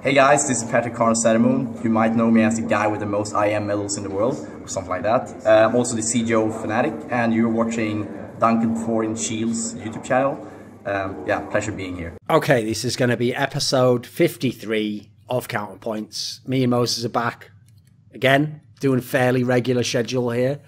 Hey guys, this is Patrick Carnes-Sedermoon. You might know me as the guy with the most IM medals in the world, or something like that. I'm also the CGO of Fnatic, and you're watching Duncan Thorin Shield's YouTube channel. Yeah, pleasure being here. Okay, this is going to be episode 53 of Counterpoints. Me and Moses are back again, doing a fairly regular schedule here.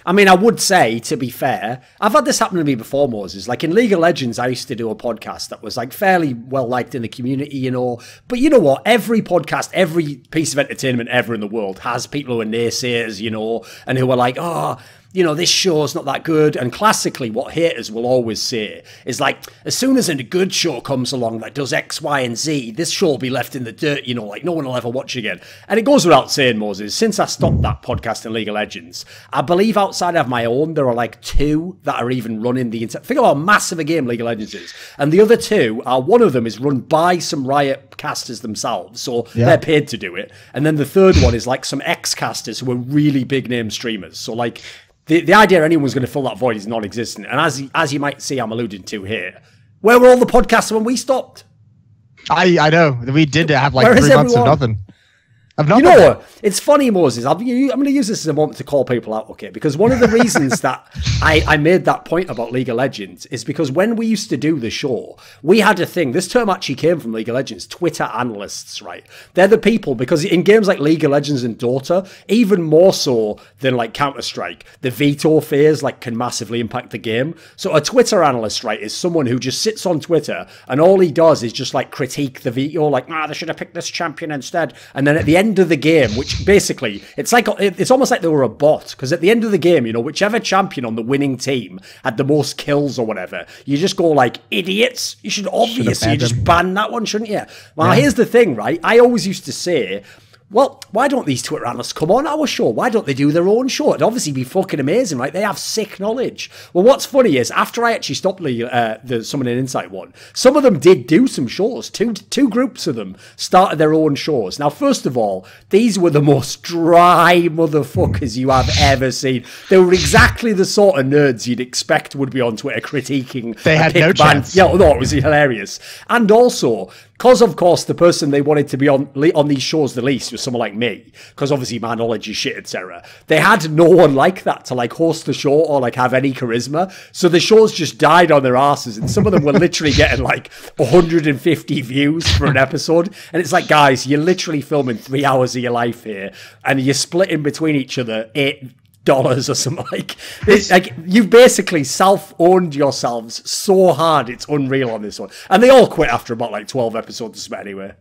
I mean, I would say, to be fair, I've had this happen to me before, Moses. Like in League of Legends, I used to do a podcast that was like fairly well liked in the community, you know. But you know what? Every podcast, every piece of entertainment ever in the world has people who are naysayers, you know, and who are like, oh, you know, this show's not that good. And classically, what haters will always say is like, as soon as a good show comes along that does X, Y, and Z, this show will be left in the dirt, you know, like no one will ever watch again. And it goes without saying, Moses, since I stopped that podcast in League of Legends, I believe outside of my own, there are like 2 that are even running the entire... Think about how massive a game League of Legends is. And the other 2 are, one of them is run by some Riot casters themselves, so they're paid to do it. And then the third one is like some ex-casters who are really big name streamers. So like... The idea anyone's going to fill that void is non-existent. And as you might see, I'm alluding to here, where were all the podcasts when we stopped? I know. We did have like 3 months of nothing. You know what? It's funny, Moses. I'm going to use this as a moment to call people out, okay? Because one of the reasons that I made that point about League of Legends is because when we used to do the show, we had a thing. This term actually came from League of Legends, Twitter analysts, right? They're the people, because in games like League of Legends and Dota, even more so than like Counter-Strike, the veto phase like can massively impact the game. So a Twitter analyst, right, is someone who just sits on Twitter and all he does is just like critique the veto, like, they should have picked this champion instead. And then at the end of the game, which basically it's almost like they were a bot, because at the end of the game, you know, whichever champion on the winning team had the most kills or whatever, you just go like, idiots, you should obviously just ban that one, shouldn't you? Well, here's the thing, right? I always used to say, well, why don't these Twitter analysts come on our show? Why don't they do their own show? It'd obviously be fucking amazing, right? They have sick knowledge. Well, what's funny is, after I actually stopped the Summoning Insight one, some of them did do some shows. Two groups of them started their own shows. Now, first of all, these were the most dry motherfuckers you have ever seen. They were exactly the sort of nerds you'd expect would be on Twitter critiquing. They had no chance. Yeah, no, it was hilarious. And also... because, of course, the person they wanted to be on these shows the least was someone like me, because obviously my knowledge is shit, etc. They had no one like that to like host the show or like have any charisma. So the shows just died on their asses, and some of them were literally getting like 150 views for an episode. And it's like, guys, you're literally filming 3 hours of your life here, and you're splitting between each other $8 or something like. Like you've basically self-owned yourselves so hard, it's unreal on this one. And they all quit after about like 12 episodes anyway.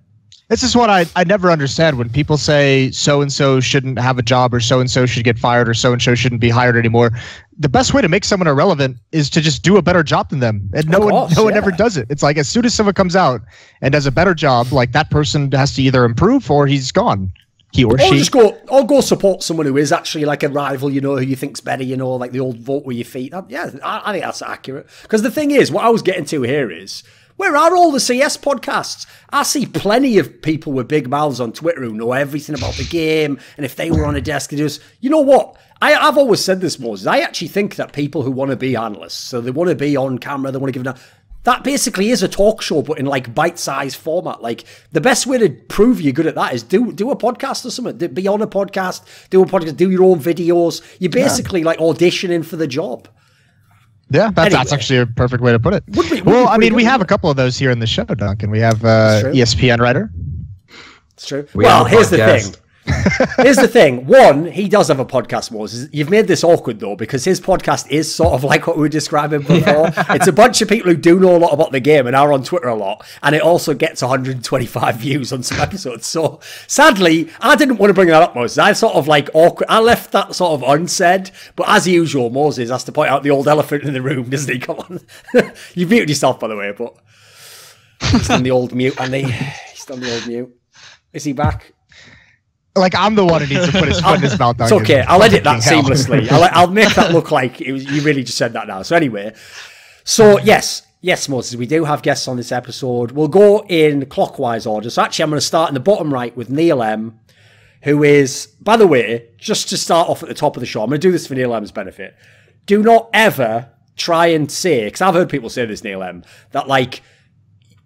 This is what I never understand when people say so-and-so shouldn't have a job, or so-and-so should get fired, or so-and-so shouldn't be hired anymore. The best way to make someone irrelevant is to just do a better job than them. And no one ever does it. It's like, as soon as someone comes out and does a better job, like that person has to either improve or he's gone. He or she. Just go support someone who is actually like a rival, you know, who you think's better, you know, like the old vote with your feet. Yeah, I think that's accurate. Because the thing is, what I was getting to here is, where are all the CS podcasts? I see plenty of people with big mouths on Twitter who know everything about the game, and if they were on a desk, they just, you know what? I've always said this, Moses. I actually think that people who want to be analysts, so they want to be on camera, they want to give that basically is a talk show, but in like bite-sized format. Like the best way to prove you're good at that is do a podcast or something. Be on a podcast, do your own videos. You're basically like auditioning for the job. Yeah, that's actually a perfect way to put it. Well, I mean, we have a couple of those here in the show, Duncan. We have ESPN writer. It's true. Well, here's the thing. Here's the thing. One, he does have a podcast, Moses. You've made this awkward, though, because his podcast is sort of like what we were describing before. It's a bunch of people who do know a lot about the game and are on Twitter a lot, and it also gets 125 views on some episodes. So, sadly, I didn't want to bring that up, Moses. I sort of like awkward. I left that sort of unsaid, but as usual, Moses has to point out the old elephant in the room, doesn't he? Come on. You've muted yourself, by the way, but he's on the old mute, and he's on the old mute. Is he back? Like, I'm the one who needs to put his foot in his mouth. It's okay. I'll edit that seamlessly. I'll make that look like you really just said that now. So anyway, yes, Moses, we do have guests on this episode. We'll go in clockwise order. So actually, I'm going to start in the bottom right with Neil M, who is, by the way, just to start off at the top of the show, I'm going to do this for Neil M's benefit. Do not ever try and say, because I've heard people say this, Neil M, that like,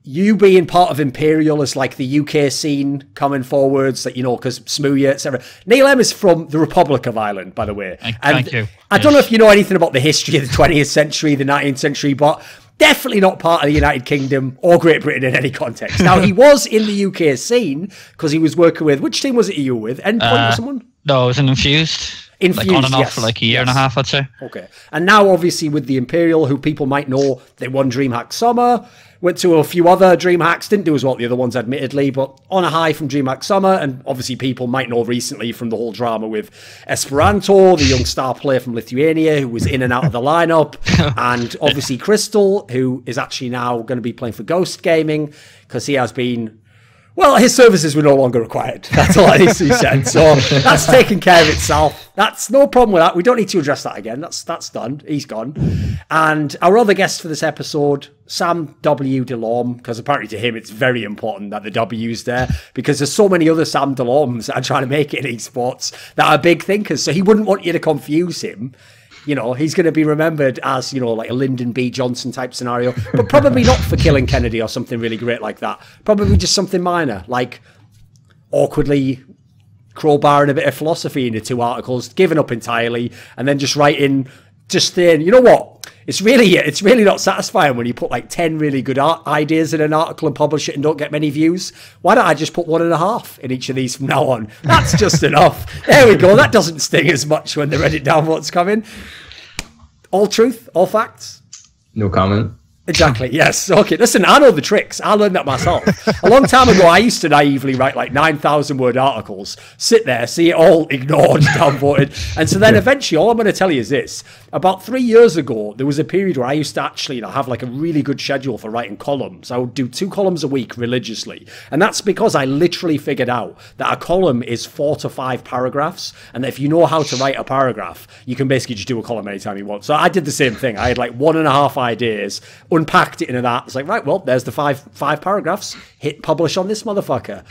you being part of Imperial as like the UK scene coming forwards, that, you know, because Smooya, etc. Neil M is from the Republic of Ireland, by the way. Thank you. I don't know if you know anything about the history of the 20th century, the 19th century, but definitely not part of the United Kingdom or Great Britain in any context. Now, he was in the UK scene because he was working with, which team was it you were with? Endpoint or someone? No, it was an Infused. Infused, like on and off yes, for like a year and a half, I'd say. Okay. And now, obviously, with the Imperial, who people might know, they won DreamHack Summer, went to a few other DreamHacks, didn't do as well as the other ones, admittedly, but on a high from DreamHack Summer. And obviously, people might know recently from the whole drama with Esperanto, the young star player from Lithuania, who was in and out of the lineup. And obviously, Crystal, who is actually now going to be playing for Ghost Gaming, because he has been... Well, his services were no longer required. That's all that needs to be said. So that's taken care of itself. That's no problem with that. We don't need to address that again. That's done. He's gone. And our other guest for this episode, Sam W. Delorme, because apparently to him it's very important that the W's there, because there's so many other Sam Delormes that are trying to make it in esports that are big thinkers. So he wouldn't want you to confuse him. You know, he's going to be remembered as, you know, like a Lyndon B. Johnson type scenario, but probably not for killing Kennedy or something really great like that. Probably just something minor, like awkwardly crowbarring a bit of philosophy into 2 articles, giving up entirely, and then just writing, just saying, you know what? It's really not satisfying when you put like 10 really good ideas in an article and publish it and don't get many views. Why don't I just put 1.5 in each of these from now on? That's just enough. There we go. That doesn't sting as much when the Reddit downvotes come in. All truth, all facts. No comment. Exactly, yes. Okay, listen, I know the tricks. I learned that myself. A long time ago, I used to naively write like 9,000-word articles, sit there, see it all ignored, downvoted. And so then eventually, all I'm going to tell you is this. About 3 years ago, there was a period where I used to actually, you know, have like a really good schedule for writing columns. I would do 2 columns a week religiously. And that's because I literally figured out that a column is 4 to 5 paragraphs. And that if you know how to write a paragraph, you can basically just do a column anytime you want. So I did the same thing. I had like 1.5 ideas, unpacked it into that. It's like, right, well, there's the five paragraphs. Hit publish on this motherfucker.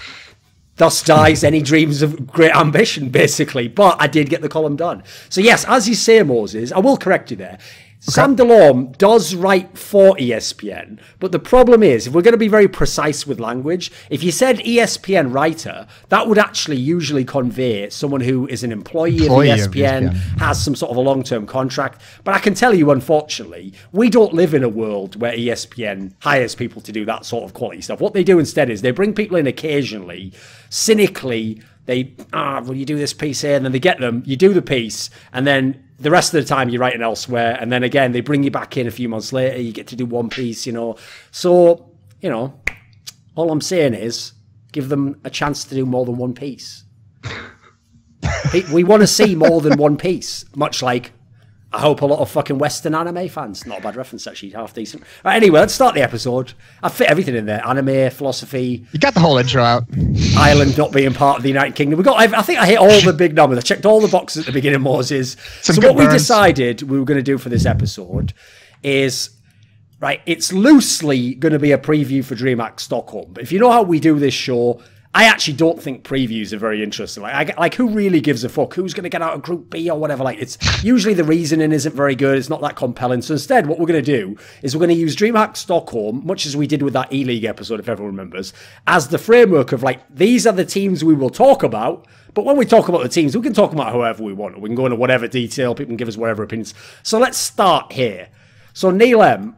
Thus dies any dreams of great ambition, basically. But I did get the column done. So yes, as you say, Moses, I will correct you there. Okay. Sam Delorme does write for ESPN, but the problem is, if we're going to be very precise with language, if you said ESPN writer, that would actually usually convey someone who is an employee of ESPN, has some sort of a long-term contract. But I can tell you, unfortunately, we don't live in a world where ESPN hires people to do that sort of quality stuff. What they do instead is they bring people in occasionally, cynically, will you do this piece here? And then they get them, you do the piece, and then the rest of the time you're writing elsewhere. And then again, they bring you back in a few months later, you get to do one piece, you know. So, you know, all I'm saying is give them a chance to do more than one piece. We want to see more than one piece, much like I hope a lot of fucking Western anime fans. Not a bad reference, actually. Half decent. Right, anyway, let's start the episode. I fit everything in there. Anime, philosophy. You got the whole intro out. Ireland not being part of the United Kingdom. I think I hit all the big numbers. I checked all the boxes at the beginning, Moses. So what we decided we were going to do for this episode is, right, it's loosely going to be a preview for DreamHack Stockholm. But if you know how we do this show, I actually don't think previews are very interesting. Like who really gives a fuck? Who's going to get out of Group B or whatever? Like, it's usually the reasoning isn't very good. It's not that compelling. So instead, what we're going to do is we're going to use DreamHack Stockholm, much as we did with that E-League episode, if everyone remembers, as the framework of, like, these are the teams we will talk about. But when we talk about the teams, we can talk about however we want. We can go into whatever detail. People can give us whatever opinions. So let's start here. So Neil M,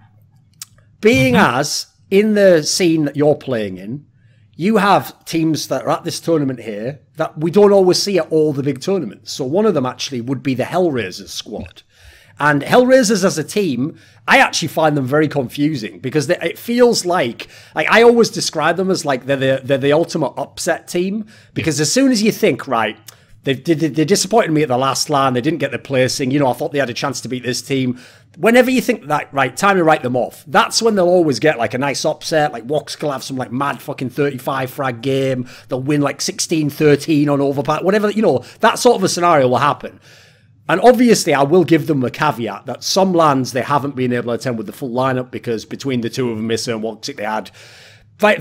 being as in the scene that you're playing in, you have teams that are at this tournament here that we don't always see at all the big tournaments. So one of them actually would be the HellRaisers squad. And HellRaisers as a team, I actually find them very confusing because it feels like I always describe them as like they're the ultimate upset team. Because as soon as you think, right, they disappointed me at the last LAN, they didn't get the placing, you know, I thought they had a chance to beat this team. Whenever you think that, right, time to write them off, that's when they'll always get like a nice upset. Like Woxic will have some like mad fucking 35 frag game. They'll win like 16-13 on overpass, whatever, you know, that sort of a scenario will happen. And obviously I will give them the caveat that some LANs they haven't been able to attend with the full lineup because between the two of them, Missa and Woxic, they had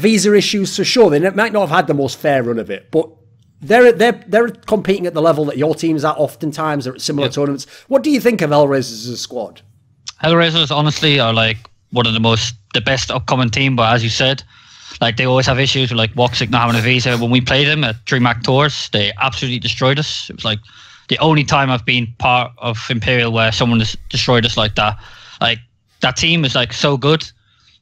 visa issues. So sure, they might not have had the most fair run of it, but they're competing at the level that your team's at oftentimes. They're at similar tournaments. What do you think of HellRaisers as a squad? HellRaisers, honestly, are like one of the best upcoming team. But as you said, like they always have issues with like Woxic not having a visa. When we played them at DreamHack Tours, they absolutely destroyed us. It was like the only time I've been part of Imperial where someone has destroyed us like that. Like that team is like so good,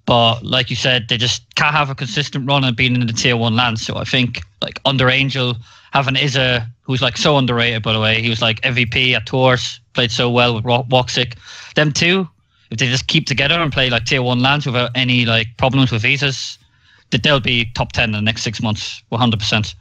but like you said, they just can't have a consistent run and being in the tier 1 lands. So I think like under Angel, having Izza, who's like so underrated, by the way, he was like MVP at Tours, played so well with Woxic. Them two, if they just keep together and play like tier 1 lands without any like problems with visas, that they'll be top 10 in the next 6 months, 100%.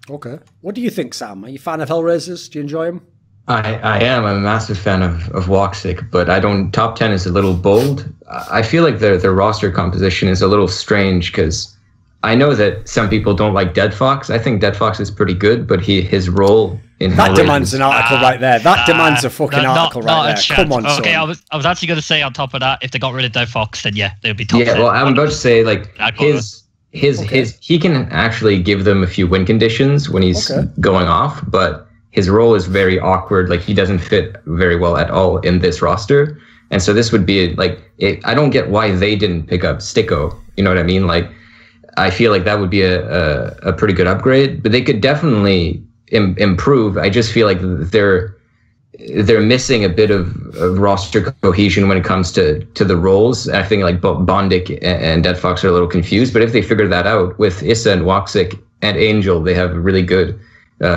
Okay. What do you think, Sam? Are you a fan of HellRaisers? Do you enjoy them? I am. I'm a massive fan of Woxic, but I don't. Top 10 is a little bold. I feel like their roster composition is a little strange because I know that some people don't like Dead Fox. I think Dead Fox is pretty good, but his role in that demands an article right there. That demands a fucking article right there. Come on, okay, son. I was actually going to say on top of that, if they got rid of Dead Fox, then yeah, they'd be top 10. Yeah, well, I'm about to say like his he can actually give them a few win conditions when he's going off, but his role is very awkward. Like he doesn't fit very well at all in this roster. And so this would be I don't get why they didn't pick up Sticko. You know what I mean? Like, I feel like that would be a pretty good upgrade, but they could definitely improve. I just feel like they're missing a bit of roster cohesion when it comes to the roles. I think like Bondic and Dead Fox are a little confused, but if they figure that out with Issa and Woxic and Angel, they have a really good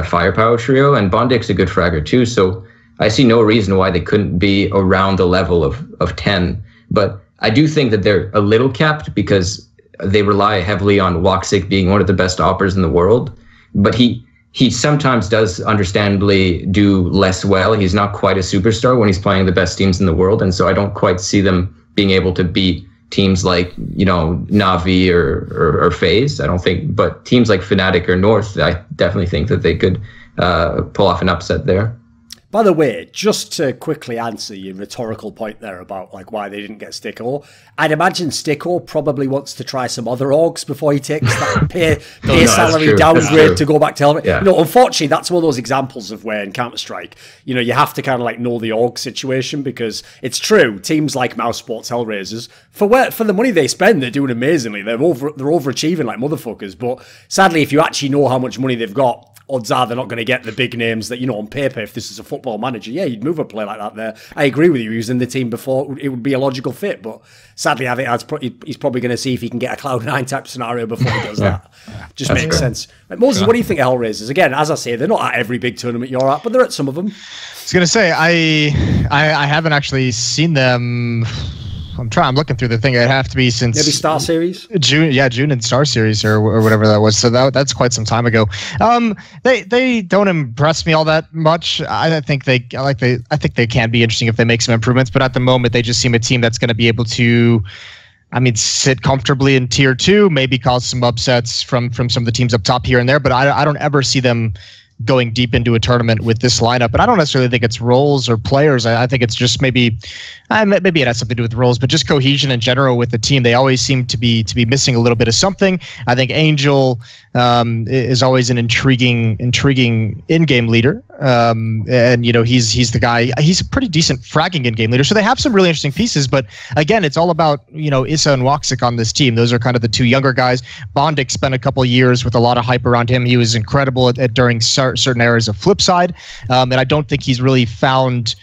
firepower trio, and Bondic's a good fragger too. So I see no reason why they couldn't be around the level of 10. But I do think that they're a little capped because they rely heavily on Woxic being one of the best oppers in the world. But he sometimes does understandably do less well. He's not quite a superstar when he's playing the best teams in the world. And so I don't quite see them being able to beat teams like, Na'Vi or FaZe. I don't think, but teams like Fnatic or North, I definitely think that they could pull off an upset there. By the way, just to quickly answer your rhetorical point there about like why they didn't get Sticko, I'd imagine Sticko probably wants to try some other orgs before he takes that pay salary downgrade to go back to HellRaisers. Yeah. Unfortunately, that's one of those examples of where in Counter-Strike, you have to kind of like know the org situation, because it's true, teams like Mouse Sports, HellRaisers, for the money they spend, they're doing amazingly. They're overachieving like motherfuckers, but sadly, if you actually know how much money they've got, odds are they're not going to get the big names that, on paper, if this is a football manager, you'd move a player like that there. I agree with you. He was in the team before. It would be a logical fit. But sadly, I think he's probably going to see if he can get a Cloud9 type scenario before he does that. Just makes sense. Moses, what do you think of HellRaisers? Again, as I say, they're not at every big tournament you're at, but they're at some of them. I was going to say, I haven't actually seen them. I'm looking through the thing. It'd have to be since maybe Star Series, June and Star Series or whatever that was. So that's quite some time ago. They don't impress me all that much. I think they can be interesting if they make some improvements. But at the moment, they just seem a team that's going to be able to, sit comfortably in tier 2, maybe cause some upsets from some of the teams up top here and there. But I don't ever see them going deep into a tournament with this lineup. But I don't necessarily think it's roles or players. I think it's just maybe it has something to do with roles, but just cohesion in general with the team. They always seem to be missing a little bit of something. I think Angel is always an intriguing in-game leader. And he's the guy. He's a pretty decent fragging in-game leader. So they have some really interesting pieces. But again, it's all about Issa and Woxic on this team. Those are kind of the two younger guys. Bondic spent a couple of years with a lot of hype around him. He was incredible during certain eras of Flipside, and I don't think he's really found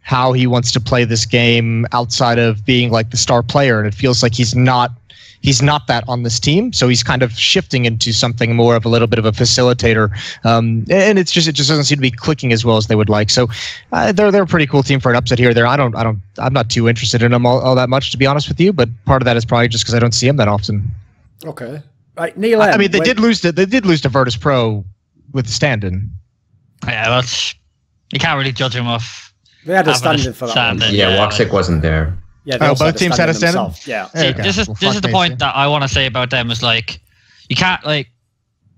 how he wants to play this game outside of being like the star player. And it feels like he's not that on this team. So he's kind of shifting into something more of a little bit of a facilitator. And it just doesn't seem to be clicking as well as they would like. So they're a pretty cool team for an upset here or there. I'm not too interested in them all that much, to be honest with you, but part of that is probably just because I don't see them that often. Okay. Right, Neil. They did lose to Virtus Pro with the stand-in. Yeah, you can't really judge him off. They had a stand-in for that one. Yeah, Woxic wasn't there. Yeah, both teams had a stand-in? Yeah. See, okay. This is the point that I want to say about them is like, you can't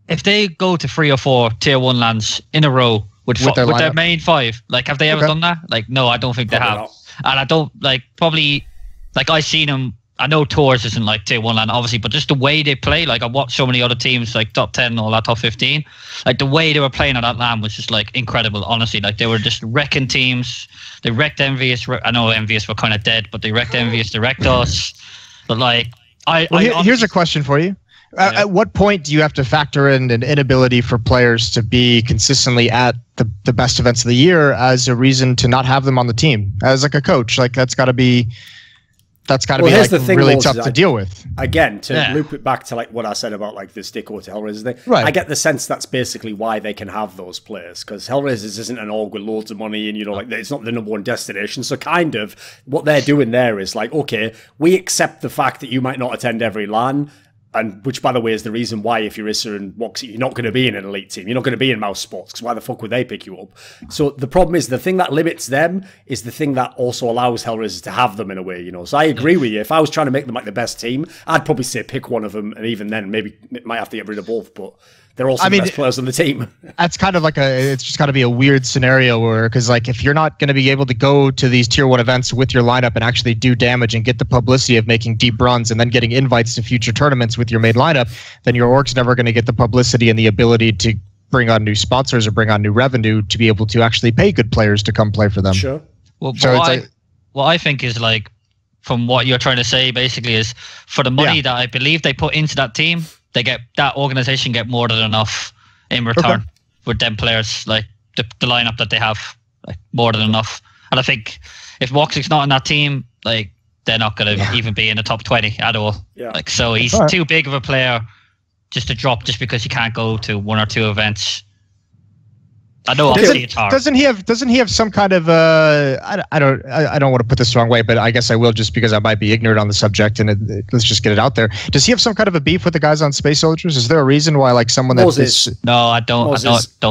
if they go to 3 or 4 tier 1 lands in a row with their main 5, have they ever done that? No, I don't think they have. And I don't probably I seen them I know Tours isn't like tier 1 LAN, obviously, but just the way they play, like I watched so many other teams, like top 10 and all that, top 15, like the way they were playing on that LAN was just like incredible, honestly. Like they were just wrecking teams. They wrecked Envious. I know Envious were kind of dead, but they wrecked Envious, they wrecked us. But like, here's a question for you. At what point do you have to factor in an inability for players to be consistently at the best events of the year as a reason to not have them on the team? As like a coach, like that's got to be like really tough to deal with. Again, to loop it back to like what I said about like the Sticker to HellRaisers thing, right. I get the sense that's basically why they can have those players, because HellRaisers isn't an org with loads of money and, you know, like it's not the #1 destination. So kind of what they're doing there is like, okay, we accept the fact that you might not attend every LAN, and which, by the way, is the reason why if you're Issa and Woxic, you're not going to be in an elite team. You're not going to be in Mouse Sports, because why the fuck would they pick you up? So the problem is the thing that limits them is the thing that also allows HellRaisers to have them in a way, you know. So I agree with you. If I was trying to make them like the best team, I'd probably say pick one of them, and even then, maybe it might have to get rid of both, but they're also the best players on the team. That's kind of like it's just got to be a weird scenario where, because like if you're not going to be able to go to these tier 1 events with your lineup and actually do damage and get the publicity of making deep runs and then getting invites to future tournaments with your main lineup, then your org's never going to get the publicity and the ability to bring on new sponsors or bring on new revenue to be able to actually pay good players to come play for them. Sure. Well, so what I think is like, from what you're trying to say, basically, is for the money that I believe they put into that team, that organization get more than enough in return with them players, like the lineup that they have, like more than enough. And I think if Woxic's not in that team, like they're not going to even be in the top 20 at all. Yeah. Like, so he's too big of a player just to drop just because he can't go to 1 or 2 events. I know obviously it's hard. Doesn't he have some kind of I don't want to put this the wrong way, but I guess I will just because I might be ignorant on the subject, and let's just get it out there. Does he have some kind of a beef with the guys on Space Soldiers? Is there a reason why like someone Moses. that No, I don't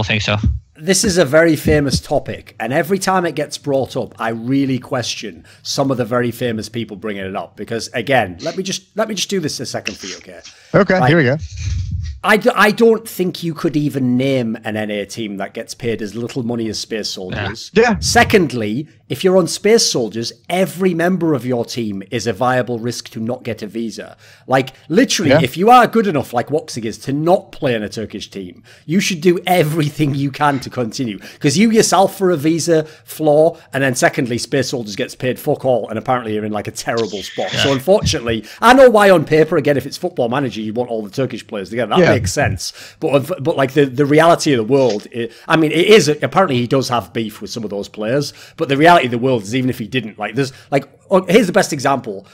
think so. This is a very famous topic, and every time it gets brought up, I really question some of the very famous people bringing it up, because again, let me just do this a second for you, okay? Okay, here we go. I don't think you could even name an NA team that gets paid as little money as Space Soldiers. Yeah. Secondly, if you're on Space Soldiers, every member of your team is a viable risk to not get a visa. Like, literally, if you are good enough, like Woxic is, to not play in a Turkish team, you should do everything you can to continue. Because you yourself are a visa flaw, and then secondly, Space Soldiers gets paid fuck all, and apparently you're in like a terrible spot. So unfortunately, I know why on paper, again, if it's Football Manager, you want all the Turkish players together. That makes sense. But like the reality of the world, it is, apparently he does have beef with some of those players, but the reality of the world is even if he didn't, like there's like, here's the best example.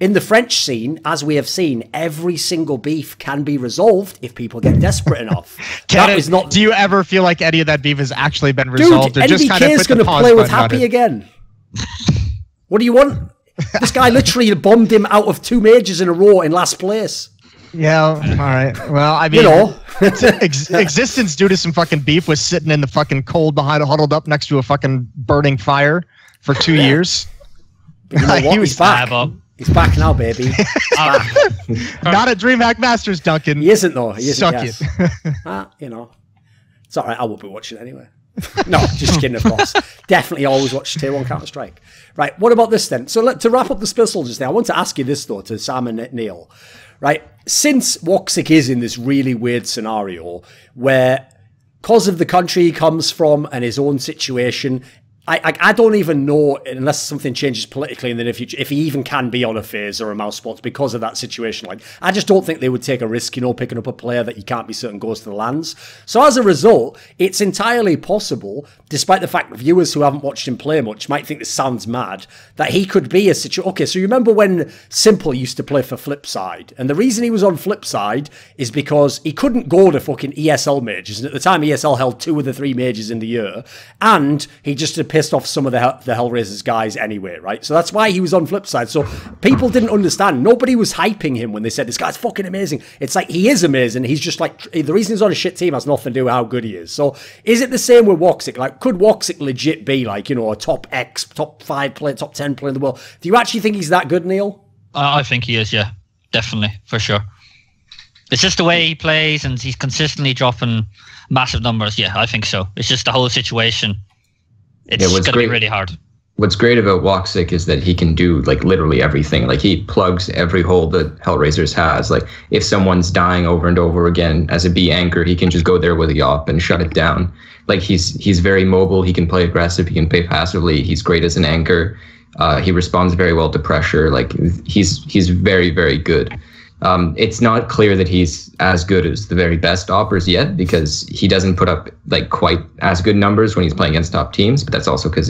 In the French scene, as we have seen, every single beef can be resolved if people get desperate enough. Do you ever feel like any of that beef has actually been resolved? Dude, NBK is going to play with Happy again. What do you want? This guy literally bombed him out of 2 majors in a row in last place. Yeah, all right. Well, I mean, you know, existence due to some fucking beef was sitting in the fucking cold behind, huddled up next to a fucking burning fire for 2 years. You know what? He's back. He's back now, baby. Not at DreamHack Masters, Duncan. He isn't though. He isn't. Suck it. You know, it's all right. I won't be watching anyway. No, just kidding, of course. Definitely always watch Tier 1 Counter-Strike. Right, what about this then? So to wrap up the Space Soldiers thing, I want to ask you this though, to Sam and Neil. Right, since Woxic is in this really weird scenario where, because of the country he comes from and his own situation, I don't even know, unless something changes politically in the near future, if he even can be on a FaZe or a Mouse Sports because of that situation. Like, I just don't think they would take a risk, you know, picking up a player that you can't be certain goes to the lands. So as a result, it's entirely possible, despite the fact that viewers who haven't watched him play much might think this sounds mad, that he could be a situation. Okay, so you remember when Simple used to play for Flipside, and the reason he was on Flipside is because he couldn't go to fucking ESL majors, and at the time ESL held 2 of the 3 majors in the year, and he just had pissed off some of the HellRaisers guys anyway, right? So that's why he was on Flipside. So people didn't understand. Nobody was hyping him when they said, this guy's fucking amazing. It's like, he is amazing. He's just like, the reason he's on a shit team has nothing to do with how good he is. So is it the same with Woxic? Like, could Woxic legit be like, you know, a top 5 player, top 10 player in the world? Do you actually think he's that good, Neil? I think he is, yeah. Definitely, for sure. It's just the way he plays, and he's consistently dropping massive numbers. Yeah, I think so. It's just the whole situation. It's going to be really hard. what's great about Woxic is that he can do like literally everything. Like he plugs every hole that HellRaisers has. Like if someone's dying over and over again as a B anchor, he can just go there with a Yop and shut it down. Like he's very mobile. He can play aggressive. He can play passively. He's great as an anchor. He responds very well to pressure. Like he's very, very good. It's not clear that he's as good as the very best oppers yet, because he doesn't put up like quite as good numbers when he's playing against top teams. But that's also because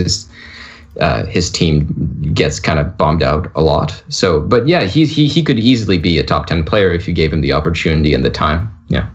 his team gets kind of bombed out a lot. So, but yeah, he could easily be a top 10 player if you gave him the opportunity and the time. Yeah.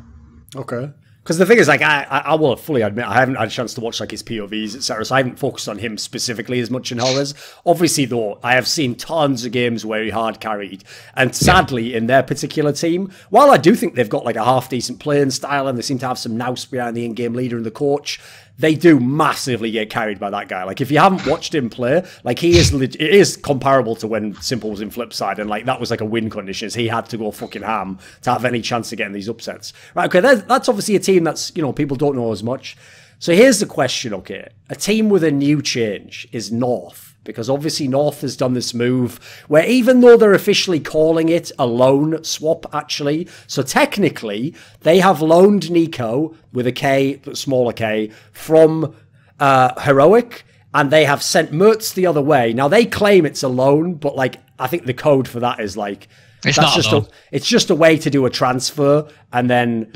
Okay. Because the thing is, like, I will fully admit, I haven't had a chance to watch like his POVs, etc. So I haven't focused on him specifically as much in HellRaisers. Obviously, though, I have seen tons of games where he hard carried, and sadly, in their particular team, while I do think they've got like a half decent playing style and they seem to have some nous behind the in-game leader and the coach, they do massively get carried by that guy. Like, if you haven't watched him play, like, it is comparable to when Simple was in Flipside, and like that was like a win conditions. He had to go fucking ham to have any chance of getting these upsets. Right, okay, that's obviously a team that's, you know, people don't know as much. So here's the question, okay. A team with a new change is North, because obviously North has done this move where even though they're officially calling it a loan swap, actually, so technically they have loaned Niko with a K, smaller K, from Heroic, and they have sent Mertz the other way. Now they claim it's a loan, but like I think the code for that is like it's just a way to do a transfer, and then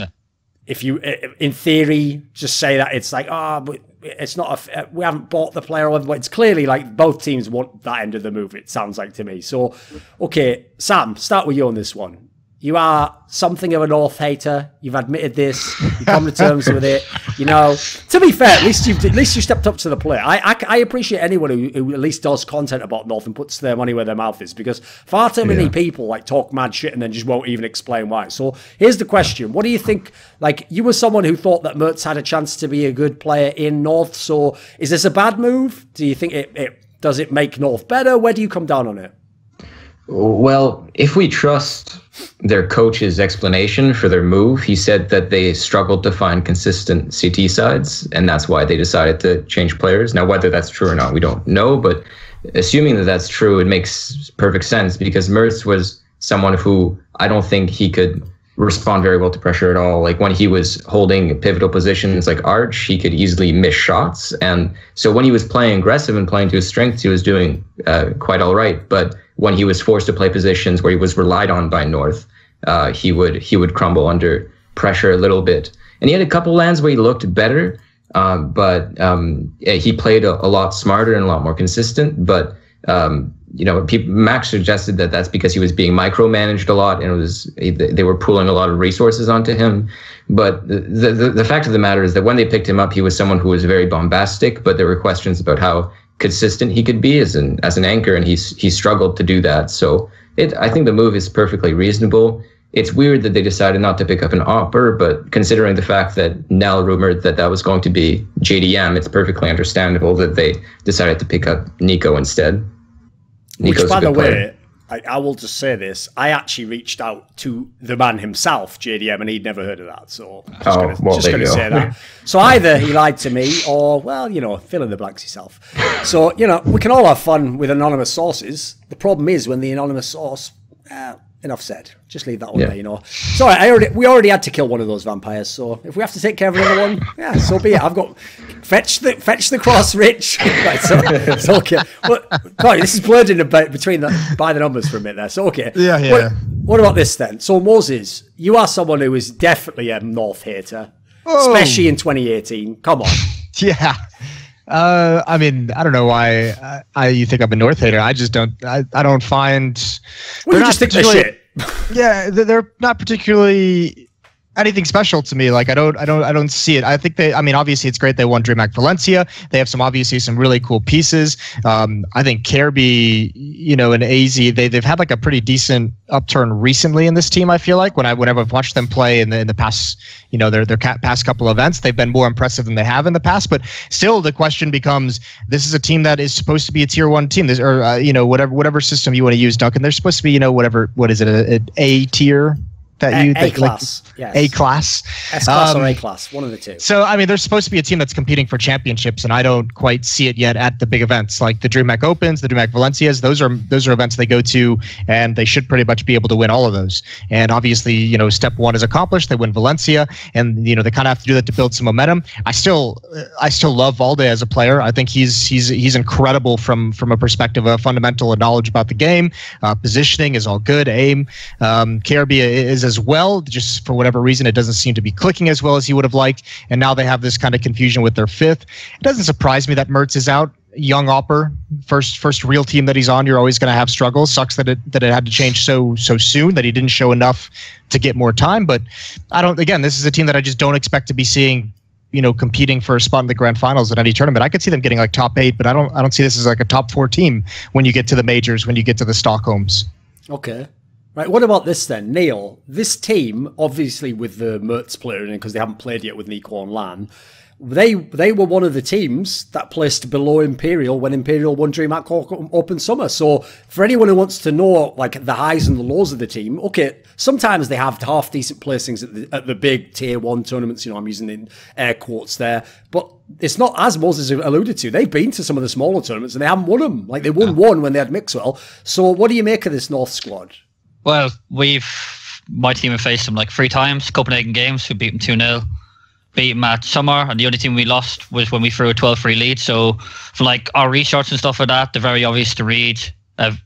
if you, in theory, just say that it's like, but it's not we haven't bought the player, but it's clearly like both teams want that end of the move, it sounds like to me. So, okay, Sam, start with you on this one. You are something of a North hater. You've admitted this. You come to terms with it. You know, to be fair, at least you stepped up to the plate. I appreciate anyone who at least does content about North and puts their money where their mouth is, because far too many people like talk mad shit and then just won't even explain why. So here's the question: what do you think? Like, you were someone who thought that Mertz had a chance to be a good player in North. So is this a bad move? Do you think does it make North better? Where do you come down on it? Well, if we trust their coach's explanation for their move, he said that they struggled to find consistent CT sides, and that's why they decided to change players. Now, whether that's true or not, we don't know, but assuming that that's true, it makes perfect sense, because Mertz was someone who I don't think he could respond very well to pressure at all. Like when he was holding pivotal positions like Arch, he could easily miss shots. And so when he was playing aggressive and playing to his strengths, he was doing quite all right. But when he was forced to play positions where he was relied on by North, he would crumble under pressure a little bit. And he had a couple lands where he looked better, but he played a lot smarter and a lot more consistent. But Max suggested that that's because he was being micromanaged a lot, and they were pulling a lot of resources onto him. But the fact of the matter is that when they picked him up, he was someone who was very bombastic, but there were questions about how consistent he could be as an anchor, and he struggled to do that. So I think the move is perfectly reasonable. It's weird that they decided not to pick up an opper, but considering the fact that Nell rumored that was going to be JDM, it's perfectly understandable that they decided to pick up Niko instead. Which, by the way, I will just say this. I actually reached out to the man himself, JDM, and he'd never heard of that. So I'm just going to say that. So either he lied to me or, well, fill in the blanks yourself. So, we can all have fun with anonymous sources. The problem is when the anonymous source, enough said. Just leave that one there, Sorry, we already had to kill one of those vampires, so if we have to take care of another one, yeah, so be it. I've got fetch the cross, Rich. Right, so it's okay. But sorry, this is blurred in between by the numbers for a minute there. So okay. Yeah. What about this then? So Moses, you are someone who is definitely a North hater, especially in 2018. Come on. Yeah. I mean, I don't know why you think I'm a North hater. I just don't. I don't find. Well, you just think they're shit. Yeah, they're not particularly anything special to me. Like I don't see it. I think obviously it's great they won DreamHack Valencia. They have some really cool pieces. I think Kirby, and AZ, they've had like a pretty decent upturn recently in this team. I feel like whenever I've watched them play in the past, their past couple events, they've been more impressive than they have in the past. But still, the question becomes: this is a team that is supposed to be a tier 1 team. Whatever system you want to use, Duncan. They're supposed to be, what is it, an A tier A class, yes. A class. S class or A class, one of the two. So, I mean, there's supposed to be a team that's competing for championships, and I don't quite see it yet at the big events like the DreamHack Opens, the DreamHack Valencias. Those are events they go to, and they should pretty much be able to win all of those. And obviously, you know, step one is accomplished. They win Valencia, and you know they kind of have to do that to build some momentum. I still love Valde as a player. I think he's incredible from a perspective of fundamental and knowledge about the game. Positioning is all good. Aim, KRB is as well. Just for whatever reason, it doesn't seem to be clicking as well as he would have liked. And now they have this kind of confusion with their fifth. It doesn't surprise me that Mertz is out. Young Opper, first real team that he's on. You're always going to have struggles. Sucks that it had to change so soon, that he didn't show enough to get more time. But again, this is a team that I just don't expect to be seeing, you know, competing for a spot in the grand finals at any tournament. I could see them getting like top 8, but I don't see this as like a top 4 team when you get to the majors, when you get to the Stockholms. Okay. Right, what about this then? Neil, this team, obviously with the Mertz player in it, because they haven't played yet with Niko on LAN, they were one of the teams that placed below Imperial when Imperial won DreamHack Open Summer. So for anyone who wants to know like the highs and the lows of the team, okay, sometimes they have half decent placings at the big tier 1 tournaments. You know, I'm using the air quotes there, but it's not, as Moses alluded to, they've been to some of the smaller tournaments and they haven't won them. Like they won one when they had Mixwell. So what do you make of this North squad? Well, my team have faced them like 3 times. Copenhagen Games, we beat them 2-0. Beat them at Summer, and the only team we lost was when we threw a 12-3 lead. So for like our restarts and stuff like that, they're very obvious to read.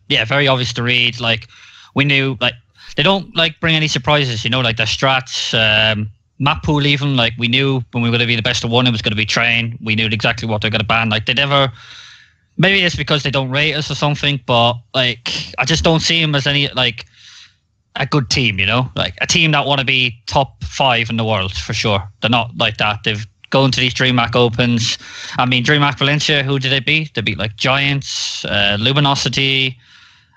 Very obvious to read. Like we knew, like they don't like bring any surprises. You know, like their strats, map pool even. Like we knew when we were going to be the best of one, it was going to be train. We knew exactly what they're going to ban. Like they never. Maybe it's because they don't rate us or something, but like I just don't see them as any like a good team, you know, like a team that want to be top 5 in the world for sure. They're not like that. They've gone to these DreamHack Opens. I mean, DreamHack Valencia, who did they beat? They beat like Giants, Luminosity,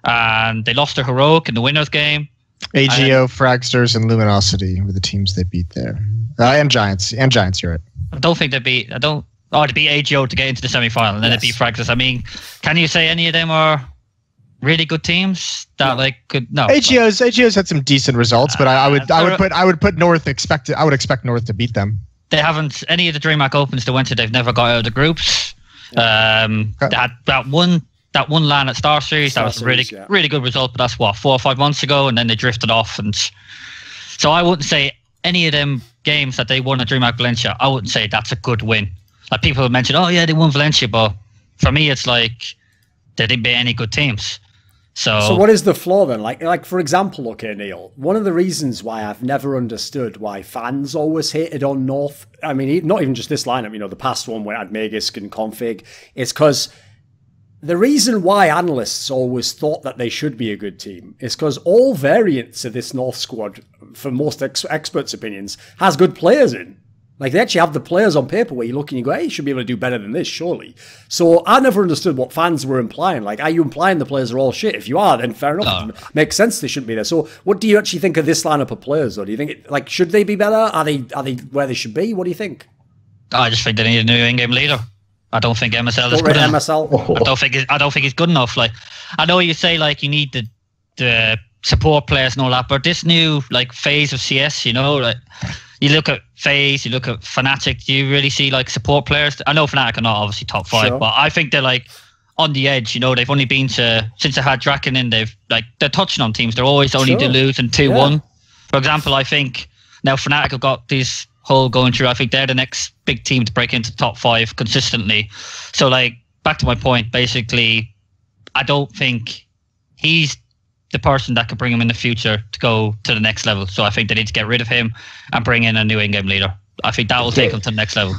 and they lost to Heroic in the winners game. AGO, Fragsters, and Luminosity were the teams they beat there. And Giants. You're right. I don't think they beat. They beat AGO to get into the semi-final, and then they beat Fragsters. I mean, can you say any of them are really good teams that could? No. AGO's had some decent results, but I would put North I would expect North to beat them. They haven't any of the DreamHack Opens they went to. They've never got out of the groups. They had that one LAN at Star Series. That was a really good result, but that's what 4 or 5 months ago, and then they drifted off. And so I wouldn't say any of them games that they won at DreamHack Valencia. I wouldn't say that's a good win. Like people have mentioned, oh yeah, they won Valencia, but for me, it's like they didn't beat any good teams. So what is the flaw then? Like for example, okay, Neil, one of the reasons why I've never understood why fans always hated on North, I mean, not even just this lineup, you know, the past one where I had Magisk and Config, is because the reason why analysts always thought that they should be a good team is because all variants of this North squad, for most experts' opinions, has good players in. Like, they actually have the players on paper where you look and you go, hey, you should be able to do better than this, surely. So I never understood what fans were implying. Like, are you implying the players are all shit? If you are, then fair enough. It makes sense they shouldn't be there. So what do you actually think of this lineup of players, though? Do you think, should they be better? Are they where they should be? What do you think? I just think they need a new in-game leader. I don't think MSL is good enough. MSL? I don't think he's good enough. Like, I know you say, like, you need the support players and all that, but this new, like, phase of CS, you know, like... You look at FaZe, you look at Fnatic, do you really see like support players? I know Fnatic are not obviously top 5, but I think they're like on the edge, you know, they've only been to, since they had Draken in, they're touching on teams. They're always only to lose in 2-1. For example, I think now Fnatic have got this whole going through, I think they're the next big team to break into top 5 consistently. So like, back to my point, basically, I don't think he's the person that could bring him in the future to go to the next level. So I think they need to get rid of him and bring in a new in-game leader. I think that will take him to the next level.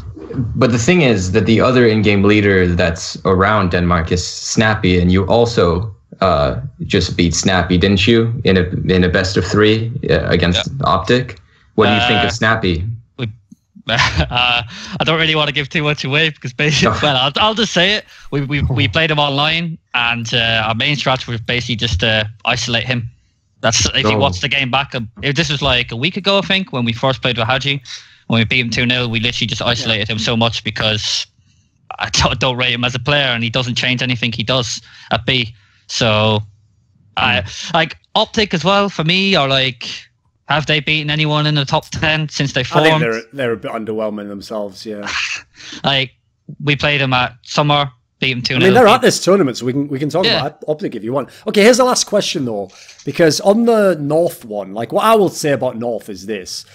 But the thing is that the other in-game leader that's around Denmark is Snappy, and you also just beat Snappy, didn't you? In a best of 3 against OpTic. What do you think of Snappy? I don't really want to give too much away because basically, well, I'll just say it. We played him online, and our main strategy was basically just to isolate him. That's if he wants the game back. This was like a week ago, I think, when we first played with Haji. When we beat him 2-0, we literally just isolated him so much because I don't rate him as a player, and he doesn't change anything he does at B. So I like OpTic as well. For me, are like Have they beaten anyone in the top 10 since they formed? I think they're a bit underwhelming themselves, yeah. Like, we played them at summer, beat them 2-0. I mean, they're at this tournament, so we can talk about OpTic if you want. Okay, here's the last question, though. Because on the North one, like, what I will say about North is this.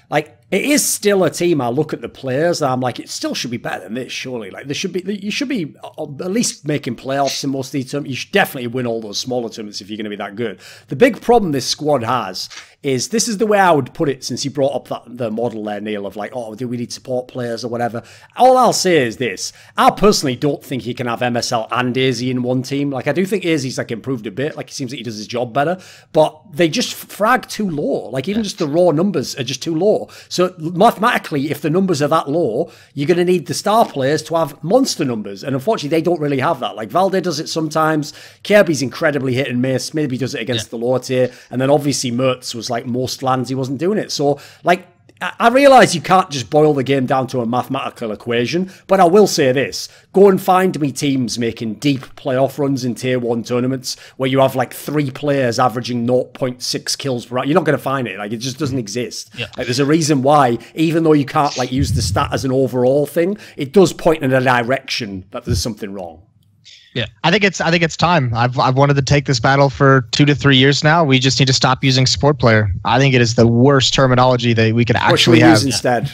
Like, it is still a team. I look at the players and I'm like, it still should be better than this, surely. Like, you should be at least making playoffs in most of these tournaments. You should definitely win all those smaller tournaments if you're going to be that good. The big problem this squad has is, this is the way I would put it, since you brought up the model there, Neil, of like, oh, do we need support players or whatever? All I'll say is this. I personally don't think you can have MSL and AZ in one team. Like, I do think AZ's like improved a bit. Like, it seems like he does his job better. But they just frag too low. Like, even just the raw numbers are just too low. So mathematically, if the numbers are that low, you're going to need the star players to have monster numbers. And unfortunately, they don't really have that. Like, Valde does it sometimes. Kirby's incredibly hit and miss. Maybe does it against the lower tier. And then obviously Mertz was like, most lands he wasn't doing it. So, like, I realise you can't just boil the game down to a mathematical equation, but I will say this. Go and find me teams making deep playoff runs in Tier 1 tournaments where you have like 3 players averaging 0.6 kills per round. You're not going to find it. Like, it just doesn't exist. Yeah. Like, there's a reason why, even though you can't like use the stat as an overall thing, it does point in a direction that there's something wrong. Yeah, I think it's time. I've wanted to take this battle for 2 to 3 years now. We just need to stop using support player. I think it is the worst terminology that we could actually have. Use instead?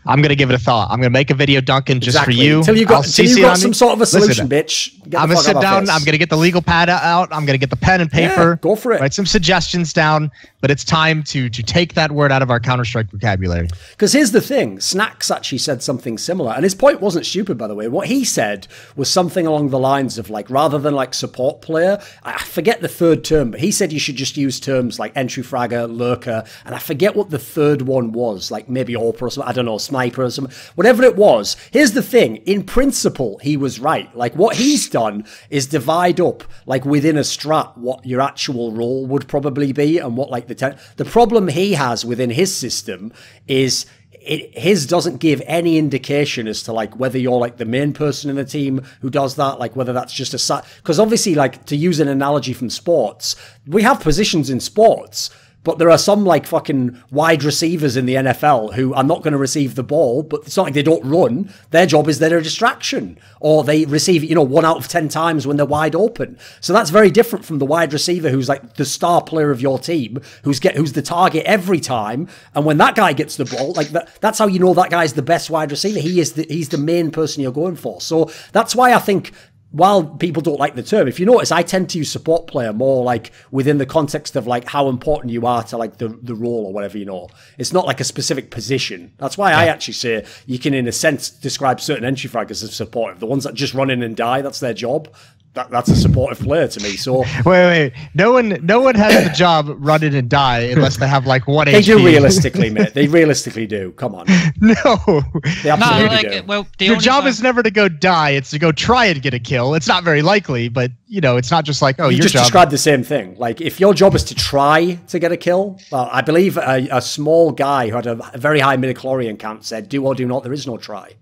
I'm going to give it a thought. I'm going to make a video, Duncan, just for you. Until you got some sort of a solution, bitch. I'm going to sit down. I'm going to get the legal pad out. I'm going to get the pen and paper. Yeah, go for it. Write some suggestions down. But it's time to take that word out of our Counter-Strike vocabulary. Because here's the thing. Snacks actually said something similar. And his point wasn't stupid, by the way. What he said was something along the lines of, like, rather than, like, support player, I forget the third term, but he said you should just use terms like entry fragger, lurker, and I forget what the third one was. Like, maybe AWPer or something. I don't know, sniper or something. Whatever it was. Here's the thing. In principle, he was right. Like, what he's done is divide up, like, within a strat, what your actual role would probably be and what, like, the problem he has within his system is his doesn't give any indication as to like whether you're like the main person in the team who does that, like whether that's just a because obviously, like, to use an analogy from sports, we have positions in sports. But there are some like fucking wide receivers in the NFL who are not going to receive the ball, but it's not like they don't run. Their job is they're a distraction, or they receive, 1 out of 10 times when they're wide open. So that's very different from the wide receiver who's like the star player of your team, who's the target every time. And when that guy gets the ball, like that's how you know that guy's the best wide receiver. He's the main person you're going for. So that's why I think, while people don't like the term, if you notice, I tend to use support player more like within the context of like how important you are to like the role or whatever, It's not like a specific position. That's why I actually say you can, in a sense, describe certain entry fraggers as supportive. The ones that just run in and die, that's their job. That's a supportive player to me. So wait. No one has the job run in and die unless they have like 1 HP. They do realistically, mate. They realistically do. Come on. No. They absolutely do. Well, your job is never to go die. It's to go try and get a kill. It's not very likely, but it's not just like, oh, you your just job. described the same thing. Like, if your job is to try to get a kill, well, I believe a small guy who had a very high midichlorian count said, "Do or do not, there is no try."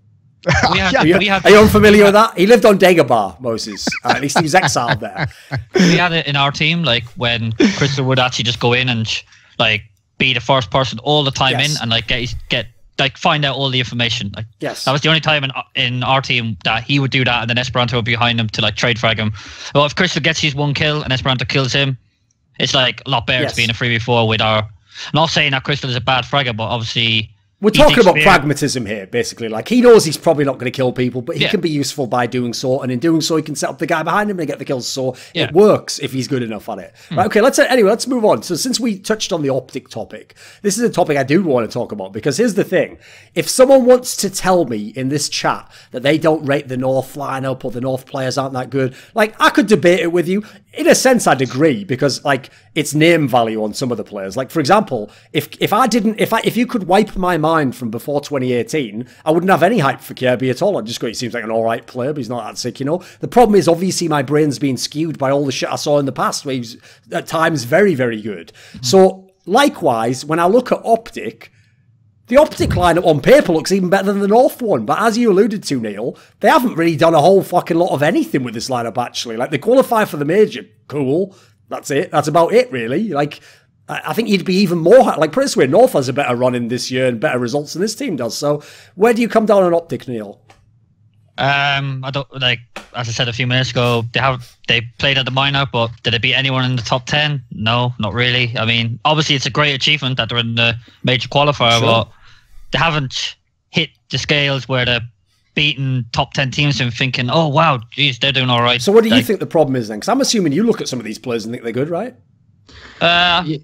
Are you unfamiliar with that? He lived on Dagobah, Moses. At least he was exiled there. We had it in our team, like when Crystal would actually just go in and like be the first person all the time in and like get like find out all the information. Like, that was the only time in our team that he would do that, and then Esperanto would be behind him to like trade frag him. Well, if Crystal gets his 1 kill and Esperanto kills him, it's like a lot better to be in a 3v4 with our. I'm not saying that Crystal is a bad fragger, but obviously. We're talking about pragmatism here, basically. Like, he knows he's probably not going to kill people, but he can be useful by doing so, and in doing so, he can set up the guy behind him and get the kills. So it works if he's good enough at it. Right, okay, let's move on. So since we touched on the OpTic topic, this is a topic I do want to talk about, because here's the thing. If someone wants to tell me in this chat that they don't rate the North lineup or the North players aren't that good, like, I could debate it with you. In a sense, I'd agree, because like it's name value on some of the players. Like, for example, if you could wipe my mind from before 2018, I wouldn't have any hype for Kirby at all. I'd just go, he seems like an all right player, but he's not that sick, The problem is, obviously, my brain's being skewed by all the shit I saw in the past, where he was at times very, very good. So, likewise, when I look at OpTic, the OpTic lineup on paper looks even better than the North one. But as you alluded to, Neil, they haven't really done a whole fucking lot of anything with this lineup, actually. Like, they qualify for the major. Cool. That's it. That's about it, really. Like, I think you'd be even more like, put it this way, North has a better run in this year and better results than this team does. So where do you come down on OpTic, Neil? I don't like, as I said a few minutes ago, they played at the minor, but did they beat anyone in the top 10? No, not really. I mean, obviously it's a great achievement that they're in the major qualifier, but they haven't hit the scales where they're beating top 10 teams and thinking, oh wow, geez, they're doing all right. So what do you think the problem is then? Because I'm assuming you look at some of these players and think they're good, right? I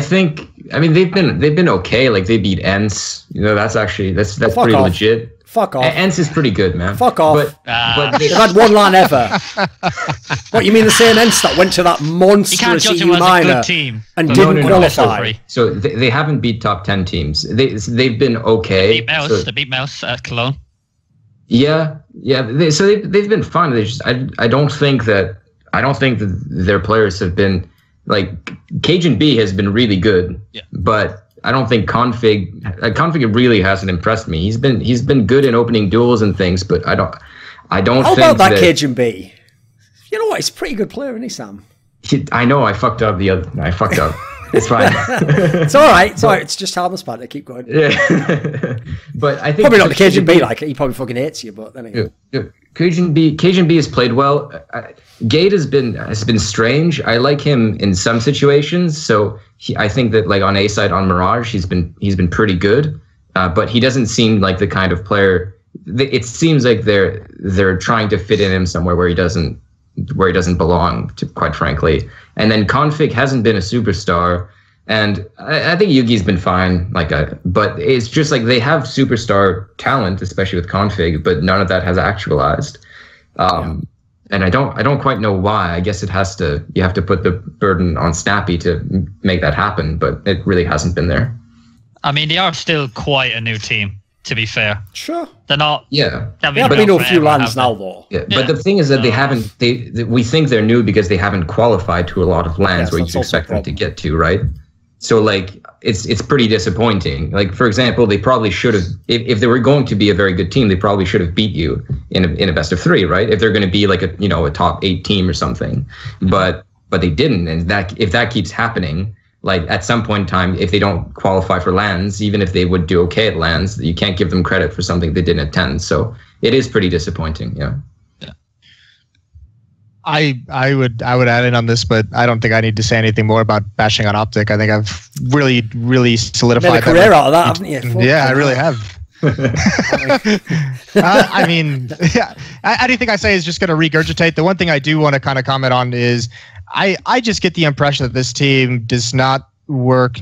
think. I mean, they've been okay. Like they beat Ents. You know, that's pretty legit. Fuck off. Ents is pretty good, man. Fuck off. But they've had one LAN ever. What, you mean the same Ents that went to that monstrous EU minor and didn't qualify? So they haven't beat top 10 teams. They've been okay. They beat Mouse at Cologne. Yeah. They've been fine. They just I don't think that their players have been like Cajun B has been really good, but I don't think Config really hasn't impressed me. He's been good in opening duels and things, but I don't How think about that Cajun B? You know what? He's a pretty good player, isn't he, Sam? I know I fucked up I fucked up. It's fine. It's all right. It's all right. It's just harmless banter. Keep going. Yeah. But I think probably not the Cajun B. Like he probably fucking hates you. But anyway. Cajun B has played well. Gate has been strange. I like him in some situations. So I think that like on A side on Mirage, he's been pretty good. But he doesn't seem like the kind of player. It seems like they're trying to fit in him somewhere where he doesn't belong, quite frankly. And then Config hasn't been a superstar, and I think Yugi's been fine. But it's just like they have superstar talent, especially with Config, but none of that has actualized. And I don't quite know why. I guess you have to put the burden on Snappy to make that happen, but it really hasn't been there. I mean, they are still quite a new team, to be fair. Sure. They're not. Yeah. They have been a few lands now, though. Yeah. But the thing is that they haven't. We think they're new because they haven't qualified to a lot of lands where you expect them to get to, right? So like it's pretty disappointing. Like for example, they probably should have, if they were going to be a very good team, they probably should have beat you in a best of 3, right? If they're going to be like a top 8 team or something, but they didn't, and if that keeps happening. Like at some point in time, if they don't qualify for lands, even if they would do okay at lands, you can't give them credit for something they didn't attend. So it is pretty disappointing. Yeah. I would add in on this, but I don't think I need to say anything more about bashing on OpTic. I think I've really solidified made a career out of that, haven't you? Yeah, I really have. I mean, yeah. Anything I say is just going to regurgitate. The one thing I do want to kind of comment on is I just get the impression that this team does not work.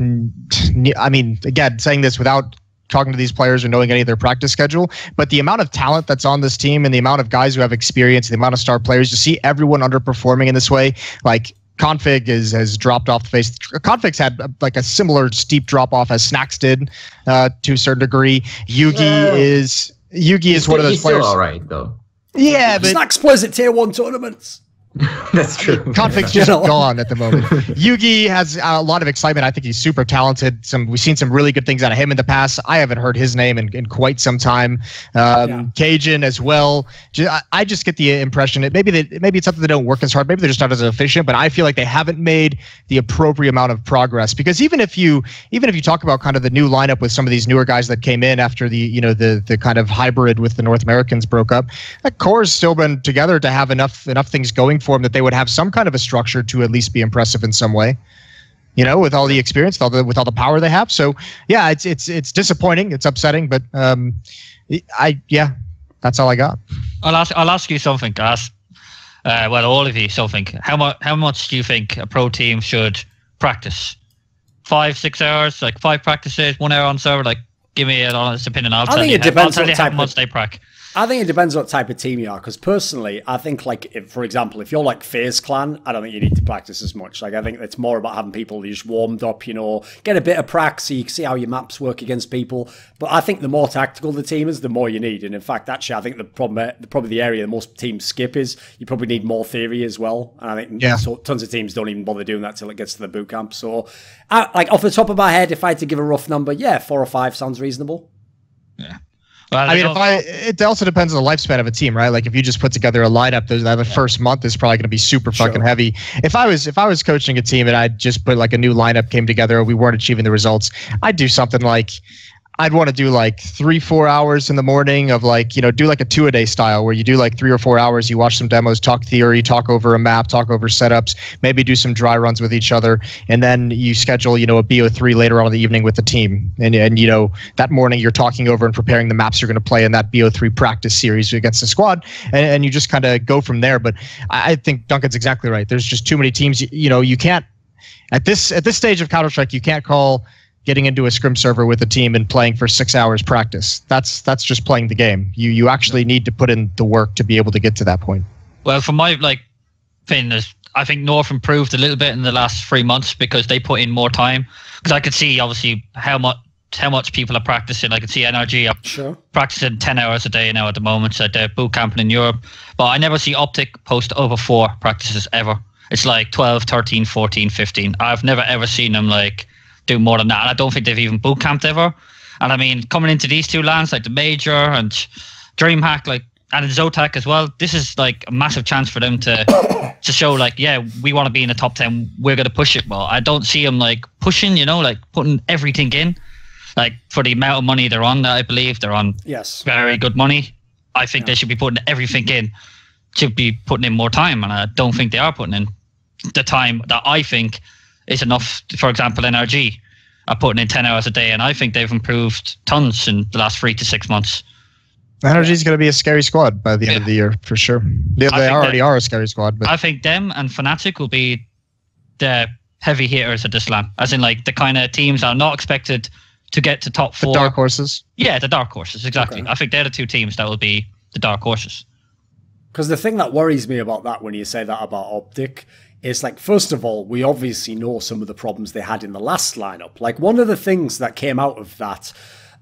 I mean, again, saying this without talking to these players or knowing any of their practice schedule, but the amount of talent that's on this team and the amount of guys who have experience, the amount of star players, to see everyone underperforming in this way, like Config has dropped off the face. Config's had like a similar steep drop off as Snacks did to a certain degree. Yugi is one of those players. Still all right though. Yeah, but Snacks plays at tier 1 tournaments. That's true. Config's just gone at the moment. Yugi has a lot of excitement. I think he's super talented. We've seen some really good things out of him in the past. I haven't heard his name in quite some time. Cajun as well. I just get the impression that maybe it's something they don't work as hard. Maybe they're just not as efficient. But I feel like they haven't made the appropriate amount of progress. Because even if you talk about kind of the new lineup with some of these newer guys that came in after the kind of hybrid with the North Americans broke up, that core's still been together to have enough things going for them that they would have some kind of a structure to at least be impressive in some way, with all the experience, with all the power they have. So yeah, it's disappointing, it's upsetting, but that's all I got. I'll ask you something. All of you something. How much do you think a pro team should practice? 5-6 hours, like 5 practices, 1 hour on server. Like, give me an honest opinion. I'll tell you how much they prac. I think it depends what type of team you are, because personally, I think, like, for example, if you're like FaZe Clan, I don't think you need to practice as much. Like, I think it's more about having people who just warmed up, get a bit of practice so you can see how your maps work against people. But I think the more tactical the team is, the more you need. And in fact, actually, I think probably the area that most teams skip is you probably need more theory as well. And I think tons of teams don't even bother doing that till it gets to the boot camp. So, like, off the top of my head, if I had to give a rough number, 4 or 5 sounds reasonable. Yeah. Well, I mean, it also depends on the lifespan of a team, right? Like if you just put together a lineup, the first month is probably going to be super fucking heavy. If I was coaching a team and I just put like a new lineup came together, we weren't achieving the results, I'd do something like, I'd want to do like 3-4 hours in the morning of like, you know, do like a 2-a-day style where you do like 3 or 4 hours, you watch some demos, talk theory, talk over a map, talk over setups, maybe do some dry runs with each other. And then you schedule, you know, a BO3 later on in the evening with the team. And you know, that morning you're talking over and preparing the maps you're going to play in that BO3 practice series against the squad. And you just kind of go from there. But I think Duncan's exactly right. There's just too many teams, you know, you can't, at this stage of Counter-Strike, you can't call getting into a scrim server with a team and playing for 6 hours practice. That's just playing the game. You actually need to put in the work to be able to get to that point. Well, from my thing is, I think North improved a little bit in the last 3 months because they put in more time. Because I could see obviously how much people are practicing. I could see NRG are practicing 10 hours a day now at the moment. So they're boot camping in Europe. But I never see OpTic post over 4 practices ever. It's like 12, 13, 14, 15. I've never ever seen them like do more than that. And I don't think they've even boot camped ever. And I mean, coming into these two lands, like the Major and DreamHack, like, and Zotac as well, this is like a massive chance for them to show like, yeah, we want to be in the top 10. We're going to push it. Well, I don't see them like pushing, you know, like putting everything in. Like for the amount of money they're on, I believe they're on very good money. I think they should be putting everything in, should be putting in more time. And I don't think they are putting in the time that I think is enough. For example, NRG are putting in 10 hours a day, and I think they've improved tons in the last 3 to 6 months. NRG is going to be a scary squad by the end of the year, for sure. They already are a scary squad. But I think them and Fnatic will be the heavy hitters at this LAN, as in like the kind of teams that are not expected to get to top 4. The dark horses? Yeah, the dark horses, exactly. Okay. I think they're the 2 teams that will be the dark horses. Because the thing that worries me about that when you say that about OpTic is, like, first of all, we obviously know some of the problems they had in the last lineup. Like, one of the things that came out of that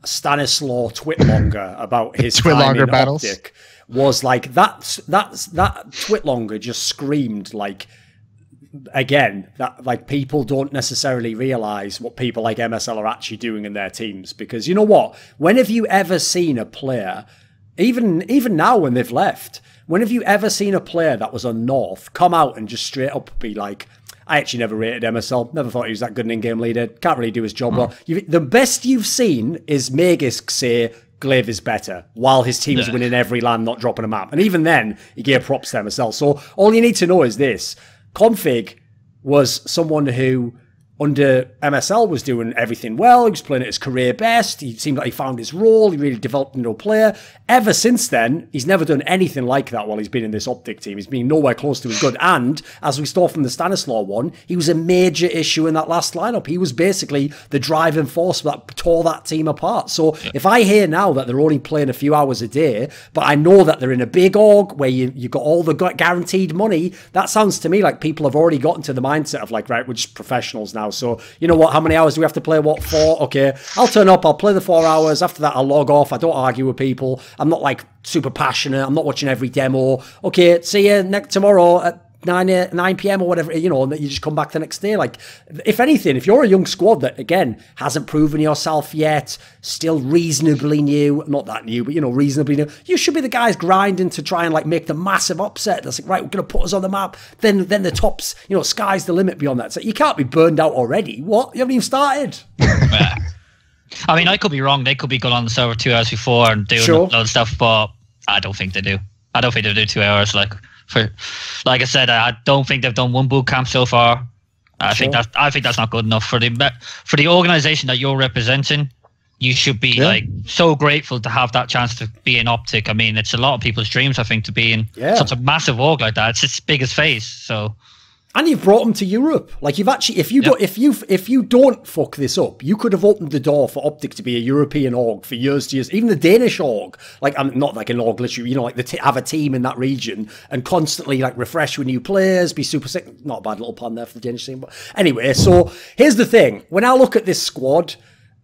Stanislaw Twitlonger about his time in battles OpTic was like that Twitlonger just screamed like, again, that like people don't necessarily realize what people like MSL are actually doing in their teams. Because you know what? When have you ever seen a player, even now when they've left, when have you ever seen a player that was on North come out and just straight up be like, I actually never rated MSL, never thought he was that good an in-game leader, can't really do his job well. The best you've seen is Magisk say Glaive is better while his team is winning every LAN, not dropping a map. And even then, he gave props to MSL. So all you need to know is this. Config was someone who, under MSL, was doing everything well. He was playing at his career best. He seemed like he found his role. He really developed into a player. Ever since then, he's never done anything like that while he's been in this OpTic team. He's been nowhere close to as good. And, as we saw from the Stanislaw one, he was a major issue in that last lineup. He was basically the driving force that tore that team apart. So if I hear now that they're only playing a few hours a day, but I know that they're in a big org where you got all the guaranteed money, that sounds to me like people have already gotten to the mindset of like, right, we're just professionals now. So, you know what, how many hours do we have to play? What, 4? Okay, I'll turn up, I'll play the 4 hours. After that, I'll log off. I don't argue with people. I'm not like super passionate. I'm not watching every demo. Okay, see you tomorrow at 9 p.m. or whatever, you know, and then you just come back the next day. Like, if anything, if you're a young squad that, again, hasn't proven yourself yet, still reasonably new, not that new, but, you know, reasonably new, you should be the guys grinding to try and, like, make the massive upset. That's like, right, we're going to put us on the map. Then the tops, you know, sky's the limit beyond that. So you can't be burned out already. What? You haven't even started. Yeah. I mean, I could be wrong. They could be going on the server 2 hours before and doing a lot of stuff, but I don't think they do. I don't think they do 2 hours, like I said, I don't think they've done one boot camp so far. I think that's not good enough for the organization that you're representing. You should be like so grateful to have that chance to be in OpTic. I mean, it's a lot of people's dreams, I think, to be in such a massive org like that. It's its biggest phase, so. And you've brought them to Europe. Like, you've actually, if you don't fuck this up, you could have opened the door for OpTic to be a European org for years to years. Even the Danish org, like, I'm not like an org, literally, you know, like have a team in that region and constantly like refresh with new players, be super sick. Not a bad little pun there for the Danish team, but anyway. So here's the thing: when I look at this squad,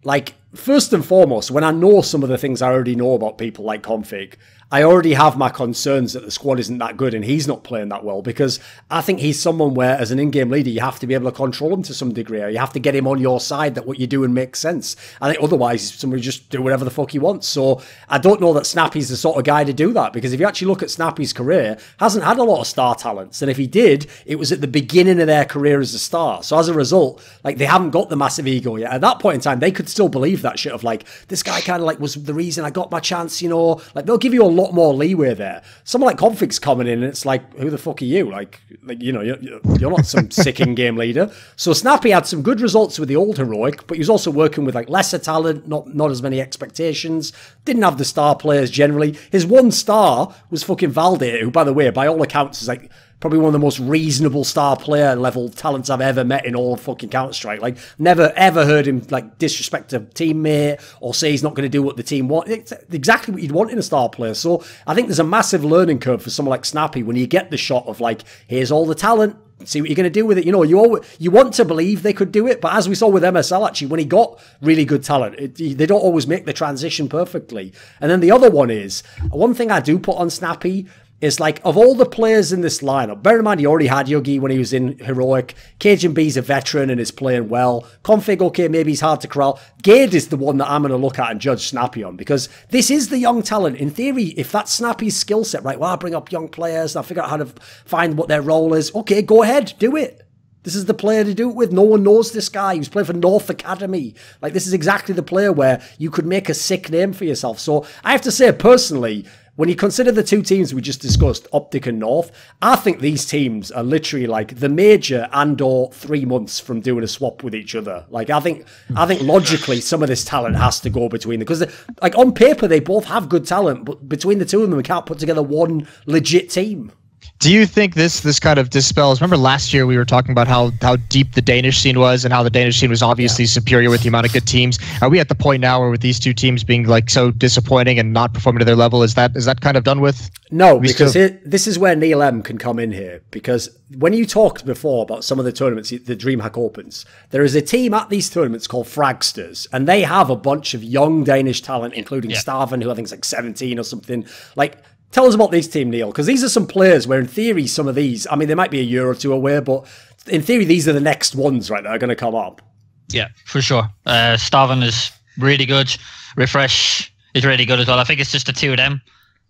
like, first and foremost, when I know some of the things I already know about people like Config, I already have my concerns that the squad isn't that good and he's not playing that well, because I think he's someone where, as an in-game leader, you have to be able to control him to some degree, or you have to get him on your side that what you're doing makes sense. I think otherwise somebody just do whatever the fuck he wants. So I don't know that Snappy's the sort of guy to do that, because if you actually look at Snappy's career, hasn't had a lot of star talents, and if he did, it was at the beginning of their career as a star. So as a result, like, they haven't got the massive ego yet. At that point in time, they could still believe that shit of like, this guy kind of like was the reason I got my chance, you know. Like, they'll give you a lot more leeway there. Someone like Config's coming in and it's like, who the fuck are you? Like you know, you're not some sick in-game leader. So Snappy had some good results with the old Heroic, but he was also working with like lesser talent, not as many expectations, didn't have the star players generally. His one star was fucking Valde, who, by the way, by all accounts is like probably one of the most reasonable star player level talents I've ever met in all of fucking Counter-Strike. Like, never ever heard him like disrespect a teammate or say he's not going to do what the team want. It's exactly what you'd want in a star player. So I think there's a massive learning curve for someone like Snappy when you get the shot of like, here's all the talent, see what you're going to do with it. You know, you want to believe they could do it, but as we saw with MSL, actually, when he got really good talent, they don't always make the transition perfectly. And then the other one is, one thing I do put on Snappy is like, of all the players in this lineup, bear in mind he already had Yogi when he was in Heroic. Cajun B's a veteran and is playing well. Config, okay, maybe he's hard to corral. Gade is the one that I'm going to look at and judge Snappy on, because this is the young talent. In theory, if that's Snappy's skill set, right, well, I'll bring up young players, I'll figure out how to find what their role is. Okay, go ahead, do it. This is the player to do it with. No one knows this guy. He was playing for North Academy. Like, this is exactly the player where you could make a sick name for yourself. So I have to say, personally, when you consider the two teams we just discussed, OpTic and North, I think these teams are literally like the major and/or 3 months from doing a swap with each other. Like, I think logically some of this talent has to go between them, because like on paper they both have good talent, but between the two of them we can't put together one legit team. Do you think this kind of dispels? Remember last year we were talking about how deep the Danish scene was, and how the Danish scene was obviously superior with the amount of good teams. Are we at the point now where, with these two teams being like so disappointing and not performing to their level, is that kind of done with? No, because this is where Neil M can come in here, because when you talked before about some of the tournaments, the DreamHack Opens, there is a team at these tournaments called Fragsters, and they have a bunch of young Danish talent, including Starven, who I think is like 17 or something. Like, tell us about this team, Neil, because these are some players where, in theory, some of these, I mean, they might be a year or two away, but in theory, these are the next ones, right, that are going to come up. Yeah, for sure. Starven is really good. Refresh is really good as well. I think it's just the two of them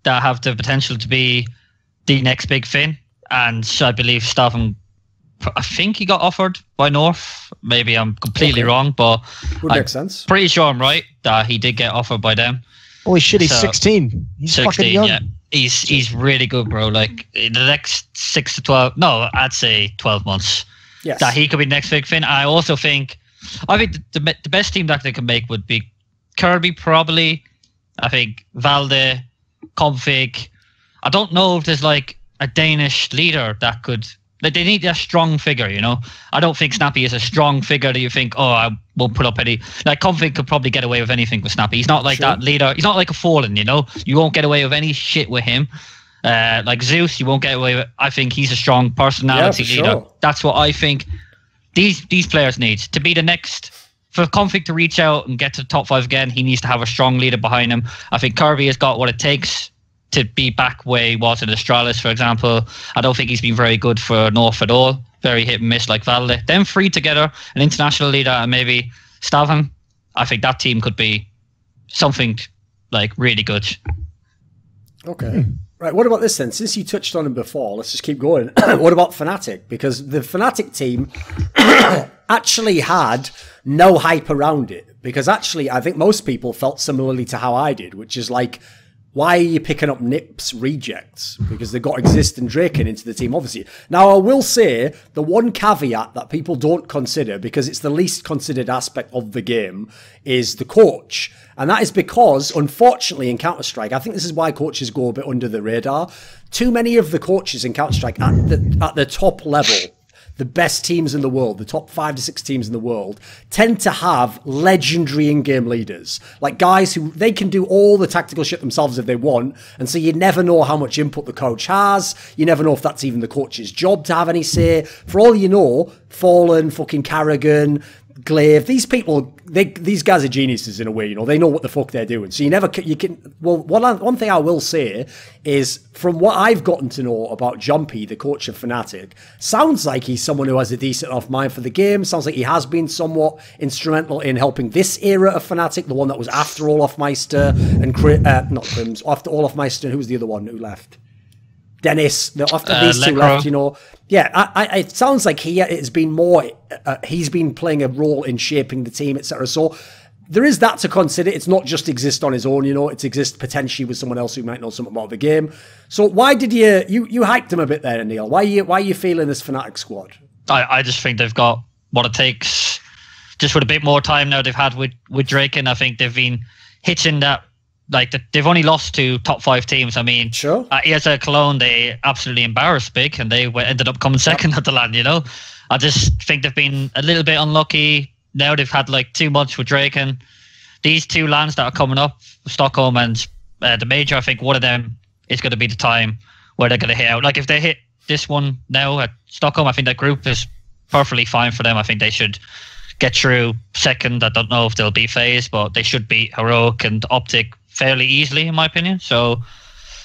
that have the potential to be the next big thing. And I believe Starven, I think he got offered by North. Maybe I'm completely wrong, but would make sense. Pretty sure I'm right that he did get offered by them. Holy shit, he's 16. He's 16, fucking young. Yeah. He's really good, bro. Like, in the next 6 to 12, no, I'd say 12 months. Yes. That he could be the next big thing. I also think, the best team that they can make would be Kirby, probably. I think Valde, Config. I don't know if there's like a Danish leader that could. Like, they need a strong figure, you know. I don't think Snappy is a strong figure that you think, oh, I won't put up any. Like, Config could probably get away with anything with Snappy. He's not like that leader. He's not like a Fallen, you know. You won't get away with any shit with him. Like Zeus, you won't get away with. I think he's a strong personality leader. Sure. That's what I think these players need to be the next. For Config to reach out and get to the top 5 again, he needs to have a strong leader behind him. I think Kirby has got what it takes to be back where he was in Astralis, for example. I don't think he's been very good for North at all. Very hit and miss like Valde. Them three together, an international leader and maybe Stavan, I think that team could be something like really good. Okay. Right, what about this then? Since you touched on him before, let's just keep going. What about Fnatic? Because the Fnatic team actually had no hype around it. Because actually, I think most people felt similarly to how I did, which is like, why are you picking up Nips rejects? Because they got Exist and Draken into the team, obviously. Now, I will say, the one caveat that people don't consider, because it's the least considered aspect of the game, is the coach. And that is because, unfortunately, in Counter-Strike, I think this is why coaches go a bit under the radar. Too many of the coaches in Counter-Strike at the top level, the best teams in the world, the top 5 to 6 teams in the world, tend to have legendary in-game leaders. Like guys who, they can do all the tactical shit themselves if they want, and so you never know how much input the coach has. You never know if that's even the coach's job to have any say. For all you know, Fallen, fucking Carrigan, Glaive, these people, these guys are geniuses in a way, you know, they know what the fuck they're doing. So one thing I will say is, from what I've gotten to know about Jumpy, the coach of Fnatic, sounds like he's someone who has a decent enough mind for the game. Sounds like he has been somewhat instrumental in helping this era of Fnatic, the one that was after Olofmeister and not Crims, after Olofmeister, and who was the other one who left? Dennis, after these two left, you know, it sounds like he's been playing a role in shaping the team, etc. So there is that to consider. It's not just exist on his own, you know, it exists potentially with someone else who might know something about the game. So why did you hyped him a bit there, Neil? Why are you feeling this Fnatic squad? I just think they've got what it takes, just with a bit more time now they've had with Draken. I think they've been hitting that. Like, they've only lost to top 5 teams. I mean, sure. At ESL Cologne, they absolutely embarrassed Big, and they ended up coming second at the LAN, you know? I just think they've been a little bit unlucky. Now they've had, like, too much with Draken. These 2 LANs that are coming up, Stockholm and the Major, I think one of them is going to be the time where they're going to hit out. Like, if they hit this one now at Stockholm, I think that group is perfectly fine for them. I think they should get through second. I don't know if they'll beat FaZe, but they should beat Heroic and OpTic fairly easily, in my opinion. So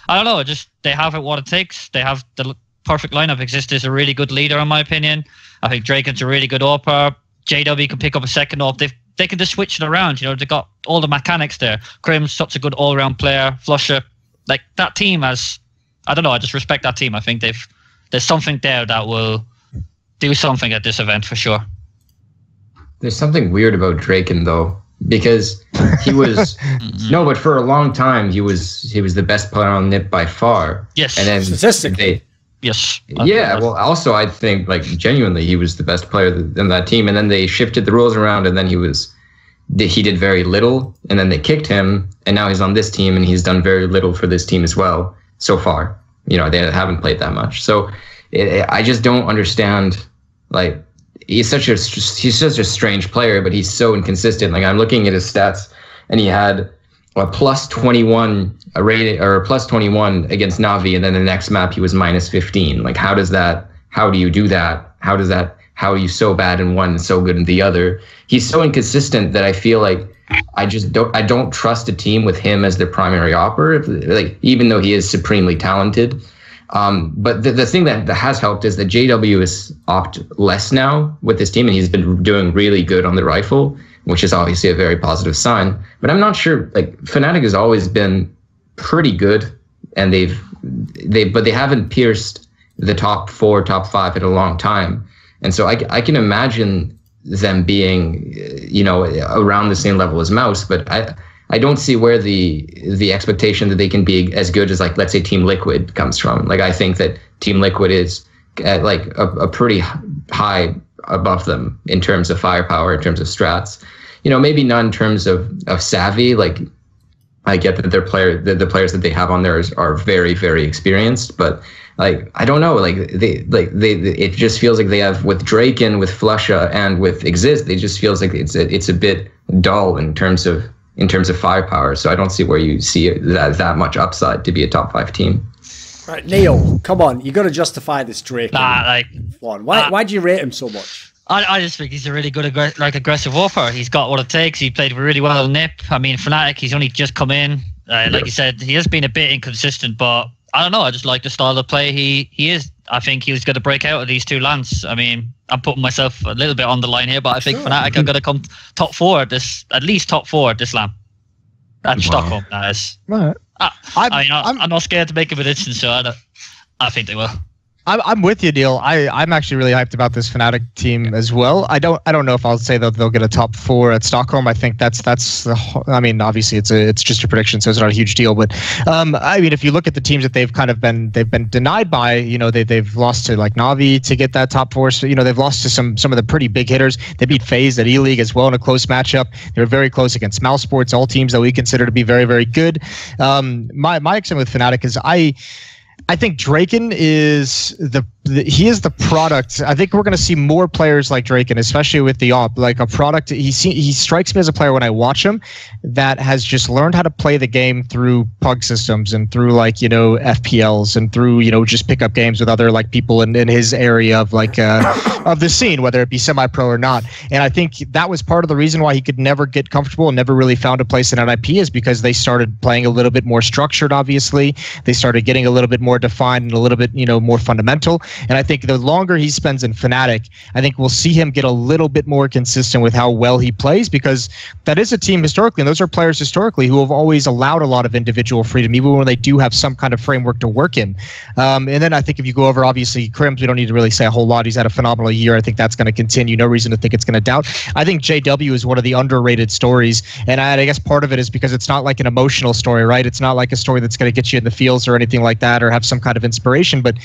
I don't know, they have it what it takes. They have the perfect lineup. Exist is a really good leader, in my opinion. I think Draken's a really good AWPer. JW can pick up a second AWP. They can just switch it around, you know. They've got all the mechanics there. Crim's such a good all-round player. Flusher, like, that team has, I don't know, I just respect that team. I think there's something there that will do something at this event for sure. There's something weird about Draken, though, because he was no, but for a long time he was the best player on NIP by far. Yes, and then statistically. Yes. Yeah. Well, also I think, like, genuinely he was the best player in that team, and then they shifted the rules around, and then he did very little, and then they kicked him, and now he's on this team, and he's done very little for this team as well so far. You know, they haven't played that much, so I just don't understand, like. He's such a strange player, but he's so inconsistent. Like, I'm looking at his stats, and he had a plus 21 rating, or a plus 21 against Na'Vi, and then the next map he was minus 15. Like, how do you do that? How are you so bad in one and so good in the other? He's so inconsistent that I feel like I don't trust a team with him as their primary AWPer, like, even though he is supremely talented. But the thing that has helped is that JW is opt less now with this team, and he's been doing really good on the rifle, which is obviously a very positive sign. But I'm not sure, like, Fnatic has always been pretty good, and but they haven't pierced the top 4, top 5 in a long time. And so I can imagine them being, you know, around the same level as Mouse, but I don't see where the expectation that they can be as good as, like, let's say Team Liquid comes from. Like, I think that Team Liquid is like a pretty high above them in terms of firepower, in terms of strats. You know, maybe not in terms of savvy. Like, I get that the players that they have on there are very, very experienced, but, like, I don't know, like they it just feels like they have, with Draken, with Flusha, and with Exist, it just feels like it's a bit dull in terms of firepower. So I don't see where you see that much upside to be a top 5 team. Right, Neil, come on, you got to justify this Drake. Why do you rate him so much? I just think he's a really good aggressive AWPer. He's got what it takes. He played really well on NIP. I mean, Fnatic, he's only just come in. Like you said, he has been a bit inconsistent, but I don't know. I just like the style of play he is. I think he was going to break out of these 2 LANs. I mean, I'm putting myself a little bit on the line here, but I think Fnatic are going to come top 4 at least top 4 at this LAN. At Stockholm, that is. Right. I'm not scared to make a prediction, so I think they will. I'm with you, Neil. I'm actually really hyped about this Fnatic team as well. I don't know if I'll say that they'll get a top 4 at Stockholm. I think I mean, obviously it's just a prediction, so it's not a huge deal. But I mean, if you look at the teams that they've been denied by, you know, they've lost to, like, Na'Vi to get that top 4. So, you know, they've lost to some of the pretty big hitters. They beat FaZe at E-League as well in a close matchup. They were very close against Mouse Sports, all teams that we consider to be very, very good. My excitement with Fnatic is I think Draken is the he is the product. I think we're going to see more players like Draken, especially with the op, like a product. He strikes me as a player when I watch him that has just learned how to play the game through pug systems and through like, you know, FPLs and through, you know, just pick up games with other like people in his area of like of the scene, whether it be semi-pro or not. And I think that was part of the reason why he could never get comfortable and never really found a place in NIP, is because they started playing a little bit more structured. Obviously, they started getting a little bit more defined and a little bit, you know, more fundamental. And I think the longer he spends in Fnatic, I think we'll see him get a little bit more consistent with how well he plays, because that is a team historically, and those are players historically who have always allowed a lot of individual freedom, even when they do have some kind of framework to work in. And then I think if you go over, obviously, Crims, we don't need to really say a whole lot. He's had a phenomenal year. I think that's going to continue. No reason to think it's going to doubt. I think JW is one of the underrated stories, and I guess part of it is because it's not like an emotional story, right? It's not like a story that's going to get you in the fields or anything like that, or have some kind of inspiration, but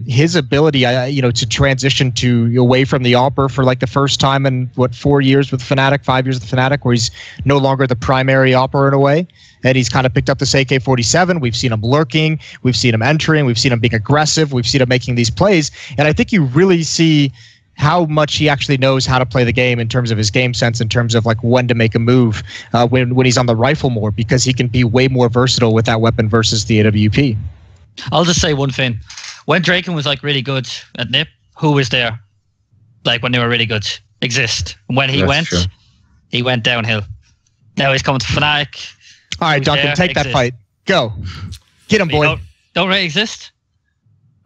his ability, you know, to transition to away from the Opper for like the first time in 4 years with Fnatic, 5 years with Fnatic, where he's no longer the primary Opper in a way, and he's kind of picked up this AK-47. We've seen him lurking, we've seen him entering, we've seen him being aggressive, we've seen him making these plays, and I think you really see how much he actually knows how to play the game in terms of his game sense, in terms of like when to make a move when he's on the rifle more, because he can be way more versatile with that weapon versus the AWP. I'll just say one thing. When Draken was like really good at NIP, who was there? Like when they were really good, exist. When he he went downhill. Now he's coming to Fnatic. All right, Duncan, there, take that fight. Go. Get him, boy. Don't really exist?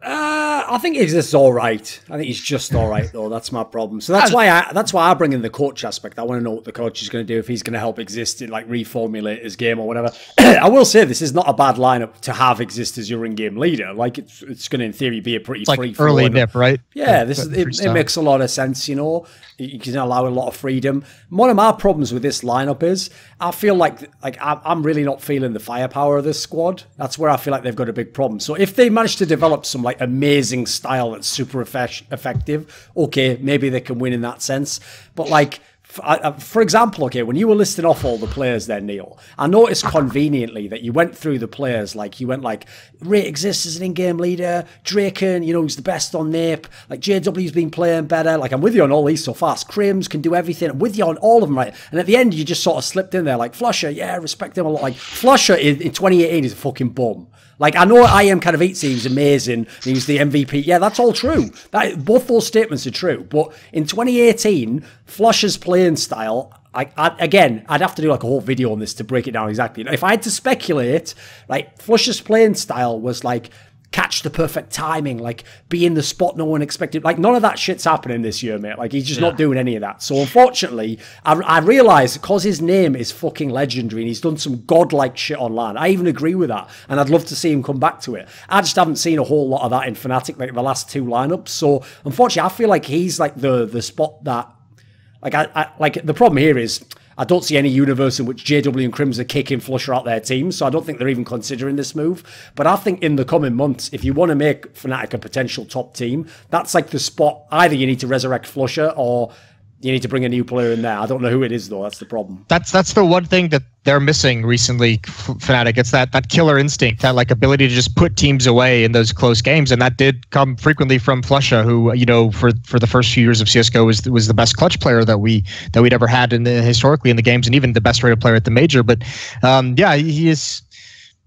I think he exists all right. I think he's just all right, though. That's my problem. So that's why I bring in the coach aspect. I want to know what the coach is going to do, if he's going to help exist in, like, reformulate his game or whatever. I will say this is not a bad lineup to have exist as your in-game leader. Like, it's going to, in theory, be a pretty free like early NIP, right? Yeah, it makes a lot of sense, you know. You can allow a lot of freedom. One of my problems with this lineup is I feel like I'm really not feeling the firepower of this squad. That's where I feel like they've got a big problem. So if they manage to develop some like amazing style that's super effective, okay, maybe they can win in that sense. But like, for example, okay, when you were listing off all the players there, Neil, I noticed conveniently that you went through the players, like you went like, Ray exists as an in-game leader, Draken, you know, he's the best on NIP, like JW's been playing better, like I'm with you on all these so fast, Crims can do everything, I'm with you on all of them, right? And at the end, you just sort of slipped in there, like Flusher, yeah, respect him a lot, like Flusher in 2018 is a fucking bum. Like, I know I Am Kind of 8 was amazing, he was the MVP. Yeah, that's all true. Both those statements are true. But in 2018, Flusher's playing style, again, I'd have to do like a whole video on this to break it down exactly. If I had to speculate, like, Flusher's playing style was like, catch the perfect timing, like be in the spot no one expected. Like none of that shit's happening this year, mate. Like he's just not doing any of that. So unfortunately, I realise because his name is fucking legendary and he's done some godlike shit online. I even agree with that, and I'd love to see him come back to it. I just haven't seen a whole lot of that in Fnatic, like the last two lineups. So unfortunately, I feel like he's like the spot that, like like the problem here is, I don't see any universe in which JW and Crims are kicking Flusher out their team, so I don't think they're even considering this move. But I think in the coming months, if you want to make Fnatic a potential top team, that's like the spot. Either you need to resurrect Flusher or you need to bring a new player in there. I don't know who it is, though. That's the problem. That's the one thing that they're missing recently, Fnatic. It's that killer instinct, that like ability to just put teams away in those close games, and that did come frequently from Flusher, who, you know, for the first few years of CS:GO was the best clutch player that we'd ever had historically in the games, and even the best rated player at the major. But yeah, he is.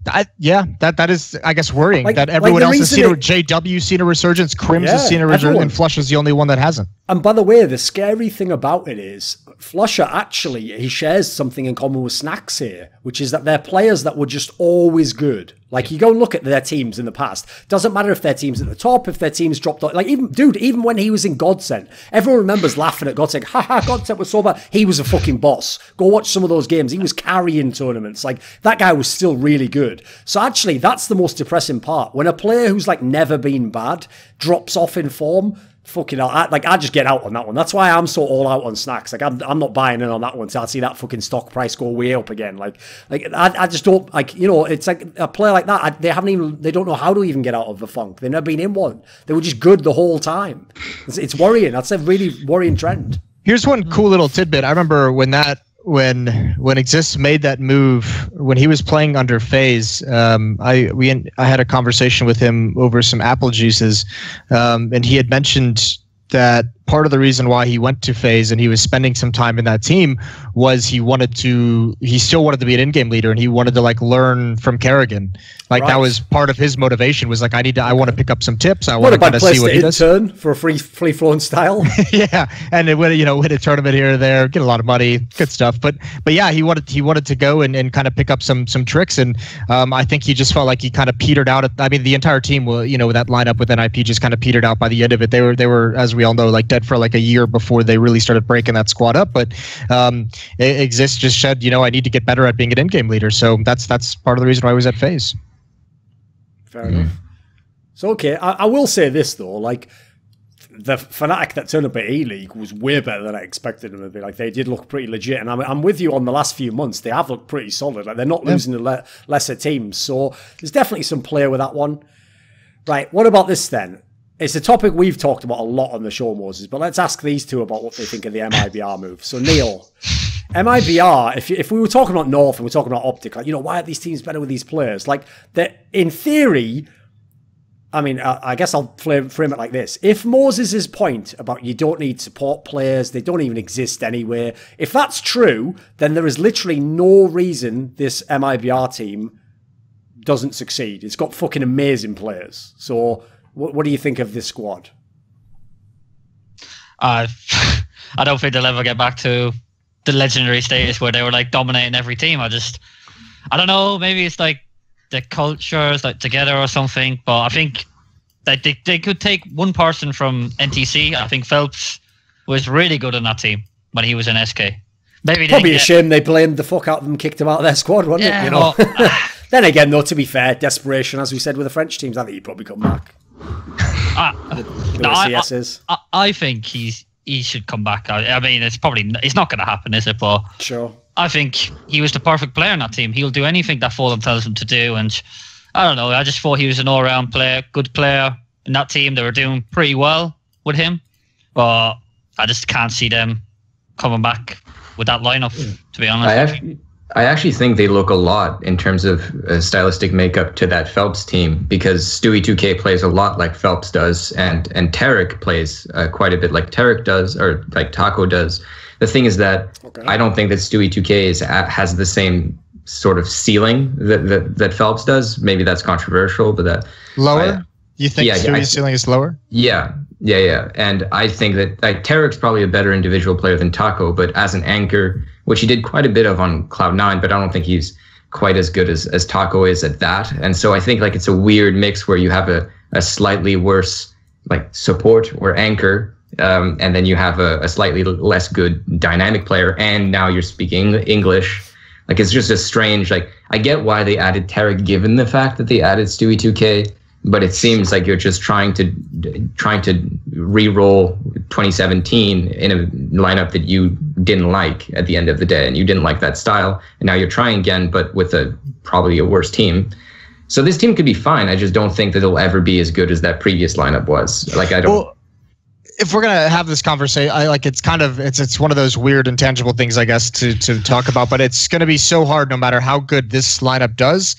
That is, I guess, worrying that everyone else has seen JW's seen a resurgence, Crims has seen a resurgence, and Flusher's the only one that hasn't. And by the way, the scary thing about it is Flusher actually, he shares something in common with Snacks here, which is that they're players that were just always good. Like, you go and look at their teams in the past. Doesn't matter if their team's at the top, if their team's dropped off. Like, even when he was in Godsent, everyone remembers laughing at Godsent. Haha, Godsent was so bad. He was a fucking boss. Go watch some of those games. He was carrying tournaments. Like, that guy was still really good. So actually, that's the most depressing part. When a player who's like never been bad drops off in form, fucking hell, I just get out on that one. That's why I'm so all out on Snacks. Like, I'm not buying in on that one until I see that fucking stock price go way up again. Like I just don't, like, you know, it's like a player like that, they don't know how to even get out of the funk. They've never been in one. They were just good the whole time. It's worrying. That's a really worrying trend. Here's one cool little tidbit. I remember when that when Exist made that move, when he was playing under FaZe, I had a conversation with him over some apple juices, and he had mentioned that part of the reason why he went to FaZe and he was spending some time in that team was he still wanted to be an in-game leader, and he wanted to like learn from Kerrigan. Like that was part of his motivation, was like, I want to pick up some tips. I want to kind of see what he does. Intern for a free flowing style. Yeah, and win a tournament here or there, get a lot of money, good stuff. But yeah, he wanted to go and kind of pick up some tricks, and I think he just felt like he kind of petered out. The entire team, that lineup with NIP just kind of petered out by the end of it. They were, as we all know, like dead for like a year before they really started breaking that squad up. But Exist just said, I need to get better at being an in-game leader. So that's part of the reason why I was at FaZe. Fair enough. So, okay, I will say this, though. Like, the Fnatic that turned up at E-League was way better than I expected them to be. Like, they did look pretty legit. And I'm with you on the last few months. They have looked pretty solid. Like, they're not losing to lesser teams. So, there's definitely some play with that one. Right, what about this, then? It's a topic we've talked about a lot on the show, Moses, but let's ask these two about what they think of the MIBR move. So, Neil, MIBR, if we were talking about North and we're talking about OpTic, like, why are these teams better with these players? Like, in theory, I mean, I guess I'll frame it like this. If Moses' point about you don't need support players, they don't even exist anywhere, if that's true, then there is literally no reason this MIBR team doesn't succeed. It's got fucking amazing players. So, what do you think of this squad? I don't think they'll ever get back to the legendary status where they were like dominating every team. I don't know. Maybe it's like the culture is like together or something. But I think that they could take one person from NTC. I think Phelps was really good on that team when he was in SK. Maybe probably a shame they blamed the fuck out of them, kicked him out of their squad, wasn't it? Well, then again, though, to be fair, desperation, as we said with the French teams, I think he'd probably come back. I think he should come back. I mean, it's not going to happen, is it? But sure, I think he was the perfect player in that team. He'll do anything that Fulham tells him to do, and I don't know. I just thought he was an all-round player, good player in that team. They were doing pretty well with him, but I just can't see them coming back with that lineup. To be honest, I actually think they look a lot in terms of stylistic makeup to that Phelps team, because Stewie 2K plays a lot like Phelps does, and Tarek plays quite a bit like Tarek does, or like Taco does. The thing is that I don't think that Stewie 2K has the same sort of ceiling that Phelps does. Maybe that's controversial, but that lower. You think Stewie's ceiling is lower? Yeah. And I think that Tarek's probably a better individual player than Taco, but as an anchor, which he did quite a bit of on Cloud9, but I don't think he's quite as good as Taco is at that. And so I think like it's a weird mix where you have a slightly worse like support or anchor, and then you have a slightly less good dynamic player, and now you're speaking English. Like it's just a strange, like I get why they added Tarek given the fact that they added Stewie 2K, but it seems like you're just trying to re-roll 2017 in a lineup that you didn't like at the end of the day, and you didn't like that style, and now you're trying again, but with probably a worse team. So this team could be fine. I just don't think that it'll ever be as good as that previous lineup was. Like I don't. Well, if we're gonna have this conversation, it's one of those weird intangible things, I guess, to talk about. But it's gonna be so hard, no matter how good this lineup does.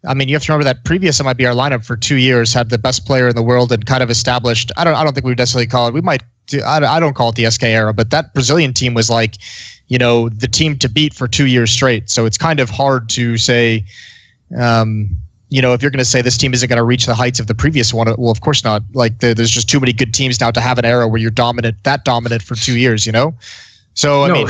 I mean, you have to remember that previous MIBR lineup for 2 years had the best player in the world and kind of established. I don't think we would necessarily call it. We might. I don't call it the SK era, but that Brazilian team was like, the team to beat for 2 years straight. So it's kind of hard to say, if you're going to say this team isn't going to reach the heights of the previous one, well, of course not. Like there's just too many good teams now to have an era where you're that dominant for 2 years. So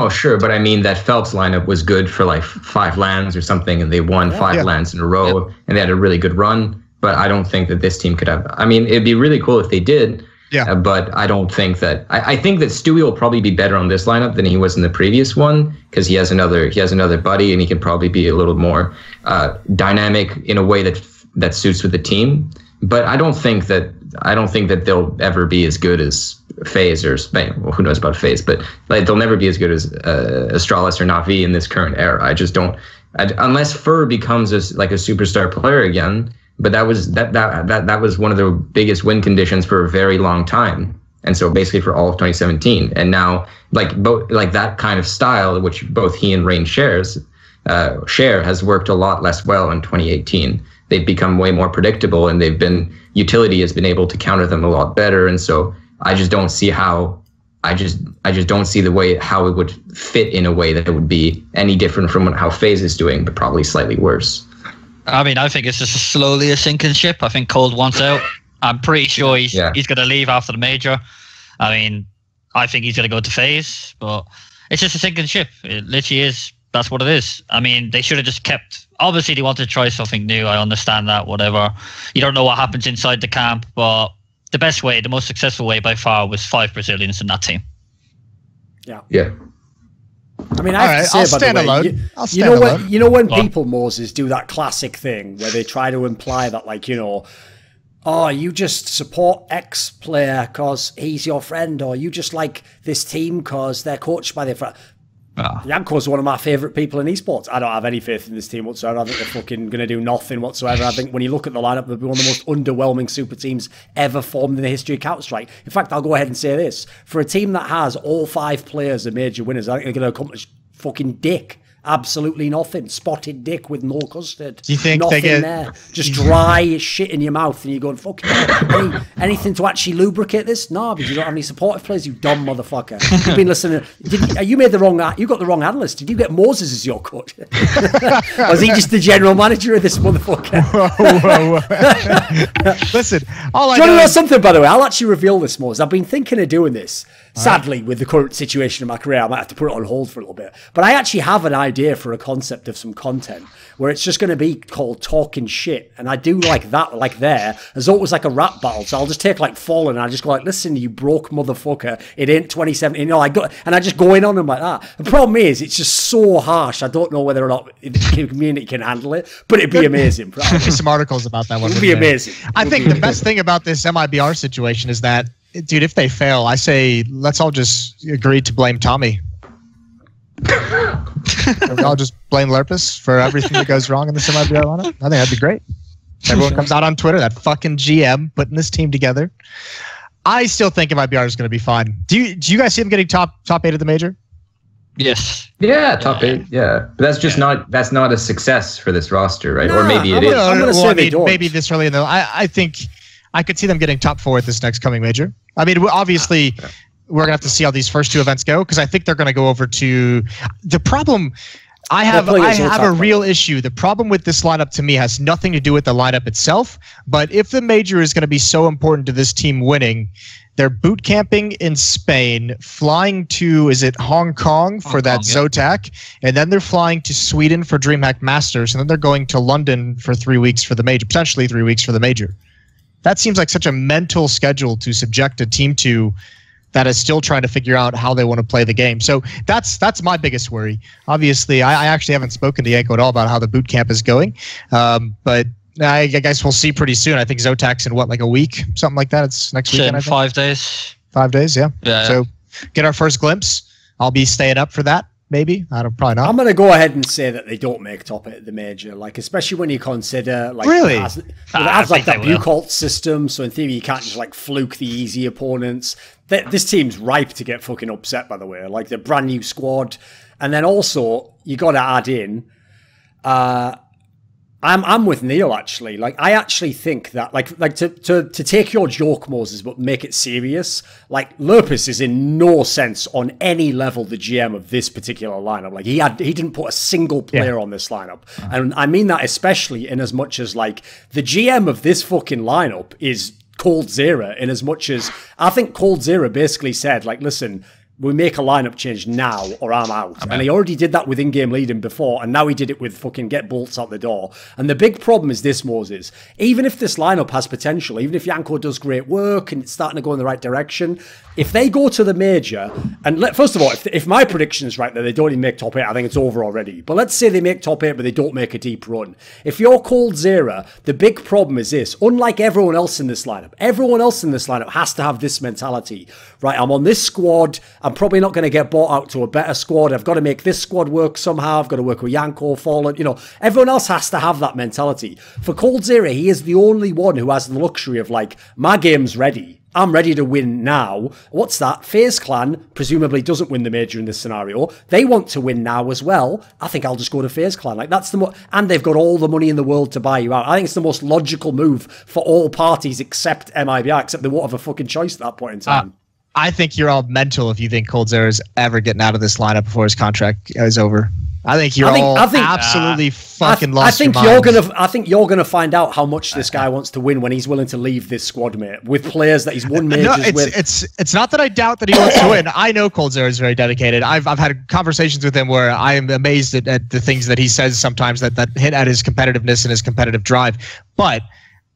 sure, but I mean that Phelps lineup was good for like 5 lands or something, and they won 5 lands in a row, and they had a really good run. But I don't think that this team could have. I mean, it'd be really cool if they did. Yeah. But I don't think that. I think that Stewie will probably be better on this lineup than he was in the previous one, because he has another buddy, and he can probably be a little more dynamic in a way that suits with the team. But I don't think that they'll ever be as good as FaZe or Spain. Well, who knows about FaZe, but like they'll never be as good as Astralis or Na'Vi in this current era. I just don't. Unless Fur becomes a superstar player again. But that was one of the biggest win conditions for a very long time. And so basically for all of 2017. And now both that kind of style, which both he and Rain share, has worked a lot less well in 2018. They've become way more predictable, and utility has been able to counter them a lot better. And so I just don't see how I just don't see the way how it would fit in a way that it would be any different from how FaZe is doing, but probably slightly worse. I mean, I think it's just slowly a sinking ship. I think Cold wants out. I'm pretty sure he's going to leave after the major. I mean, I think he's going to go to FaZe, but it's just a sinking ship. It literally is. That's what it is. I mean, they should have just kept. Obviously, they wanted to try something new. I understand that. Whatever. You don't know what happens inside the camp, but the best way, the most successful way by far, was 5 Brazilians in that team. Yeah. I mean, I have to say, by the way, you know when people, Moses, do that classic thing where they try to imply that, like, oh, you just support X player because he's your friend, or you just like this team because they're coached by their friend. Yanko's one of my favourite people in esports. I don't have any faith in this team whatsoever. I think they're fucking going to do nothing whatsoever. I think when you look at the lineup, they'll be one of the most underwhelming super teams ever formed in the history of Counter-Strike. In fact, I'll go ahead and say this. For a team that has all 5 players as major winners, I think they're going to accomplish fucking dick. Absolutely nothing. Spotted dick with no custard. Do you think nothing they get there? Just dry shit in your mouth, and you're going, fucking anything to actually lubricate this? No, because you don't have any supportive players, you dumb motherfucker. You've been listening. You got the wrong analyst. Did you get Moses as your coach? Or is he just the general manager of this motherfucker? Whoa. Listen, all I know. Do you want to know is something, by the way? I'll actually reveal this, Moses. I've been thinking of doing this. Sadly, with the current situation in my career, I might have to put it on hold for a little bit. But I actually have an idea for a concept of some content where it's just going to be called talking shit. And I do like that, like there, as always, like a rap battle. So I'll just take like Fallen and I just go like, listen, you broke motherfucker. It ain't 2017. And I just go in on them like that. The problem is, it's just so harsh. I don't know whether or not the community can handle it, but it'd be amazing. There'd be some articles about that one. It'd be amazing. I think the best thing about this MIBR situation is that, dude, if they fail, I say let's all just agree to blame Tommy. We all just blame Lurpus for everything that goes wrong in the MIBR lineup. I think that'd be great. Everyone comes out on Twitter, that fucking GM putting this team together. I still think MIBR is going to be fine. Do you guys see them getting top 8 of the major? Yes. Yeah, top 8. Yeah, but that's just not a success for this roster, right? Or maybe it is. I'm going to say maybe this early in the. I think I could see them getting top 4 at this next coming major. I mean, obviously, we're going to have to see how these first 2 events go, because I think they're going to go over to the problem. I have a real issue. The problem with this lineup to me has nothing to do with the lineup itself, but if the major is going to be so important to this team winning, they're boot camping in Spain, flying to, is it Hong Kong for that Zotac, and then they're flying to Sweden for DreamHack Masters, and then they're going to London for 3 weeks for the major, potentially 3 weeks for the major. That seems like such a mental schedule to subject a team to that is still trying to figure out how they want to play the game. So that's my biggest worry. Obviously, I actually haven't spoken to Yanko at all about how the boot camp is going, but I guess we'll see pretty soon. I think Zotac's in like a week, something like that. It's next weekend, I think. 5 days. 5 days, yeah. So get our first glimpse. I'll be staying up for that. Maybe probably not. I'm going to go ahead and say that they don't make top 8 at the major, like especially when you consider like really it has like that Bucalt system. So in theory, you can't just like fluke the easy opponents. This team's ripe to get fucking upset. By the way, like the brand new squad, and then also you got to add in. I'm with Neil actually. Like I actually think that like to take your joke, Moses, but make it serious. Like Lurpus is in no sense on any level the GM of this particular lineup. Like he didn't put a single player on this lineup, and I mean that especially in as much as like the GM of this fucking lineup is coldzera. In as much as I think coldzera basically said like, listen, we make a lineup change now or I'm out. And he already did that with in-game leading before, and now he did it with fucking get bolts out the door. And the big problem is this, Moses. Even if this lineup has potential, even if Yanko does great work and it's starting to go in the right direction, if they go to the major, and first of all, if my prediction is right that they don't even make top 8, I think it's over already. But let's say they make top 8, but they don't make a deep run. If you're coldzera, the big problem is this. Unlike everyone else in this lineup has to have this mentality. Right, I'm on this squad. I'm probably not going to get bought out to a better squad. I've got to make this squad work somehow. I've got to work with Yanko, Fallen. You know, everyone else has to have that mentality. For coldzera, he is the only one who has the luxury of like, my game's ready. I'm ready to win now. What's that? FaZe Clan presumably doesn't win the major in this scenario. They want to win now as well. I think I'll just go to FaZe Clan. Like, that's and they've got all the money in the world to buy you out. I think it's the most logical move for all parties except MIBR, except they won't have a fucking choice at that point in time. I think you're all mental if you think coldzera is ever getting out of this lineup before his contract is over. I think you're absolutely fucking lost your mind. I think you're gonna find out how much this guy wants to win when he's willing to leave this squad, mate, with players that he's won majors with. It's not that I doubt that he wants to win. I know coldzera is very dedicated. I've had conversations with him where I am amazed at the things that he says sometimes that hit at his competitiveness and his competitive drive. But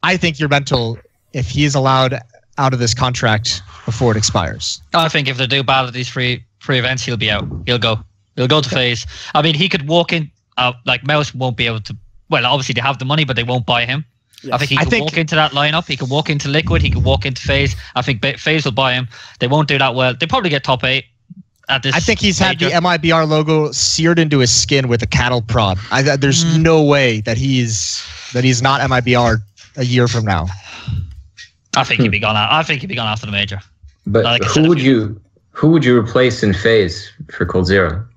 I think you're mental if he is allowed out of this contract before it expires. I think if they do bad at these free events, he'll be out. He'll go to FaZe. I mean, he could walk in, like Mouse won't be able to, well, obviously they have the money, but they won't buy him. Yes. I think he could walk into that lineup. He could walk into Liquid. He could walk into FaZe. I think FaZe will buy him. They won't do that well. They probably get top 8 at this. I think he's had the MIBR logo seared into his skin with a cattle prod. There's no way that he's not MIBR a year from now. I think he'd be gone out. I think he'd be gone after the major. But like who would you replace in FaZe for coldzera?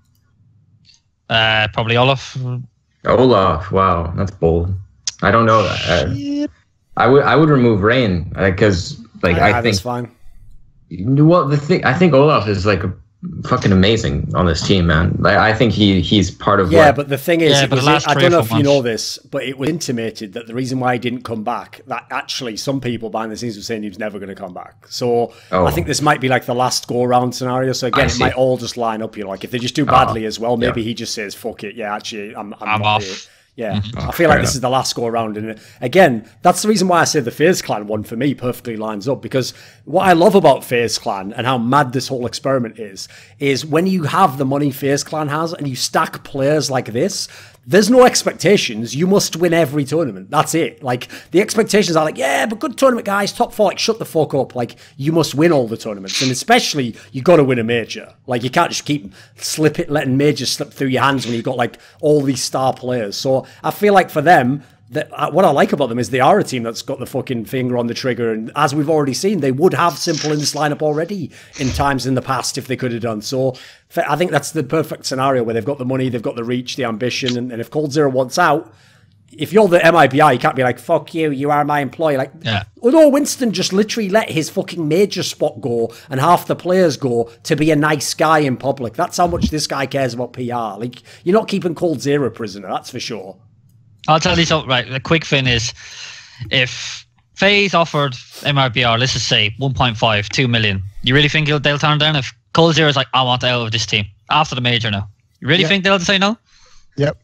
Probably Olaf. Olaf, wow, that's bold. I don't know. I would remove Rain because I think that's fine. Well, I think Olaf is like fucking amazing on this team, man. Like, I think he's part of. Yeah, but the thing is, I don't know if you know this, but it was intimated that the reason why he didn't come back, that actually some people behind the scenes were saying he was never going to come back. So I think this might be like the last go around scenario. So again, it might all just line up. If they just do badly as well, maybe he just says, "Fuck it, yeah, actually, I'm off." Here. Yeah, I feel like this is the last go around. And again, that's the reason why I say the FaZe Clan one for me perfectly lines up, because what I love about FaZe Clan and how mad this whole experiment is when you have the money FaZe Clan has and you stack players like this, there's no expectations. You must win every tournament. That's it. Like, the expectations are like, yeah, but good tournament, guys. Top 4, like, shut the fuck up. Like, you must win all the tournaments. And especially, you got to win a major. Like, you can't just keep letting majors slip through your hands when you've got, like, all these star players. So, I feel like for them, what I like about them is they are a team that's got the fucking finger on the trigger. And as we've already seen, they would have Simple in this lineup already in times in the past if they could have done. So I think that's the perfect scenario where they've got the money, they've got the reach, the ambition. And if coldzera wants out, if you're the MIBR, you can't be like, fuck you, you are my employee. Like, although Winston just literally let his fucking major spot go and half the players go to be a nice guy in public. That's how much this guy cares about PR. Like, you're not keeping coldzera prisoner, that's for sure. I'll tell you something, right? The quick thing is, if FaZe offered MRBR, let's just say 1.5, 2 million, you really think they'll turn down? If coldzera is like, I want out of this team after the major now, you really think they'll say no? Yep.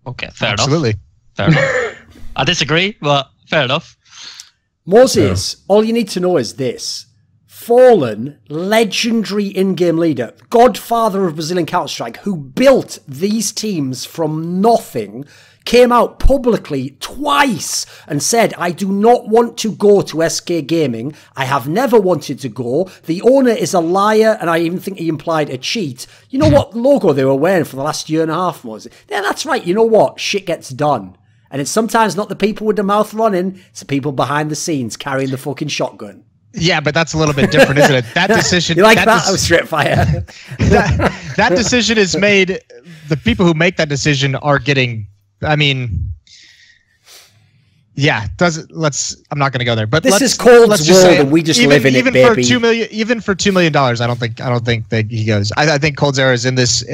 Okay, fair enough. Absolutely. Fair enough. I disagree, but fair enough. Moses, all you need to know is this. Fallen, legendary in-game leader, godfather of Brazilian Counter-Strike, who built these teams from nothing, came out publicly twice and said, I do not want to go to SK Gaming. I have never wanted to go. The owner is a liar, and I even think he implied a cheat. You know what logo they were wearing for the last year and a half, was it? Yeah, that's right. You know what? Shit gets done. And it's sometimes not the people with the mouth running, it's the people behind the scenes carrying the fucking shotgun. Yeah, but that's a little bit different, isn't it? That decision... You like that? Oh, straight fire. that decision is made... The people who make that decision are getting... I mean... Yeah, I'm not going to go there. But this is Cold's world, and we just live in it, baby. Even for $2 million, I don't think that he goes. I think coldzera is in this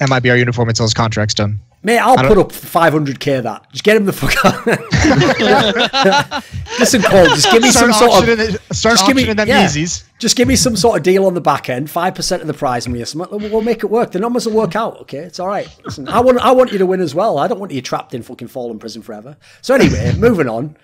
MIBR uniform until his contract's done. Mate, I'll put up 500k that. Just get him the fuck out. Listen, Cold, just give me some sort of... Just give me some sort of deal on the back end, 5% of the prize money or something. We'll make it work. The numbers will work out, okay? It's all right. Listen, I want you to win as well. I don't want you trapped in fucking Fallen prison forever. So anyway, moving on.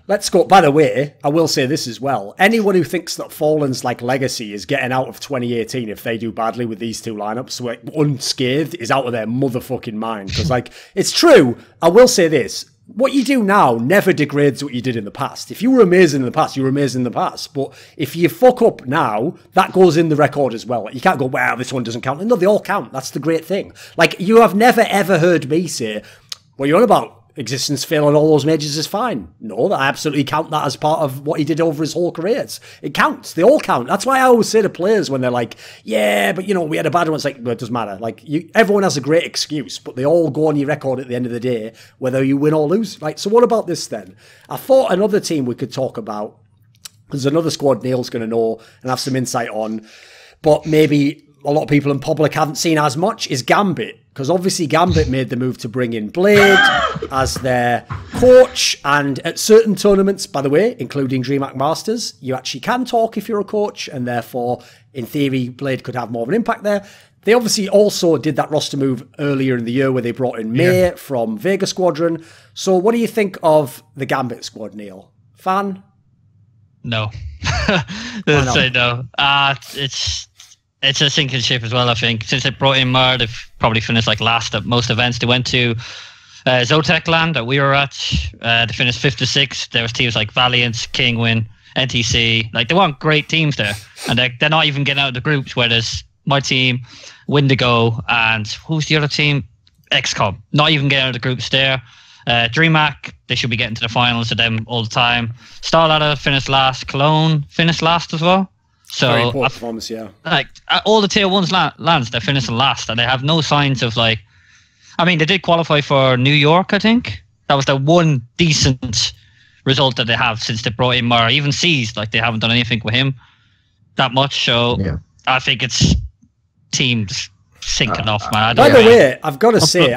Let's go. By the way, I will say this as well. Anyone who thinks that Fallen's like legacy is getting out of 2018 if they do badly with these two lineups, like, unscathed, is out of their motherfucking mind. Because, like, it's true. I will say this. What you do now never degrades what you did in the past. If you were amazing in the past, you were amazing in the past. But if you fuck up now, that goes in the record as well. Like, you can't go, wow, this one doesn't count. No, they all count. That's the great thing. Like, you have never, ever heard me say, what are you on about? existence fail on all those majors is fine. No, I absolutely count that as part of what he did over his whole career. It counts. They all count. That's why I always say to players when they're like, yeah, but we had a bad one. It's like, well, it doesn't matter. Like, everyone has a great excuse, but they all go on your record at the end of the day, whether you win or lose. Like, so what about this then? I thought another team we could talk about, there's another squad Neil's going to know and have some insight on, but maybe a lot of people in public haven't seen as much, is Gambit. Because obviously Gambit made the move to bring in Blade as their coach. And at certain tournaments, by the way, including DreamHack Masters, you actually can talk if you're a coach. And therefore, in theory, Blade could have more of an impact there. They obviously also did that roster move earlier in the year where they brought in May from Vega Squadron. So what do you think of the Gambit squad, Neil? Fan? No. Let's say no. It's a sinking ship as well, I think. Since they brought in Mer, they've probably finished like last at most events. They went to Zotek Land that we were at. They finished 5th to 6th. There was teams like Valiant, Kingwin, NTC. Like, they weren't great teams there. And they're not even getting out of the groups, where there's my team, Windigo, and who's the other team? XCOM. Not even getting out of the groups there. DreamHack, they should be getting to the finals of them all the time. Starladder finished last. Cologne finished last as well. So very poor performance, yeah. Like, all the tier 1s lands, they're finishing last, and they have no signs of, like, I mean, they did qualify for New York, I think. That was the one decent result that they have since they brought in Murray. Even C's, like, they haven't done anything with him that much. So I think it's teams sinking off, man. By the way, I've got to say,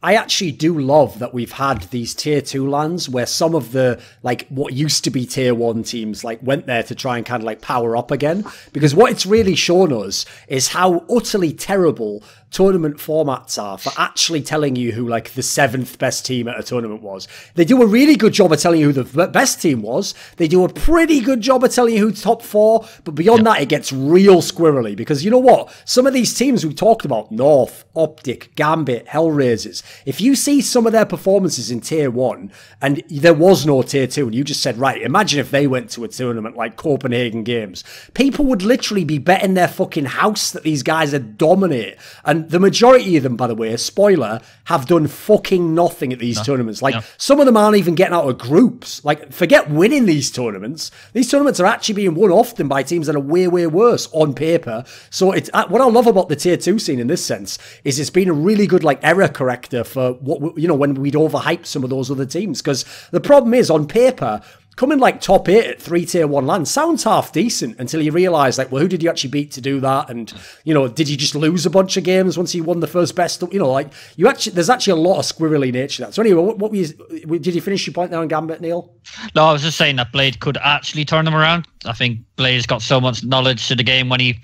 I actually do love that we've had these tier 2 lands where some of the, like, what used to be tier 1 teams, like, went there to try and kind of like power up again, because what it's really shown us is how utterly terrible tournament formats are for actually telling you who, like, the 7th best team at a tournament was. They do a really good job of telling you who the best team was. They do a pretty good job of telling you who top 4, but beyond that, it gets real squirrely, because you know what? Some of these teams we talked about, North, OpTic, Gambit, HellRaisers, if you see some of their performances in tier 1 and there was no tier 2 and you just said, right, imagine if they went to a tournament like Copenhagen Games, people would literally be betting their fucking house that these guys would dominate. And the majority of them, by the way, spoiler, have done fucking nothing at these tournaments. Like, some of them aren't even getting out of groups. Like, forget winning these tournaments. These tournaments are actually being won often by teams that are way, way worse on paper. So it's what I love about the tier 2 scene in this sense is it's been a really good, like, error corrector for what, when we'd overhype some of those other teams. Because the problem is, on paper, coming like top 8 at 3 tier 1 lands sounds half decent until you realise, like, well, who did you actually beat to do that? And, did you just lose a bunch of games once you won the first best? There's actually a lot of squirrely nature to that. So anyway, did you finish your point there on Gambit, Neil? No, I was just saying that Blade could actually turn them around. I think Blade's got so much knowledge to the game. When he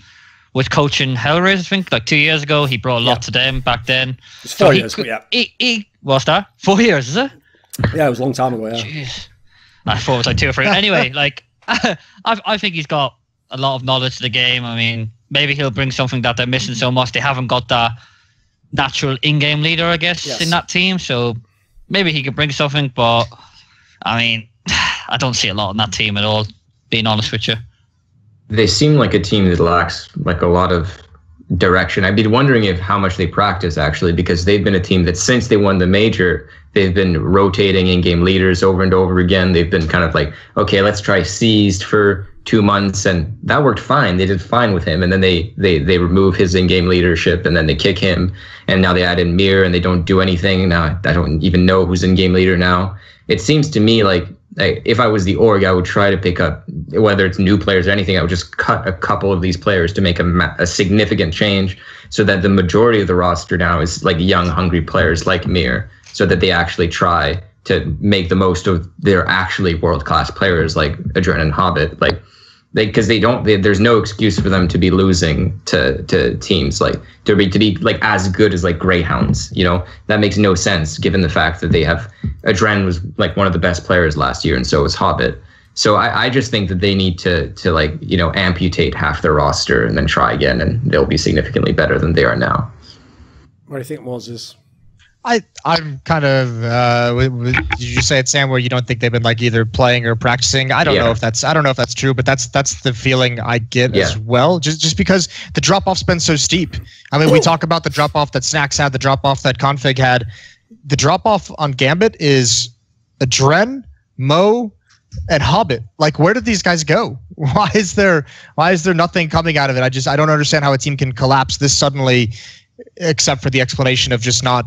was coaching HellRaisers, I think, like 2 years ago, he brought a lot to them back then. It's 4 years, but yeah. What's that? 4 years, is it? Yeah, it was a long time ago, yeah. Jeez. I thought it was like 2 or 3. Anyway, like, I think he's got a lot of knowledge to the game. I mean, maybe he'll bring something that they're missing so much. They haven't got that natural in-game leader, I guess, in that team. So maybe he could bring something. But, I mean, I don't see a lot in that team at all, being honest with you. They seem like a team that lacks, like, a lot of direction. I'd be wondering how much they practice, actually, because they've been a team that since they won the major, they've been rotating in-game leaders over and over again. They've been kind of like, okay, let's try Seized for 2 months, and that worked fine. They did fine with him, and then they remove his in-game leadership, and then they kick him, and now they add in Mir, and they don't do anything. Now I don't even know who's in-game leader now. It seems to me like if I was the org, I would try to pick up, whether it's new players or anything, I would just cut a couple of these players to make a significant change, so that the majority of the roster now is like young, hungry players like Mir, so that they actually try to make the most of their actually world-class players like Adren and Hobbit. Like, because there's no excuse for them to be losing to teams like to be like as good as like Greyhounds. That makes no sense given the fact that they have Adren was like one of the best players last year, and so was Hobbit. So I just think that they need to like amputate half their roster and then try again, and they'll be significantly better than they are now. What do you think, Moses? I'm kind of. Did you say it, Sam? Where you don't think they've been like either playing or practicing? I don't know if that's true, but that's the feeling I get as well. Just because the drop off's been so steep. I mean, we talk about the drop off that Snacks had, the drop off that Config had. the drop off on Gambit is Adren, Mo, and Hobbit. Like, where did these guys go? Why is there nothing coming out of it? I don't understand how a team can collapse this suddenly, except for the explanation of just not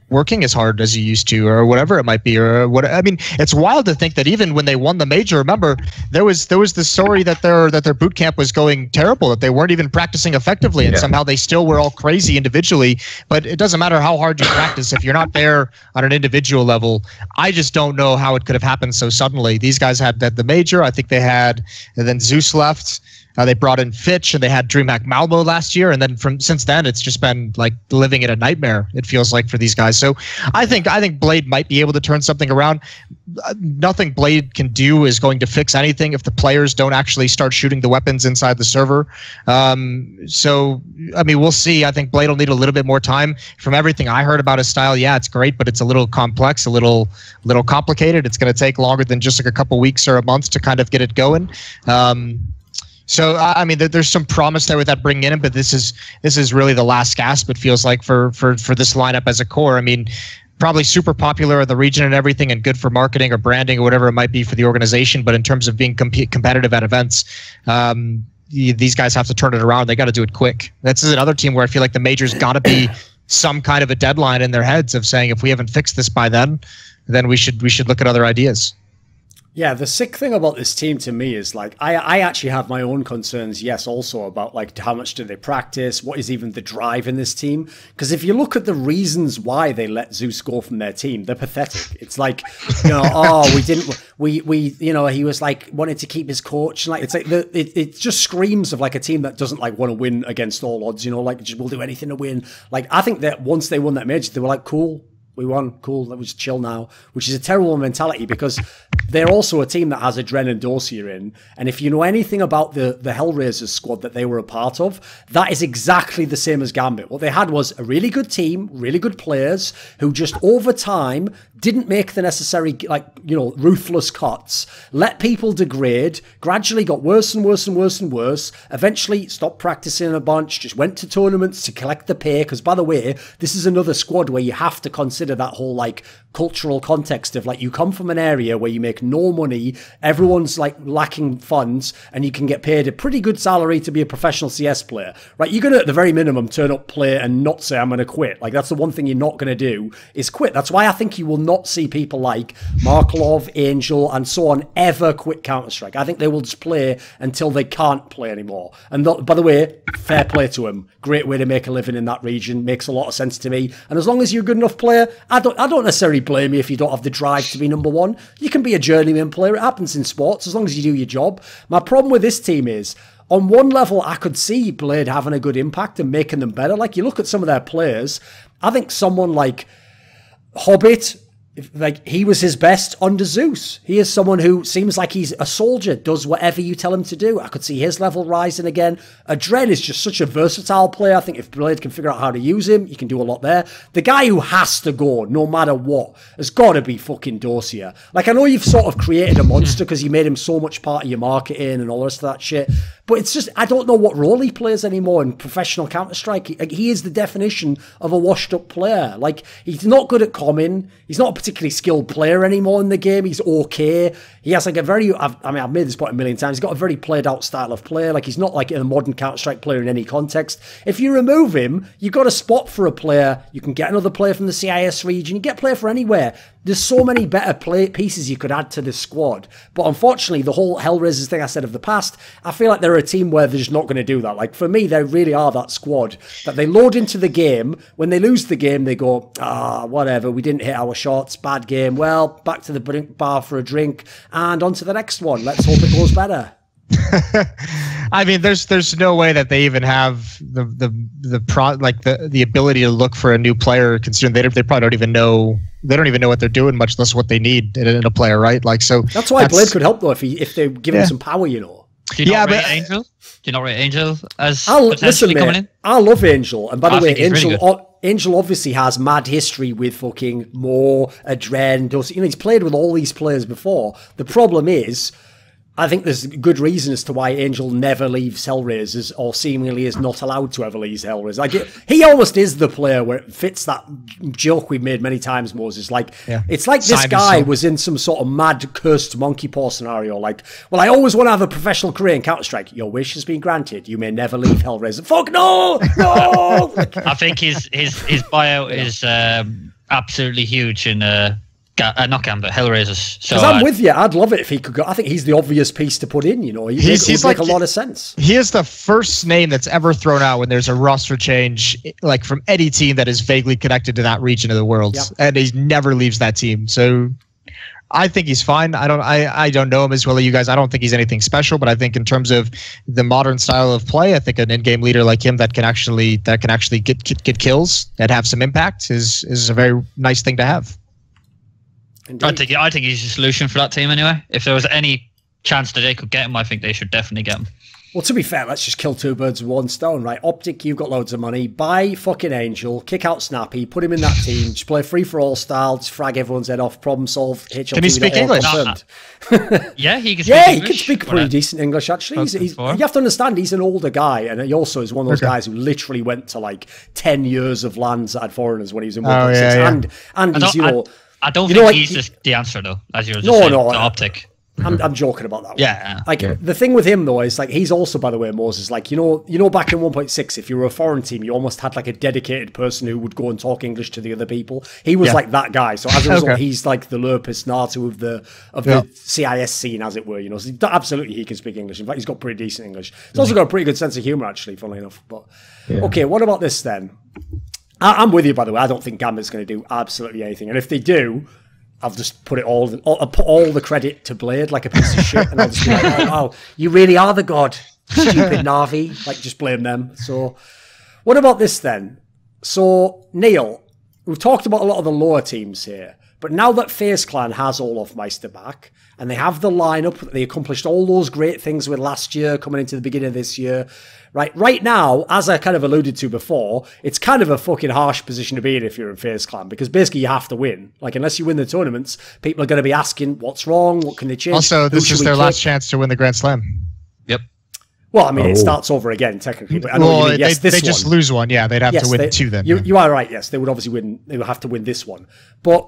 working as hard as you used to, or whatever it might be, or what. I mean, it's wild to think that even when they won the major, remember there was this story that their boot camp was going terrible, that they weren't even practicing effectively, and somehow they still were all crazy individually. But it doesn't matter how hard you practice if you're not there on an individual level. I just don't know how it could have happened so suddenly. These guys had the major, I think they had, and then Zeus left. They brought in Fitch, and they had DreamHack Malmo last year, and then since then it's just been like living in a nightmare, it feels like, for these guys. So I think Blade might be able to turn something around. Nothing Blade can do is going to fix anything if the players don't actually start shooting the weapons inside the server. So I mean, we'll see. I think Blade will need a little bit more time. From everything I heard about his style, yeah, it's great, but it's a little complex, a little complicated. It's going to take longer than just like a couple weeks or a month to kind of get it going. So I mean, there's some promise there with that bringing in him, but this is really the last gasp, it feels like, for this lineup as a core. I mean, probably super popular in the region and everything, and good for marketing or branding or whatever it might be for the organization. But in terms of being competitive at events, these guys have to turn it around. They got to do it quick. This is another team where I feel like the major's got to be some kind of a deadline in their heads of saying, if we haven't fixed this by then we should look at other ideas. Yeah, the sick thing about this team to me is, like, I actually have my own concerns, yes, also about, like, how much do they practice? What is even the drive in this team? Because if you look at the reasons why they let Zeus go from their team, they're pathetic. It's like, you know, you know, he was, like, wanted to keep his coach. Like, it's like, it just screams of, like, a team that doesn't, like, want to win against all odds, you know, like, just will do anything to win. Like, I think that once they won that major, they were like, cool. We won, cool, let me just chill now, which is a terrible mentality, because they're also a team that has Adren and Dossier in, and if you know anything about the HellRaisers squad that they were a part of, that is exactly the same as Gambit. What they had was a really good team, really good players, who just over time didn't make the necessary, like, you know, ruthless cuts, let people degrade, gradually got worse and worse and worse and worse, eventually stopped practicing a bunch, just went to tournaments to collect the pay, because, by the way, this is another squad where you have to consider that whole, like, cultural context of, like, you come from an area where you make no money, everyone's, like, lacking funds, and you can get paid a pretty good salary to be a professional CS player, right? You're going to, at the very minimum, turn up, play, and not say, I'm going to quit. Like, that's the one thing you're not going to do, is quit. That's why I think you will not see people like Marklov, Angel, and so on ever quit Counter-Strike. I think they will just play until they can't play anymore. And by the way, fair play to them. Great way to make a living in that region. Makes a lot of sense to me. And as long as you're a good enough player, I don't necessarily blame you if you don't have the drive to be number one. You can be a journeyman player. It happens in sports as long as you do your job. My problem with this team is, on one level, I could see Blade having a good impact and making them better. Like, you look at some of their players, I think someone like Hobbit, like, he was his best under Zeus. He is someone who seems like he's a soldier, does whatever you tell him to do. I could see his level rising again. Adren is just such a versatile player. I think if Blade can figure out how to use him, you can do a lot there. The guy who has to go, no matter what, has got to be fucking Dossier. Like, I know you've sort of created a monster because you made him so much part of your marketing and all the rest of that shit, but it's just, I don't know what role he plays anymore in professional Counter-Strike. He is the definition of a washed-up player. Like, he's not good at comming. He's not a particularly skilled player anymore in the game. He's okay. He has, like, a very, I've made this point a million times, he's got a very played-out style of play. Like, he's not, like, a modern Counter-Strike player in any context. If you remove him, you've got a spot for a player. You can get another player from the CIS region. You get a player for anywhere. There's so many better pieces you could add to this squad. But unfortunately, the whole HellRaisers thing I said of the past, I feel like they're a team where they're just not going to do that. Like, for me, they really are that squad that they load into the game. When they lose the game, they go, whatever, we didn't hit our shots, bad game. Well, back to the bar for a drink and on to the next one. Let's hope it goes better. I mean, there's no way that they even have the ability to look for a new player, considering they probably don't even know. They don't even know what they're doing, much less what they need in a player, right? Like, so that's why Blade could help, though, if they give him some power, you know. Do you not rate Angel? Do you not rate Angel as listen, coming mate, in? I love Angel, and by the way, Angel really Angel obviously has mad history with fucking Mo, Adren, you know, he's played with all these players before. The problem is, I think there's good reason as to why Angel never leaves HellRaisers, or seemingly is not allowed to ever leave HellRaisers. Like, he almost is the player where it fits that joke we've made many times, Moses. Like, it's like this guy was in some sort of mad, cursed monkey paw scenario. Like, well, I always want to have a professional career in Counter-Strike. Your wish has been granted. You may never leave HellRaisers. Fuck no! No! I think his bio is absolutely huge in... not Gambit, HellRaisers. So because I'm with you. I'd love it if he could go. I think he's the obvious piece to put in. You know, he's like a lot of sense. He is the first name that's ever thrown out when there's a roster change, like from any team that is vaguely connected to that region of the world, and he never leaves that team. So I think he's fine. I don't know him as well as you guys. I don't think he's anything special, but I think in terms of the modern style of play, I think an in-game leader like him that can actually get kills and have some impact is a very nice thing to have. I think he's the solution for that team anyway. If there was any chance that they could get him, I think they should definitely get him. Well, to be fair, let's just kill two birds with one stone, right? OpTic, you've got loads of money. Buy fucking Angel, kick out Snappy, put him in that team, just play free-for-all style, just frag everyone's head off, problem solve. Can he speak English? Yeah, he can speak English. Yeah, he can speak pretty decent English, actually. You have to understand, he's an older guy, and he also is one of those guys who literally went to like 10 years of lands at foreigners when he was in 1.6. And he's, you know... I don't think he's the answer, though, as you were just saying, OpTic. I'm joking about that one. Yeah. The thing with him, though, is like he's also, by the way, Moses, like, you know, back in 1.6, if you were a foreign team, you almost had like a dedicated person who would go and talk English to the other people. He was like that guy. So as a result, he's like the Lurpus Natu of the CIS scene, as it were. You know, so absolutely he can speak English. In fact, he's got pretty decent English. He's also got a pretty good sense of humor, actually, funnily enough. But okay, what about this then? I'm with you, by the way. I don't think Gambit's going to do absolutely anything. And if they do, I'll just put I'll put all the credit to Blade like a piece of shit. And I'll just be like, oh, wow, you really are the god, stupid Na'Vi. Like, just blame them. So what about this then? So, Neil, we've talked about a lot of the lower teams here. But now that FaZe Clan has Olaf Meister back, and they have the lineup, they accomplished all those great things with last year, coming into the beginning of this year. Right now, as I kind of alluded to before, it's kind of a fucking harsh position to be in if you're in FaZe Clan, because basically you have to win. Like, unless you win the tournaments, people are going to be asking, what's wrong? What can they change? Also, this is their last chance to win the Grand Slam. Yep. Well, I mean, it starts over again, technically. But I know what you mean. Yes, they just lose one. Yeah, they'd have to win two then. You are right, yes. They would obviously win. They would have to win this one. But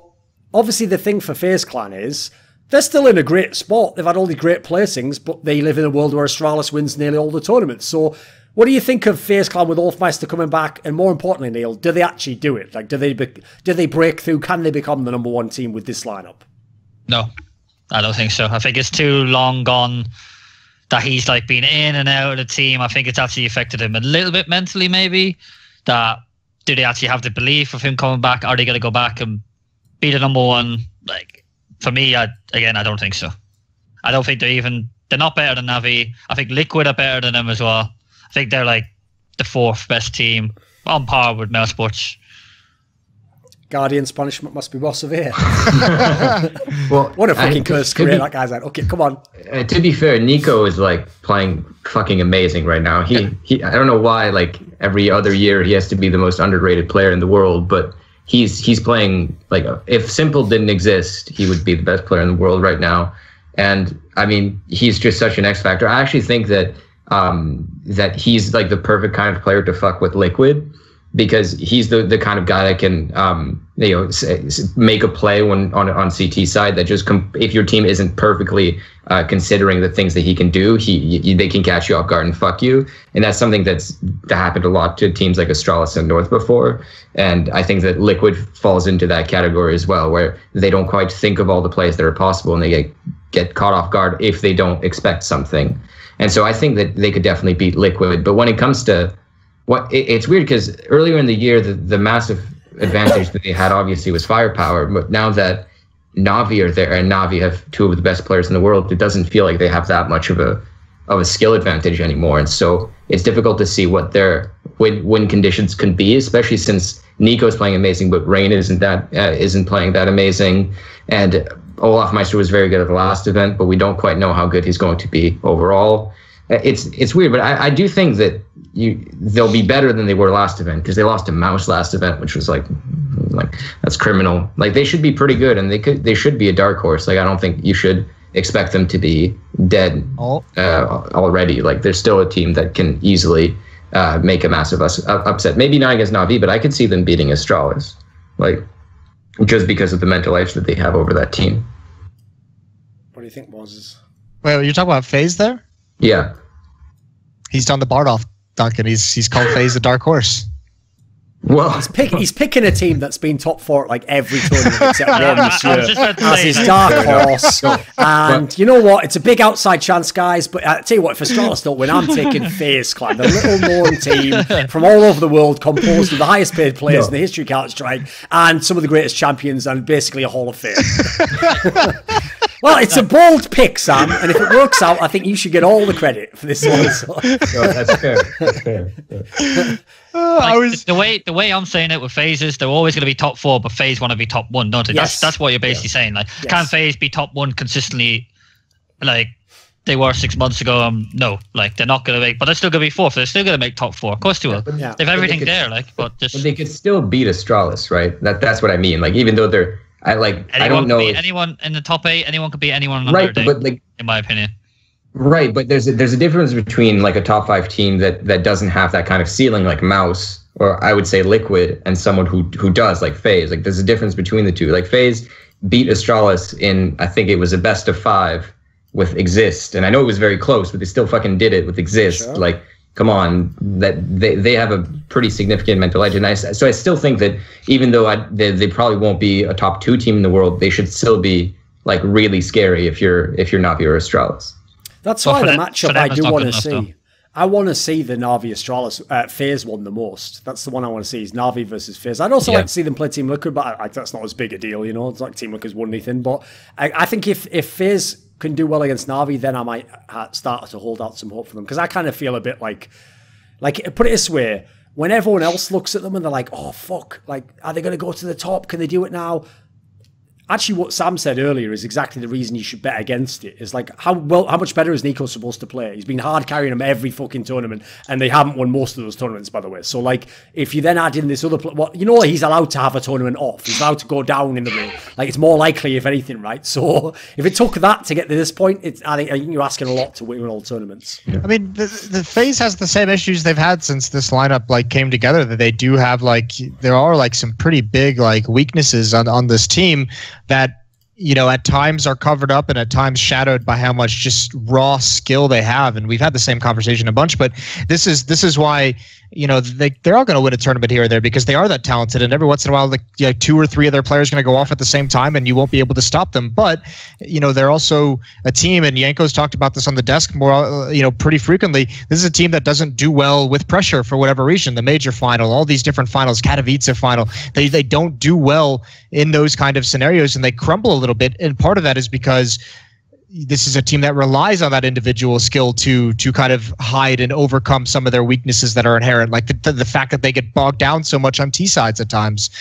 obviously the thing for FaZe Clan is they're still in a great spot. They've had all the great placings, but they live in a world where Astralis wins nearly all the tournaments. So what do you think of FaZe Clan with Olafmeister coming back? And more importantly, Neil, do they actually do it? Like, do they break through? Can they become the #1 team with this lineup? No, I don't think so. I think it's too long gone that he's like been in and out of the team. I think it's actually affected him a little bit mentally, maybe. That do they actually have the belief of him coming back? Are they going to go back and be the #1? Like, for me, I don't think so. I don't think they're not better than Navi. I think Liquid are better than them as well. I think they're like the 4th best team, on par with Mel Sports. Guardian's punishment must be more severe. Well, what a fucking cursed career that guy's had. Okay, come on. To be fair, Niko is like playing fucking amazing right now. He I don't know why, like every other year he has to be the most underrated player in the world, but he's playing like, if Simple didn't exist, he would be the best player in the world right now. And I mean, he's just such an X factor. I actually think that that he's like the perfect kind of player to fuck with Liquid, because he's the kind of guy that can make a play when on CT side that just if your team isn't perfectly considering the things that he can do, they can catch you off guard and fuck you. And that's something that happened a lot to teams like Astralis and North before. And I think that Liquid falls into that category as well, where they don't quite think of all the plays that are possible, and they get caught off guard if they don't expect something. And so I think that they could definitely beat Liquid. But when it comes to it's weird, because earlier in the year, the massive advantage that they had obviously was firepower. But now that Na'Vi are there, and Na'Vi have 2 of the best players in the world, it doesn't feel like they have that much of a skill advantage anymore. And so it's difficult to see what their win conditions can be, especially since Niko's playing amazing, but Rain isn't playing that amazing. And Olafmeister was very good at the last event, but we don't quite know how good he's going to be overall. It's weird, but I do think that they'll be better than they were last event, because they lost to Mouse last event, which was like that's criminal. Like, they should be pretty good, and they should be a dark horse. Like, I don't think you should expect them to be dead already. Like, they're still a team that can easily make a massive upset. Maybe not against Na'Vi, but I could see them beating Astralis, like, just because of the mental edge that they have over that team. What do you think, Moses? Wait, you're talking about FaZe there? Yeah. He's done the Bardoff, Duncan. He's called FaZe the dark horse. Well, he's picking a team that's been top 4 at like every tournament except one this year as his dark horse. And you know what? It's a big outside chance, guys. But I tell you what, if Astralis don't win, I'm taking FaZe Clan, the little known team from all over the world, composed of the highest paid players in the history of Counter-Strike and some of the greatest champions, and basically a Hall of Fame. Well, it's a bold pick, Sam, and if it works out, I think you should get all the credit for this one. So. That's fair. That's fair. The way I'm saying it with FaZe is they're always going to be top 4, but FaZe want to be top 1, don't they? Yes. That's what you're basically saying. Like, can FaZe be top 1 consistently, like they were 6 months ago? No, like they're not going to make, but they're still going to be 4th. They're still going to make top 4. Of course they will. They have everything there, like, but just. But they could still beat Astralis, right? That's what I mean. Like, even though they're. I don't know. Anyone in the top 8, anyone could beat anyone on right, day, but like, in my opinion. Right, but there's a difference between like a top 5 team that doesn't have that kind of ceiling, like Mouse, or I would say Liquid, and someone who does, like FaZe. Like, there's a difference between the two. Like, FaZe beat Astralis in, I think it was a best of 5 with Exist, and I know it was very close, but they still fucking did it with Exist. Sure. Like, come on, that they have a pretty significant mental edge, and so I still think that even though they probably won't be a top 2 team in the world, they should still be like really scary if you're Na'Vi or Astralis. That's why the matchup I do want to see. I want to see the Na'Vi Astralis FaZe one the most. That's the one I want to see, is Na'Vi versus FaZe. I'd also like to see them play Team Liquid, but that's not as big a deal, you know. It's like Team Liquid's won anything, but I think if FaZe can do well against Na'Vi, then I might start to hold out some hope for them, because I kind of feel a bit like put it this way, when everyone else looks at them and they're like, oh fuck, like, are they going to go to the top? Can they do it now? Actually, what Sam said earlier is exactly the reason you should bet against it. Is like, how much better is Niko supposed to play? He's been hard carrying them every fucking tournament, and they haven't won most of those tournaments, by the way. So, like, if you then add in this other, he's allowed to have a tournament off. He's allowed to go down in the ring. Like, it's more likely, if anything, right? So, if it took that to get to this point, I think you're asking a lot to win all tournaments. Yeah. I mean, the FaZe has the same issues they've had since this lineup like came together. That they do have, like, there are like some pretty big like weaknesses on this team that, you know, at times are covered up and at times shadowed by how much just raw skill they have. And we've had the same conversation a bunch, but this is why, you know, they're all going to win a tournament here or there because they are that talented. And every once in a while, like 2 or 3 of their players are going to go off at the same time and you won't be able to stop them. But, you know, they're also a team, and Yanko's talked about this on the desk more, pretty frequently. This is a team that doesn't do well with pressure for whatever reason. The major final, all these different finals, Katowice final, they don't do well in those kind of scenarios, and they crumble a little bit. And part of that is because this is a team that relies on that individual skill to kind of hide and overcome some of their weaknesses that are inherent, like the fact that they get bogged down so much on T sides at times.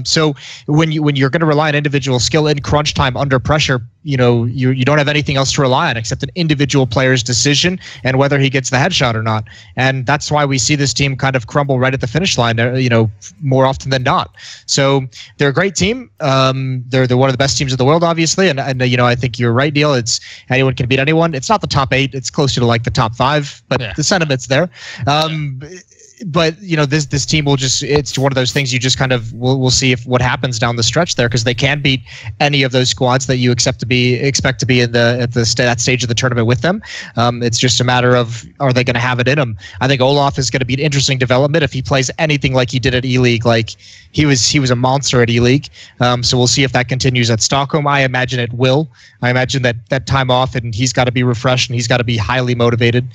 So when you're going to rely on individual skill in crunch time under pressure, you know, you don't have anything else to rely on except an individual player's decision and whether he gets the headshot or not. And that's why we see this team kind of crumble right at the finish line, you know, more often than not. So they're a great team. They're one of the best teams in the world, obviously. And you know, I think you're right, Neil. It's anyone can beat anyone. It's not the top 8. It's closer to like the top 5, but the sentiment's there. But you know, this team will it's one of those things you just kind of we'll see what happens down the stretch there, because they can beat any of those squads that you expect to be in that stage of the tournament with them. It's just a matter of, are they going to have it in them? I think Olaf is going to be an interesting development if he plays anything like he did at E-League. Like he was a monster at E-League. So we'll see if that continues at Stockholm. I imagine it will. I imagine that time off, and he's got to be refreshed, and he's got to be highly motivated.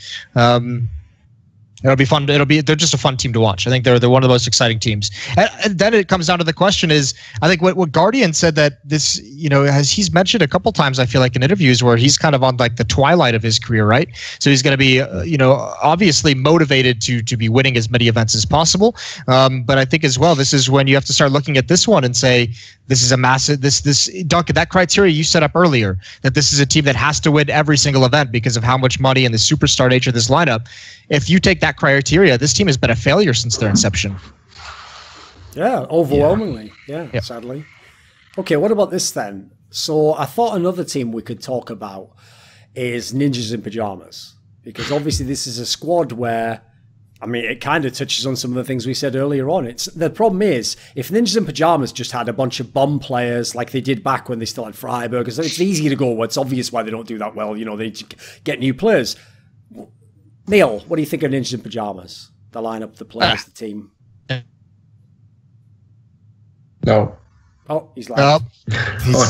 It'll be fun. They're just a fun team to watch. I think they're one of the most exciting teams. And then it comes down to the question is, I think what Guardian said, that this, you know, he's mentioned a couple times, I feel like, in interviews where he's kind of on like the twilight of his career, right? So he's going to be, obviously motivated to be winning as many events as possible. But I think as well, this is when you have to start looking at this one and say, this is a massive, Duncan, that criteria you set up earlier, that this is a team that has to win every single event because of how much money and the superstar nature of this lineup. If you take that criteria, this team has been a failure since their inception. Yeah, overwhelmingly. Yeah. Sadly. Okay, what about this then? So I thought another team we could talk about is Ninjas in Pajamas, because obviously this is a squad where, I mean, it kind of touches on some of the things we said earlier on. The problem is, if Ninjas in Pajamas just had a bunch of bomb players like they did back when they still had Freiburg, because it's easy to go, well, it's obvious why they don't do that well. You know, they get new players. Neil, what do you think of Ninjas in Pajamas? The lineup, the players, the team? No. Oh, he's like, Nope.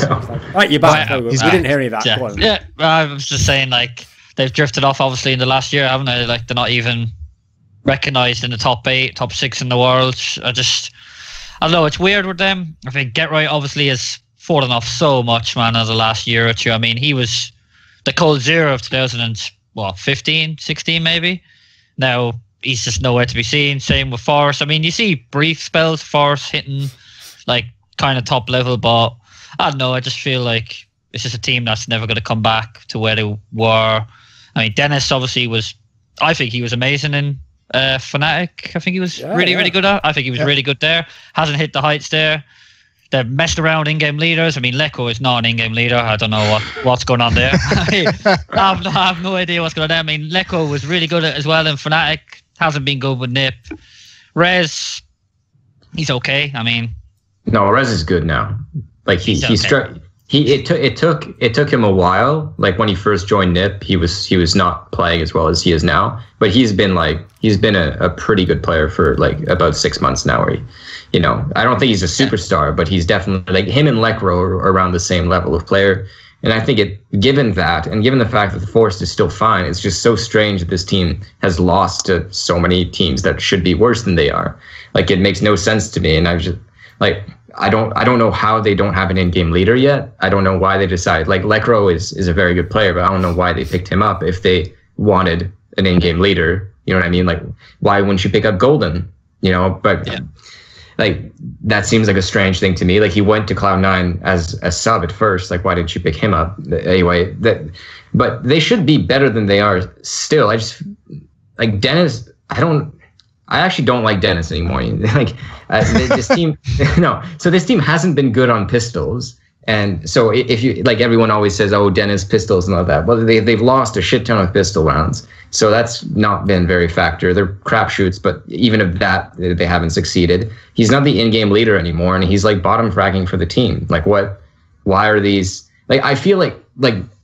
All right, you're back. We didn't hear any of that. Yeah. Go on. Yeah, I was just saying, like, they've drifted off obviously in the last year, haven't they? Like, they're not even recognized in the top 8, top 6 in the world. I don't know, it's weird with them. I think Get Right obviously has fallen off so much, man, in the last year or two. I mean, he was the cold zero of 2015, 16 maybe. Now he's just nowhere to be seen. Same with Forest. I mean, you see brief spells Forest hitting like kind of top level, but I don't know, I just feel like it's just a team that's never going to come back to where they were. I mean, Dennis obviously I think he was amazing in Fnatic. I think he was really good at. I think he was really good there. Hasn't hit the heights there. They've messed around in-game leaders. I mean, Lecco is not an in-game leader. I don't know what's going on there. I have no idea what's going on there. I mean, Lecco was really good at as well in Fnatic. Hasn't been good with Nip. Rez, he's okay. I mean, no, Rez is good now. Like it took him a while. Like when he first joined Nip, he was not playing as well as he is now. But he's been a pretty good player for like about 6 months now. Where I don't think he's a superstar, but he's definitely, like, him and Lekro are around the same level of player. And I think given that, and given the fact that the Forest is still fine, it's just so strange that this team has lost to so many teams that should be worse than they are. Like, it makes no sense to me. And I just like, I don't know how they don't have an in-game leader yet. I don't know why they decided, like, Lekro is a very good player, but I don't know why they picked him up if they wanted an in-game leader. You know what I mean? Like, why wouldn't you pick up Golden? But yeah. Like, that seems like a strange thing to me. Like, he went to Cloud9 as a sub at first. Like, why didn't you pick him up? Anyway, but they should be better than they are still. I just, like, Dennis, I actually don't like Dennis anymore. Like, this team, no. So this team hasn't been good on pistols. And so if you, like, everyone always says, oh, Dennis pistols and all that. Well, they've lost a shit ton of pistol rounds. So that's not been very factor. They're crapshoots, but even of that, they haven't succeeded. He's not the in-game leader anymore, and he's like bottom fragging for the team. Like, why are these, like, I feel like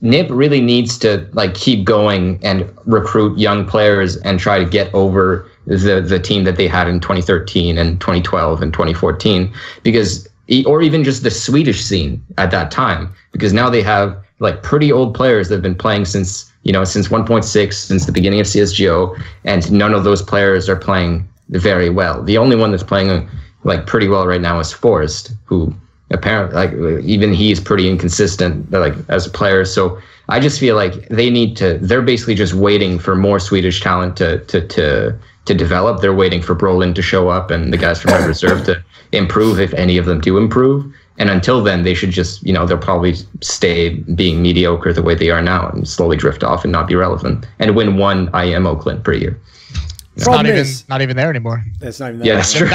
Nip really needs to, like, keep going and recruit young players and try to get over the team that they had in 2013 and 2012 and 2014, because, or even just the Swedish scene at that time, because now they have, like, pretty old players that have been playing since 1.6, since the beginning of CSGO, and none of those players are playing very well. The only one that's playing, like, pretty well right now is Forest, who apparently, like, even he's pretty inconsistent, like, as a player. So I just feel like they're basically just waiting for more Swedish talent to develop. They're waiting for Brolin to show up and the guys from Red Reserve to improve, if any of them do improve. And until then, they should just, they'll probably stay being mediocre the way they are now and slowly drift off and not be relevant and win one IEM Oakland per year. It's not even there anymore. It's not even there. Yeah, that's true.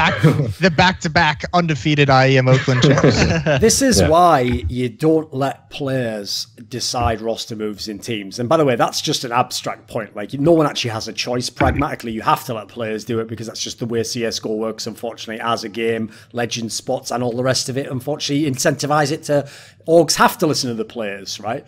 The back-to-back undefeated IEM Oakland champs. This is why you don't let players decide roster moves in teams. And by the way, that's just an abstract point. Like, no one actually has a choice. Pragmatically, you have to let players do it because that's just the way CSGO works, unfortunately, as a game. Legend spots and all the rest of it, unfortunately, incentivize it to... Orgs have to listen to the players, right?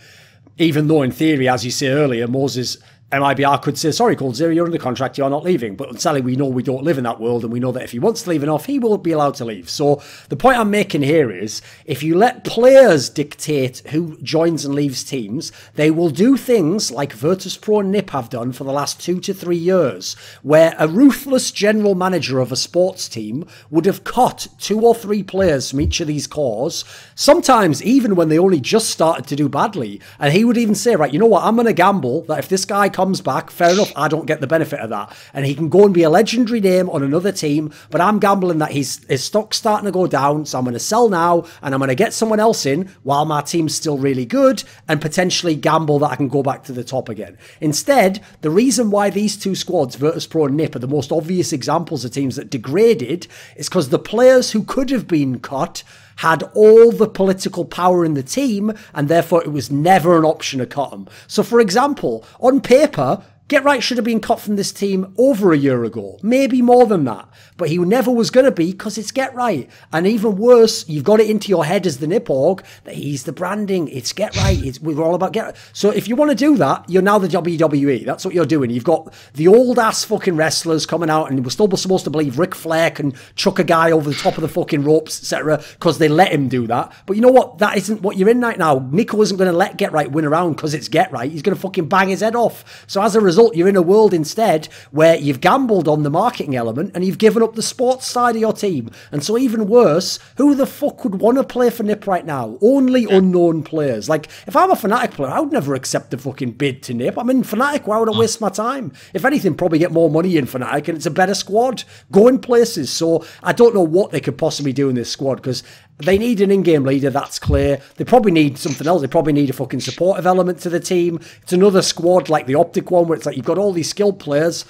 Even though, in theory, as you say earlier, Moses... MIBR could say, sorry, Cold Zero, you're under contract, you're not leaving. But sadly, we know we don't live in that world, and we know that if he wants to leave enough, he will be allowed to leave. So the point I'm making here is, if you let players dictate who joins and leaves teams, they will do things like Virtus.pro and Nip have done for the last 2 to 3 years, where a ruthless general manager of a sports team would have cut 2 or 3 players from each of these cores, sometimes even when they only just started to do badly. And he would even say, right, you know what, I'm going to gamble that if this guy comes back, fair enough, I don't get the benefit of that. And he can go and be a legendary name on another team, but I'm gambling that his stock's starting to go down, so I'm going to sell now, and I'm going to get someone else in while my team's still really good, and potentially gamble that I can go back to the top again. Instead, the reason why these two squads, Virtus.pro and Nip, are the most obvious examples of teams that degraded is because the players who could have been cut had all the political power in the team, and therefore it was never an option to cut him. So, for example, on paper, Get Right should have been cut from this team over a year ago, maybe more than that. But he never was going to be because it's Get Right. And even worse, you've got it into your head as the Niporg that he's the branding. It's Get Right. We're all about Get Right. So if you want to do that, you're now the WWE. That's what you're doing. You've got the old ass fucking wrestlers coming out, and we're still supposed to believe Ric Flair can chuck a guy over the top of the fucking ropes, etc., because they let him do that. But you know what? That isn't what you're in right now. Niko isn't going to let Get Right win around because it's Get Right. He's going to fucking bang his head off. So as a result, you're in a world instead where you've gambled on the marketing element and you've given up the sports side of your team. And so even worse, who the fuck would want to play for NIP right now? Only unknown players. Like, if I'm a Fnatic player, I would never accept a fucking bid to NIP. I'm in Fnatic. Why would I waste my time? If anything, probably get more money in Fnatic and it's a better squad going places. So I don't know what they could possibly do in this squad because they need an in-game leader, that's clear. They probably need something else. They probably need a fucking supportive element to the team. It's another squad like the OpTic one where it's like you've got all these skilled players.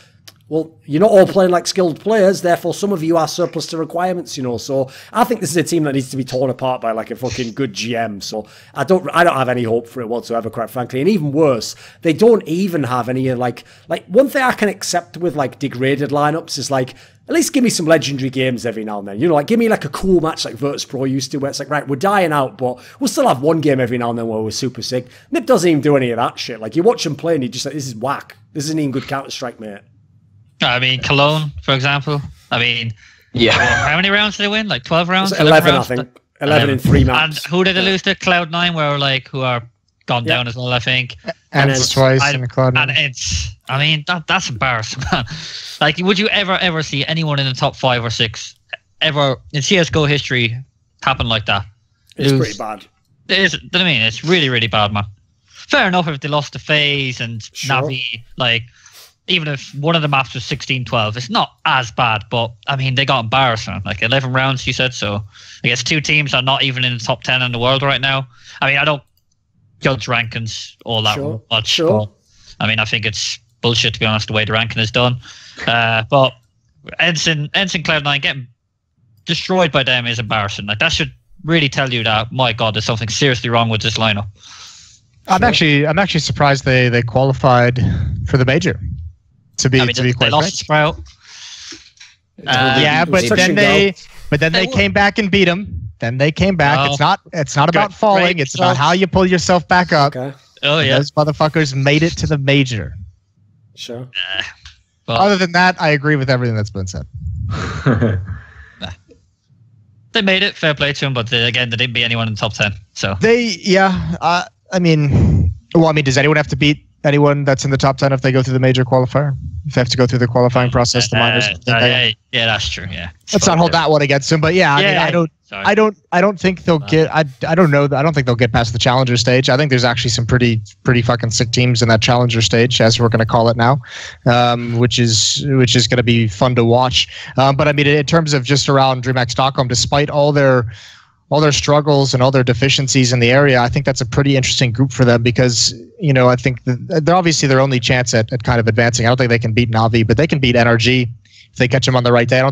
Well, you're not all playing like skilled players, therefore some of you are surplus to requirements, you know. So I think this is a team that needs to be torn apart by like a fucking good GM. So I don't have any hope for it whatsoever, quite frankly. And even worse, they don't even have any like one thing I can accept with like degraded lineups is like, at least give me some legendary games every now and then. You know, like give me like a cool match like Virtus.pro used to, where it's like, right, we're dying out, but we'll still have one game every now and then where we're super sick. Nip doesn't even do any of that shit. Like you watch them play and you're just like, this is whack. This isn't even good Counter-Strike, mate. I mean, Cologne, for example. I mean, how many rounds did they win? Like 12 rounds? 11 rounds? I think. 11 in 3 maps. And who did they lose to? Cloud9, who are gone down as well, I think. And it's twice in the Cloud9. And it's, I mean, that's embarrassing, man. Like, would you ever see anyone in the top 5 or 6 ever in CSGO history happen like that? It's pretty bad. I mean, it's really, really bad, man. Fair enough if they lost to FaZe and Navi, like, even if one of the maps was 16-12, it's not as bad, but I mean, they got embarrassed, man. Like 11 rounds, you said. So I guess 2 teams are not even in the top 10 in the world right now. I mean, I don't judge rankings all that much. But, I mean, I think it's bullshit, to be honest, the way the ranking is done. But Ensign Cloud9 getting destroyed by them is embarrassing. Like that should really tell you that, my God, there's something seriously wrong with this lineup. I'm actually surprised they qualified for the major. To be quite frank. Sprout. Yeah, but then they came back and beat them. Then they came back. It's not about falling. It's about how you pull yourself back up. Okay. Oh yeah. Those motherfuckers made it to the major. Sure. Other than that, I agree with everything that's been said. They made it. Fair play to them, but they didn't beat anyone in the top 10. So I mean, does anyone have to beat anyone that's in the top 10 if they go through the major qualifier? If they have to go through the qualifying process, the minors. Yeah, that's true. Yeah. Let's not hold that one against them, but I don't think they'll get. I don't know. I don't think they'll get past the challenger stage. I think there's actually some pretty fucking sick teams in that challenger stage, as we're going to call it now, which is going to be fun to watch. But I mean, in terms of just around DreamHack Stockholm, despite all their struggles and all their deficiencies in the area, I think that's a pretty interesting group for them because, you know, I think they're obviously their only chance at kind of advancing. I don't think they can beat Navi, but they can beat NRG if they catch them on the right day. I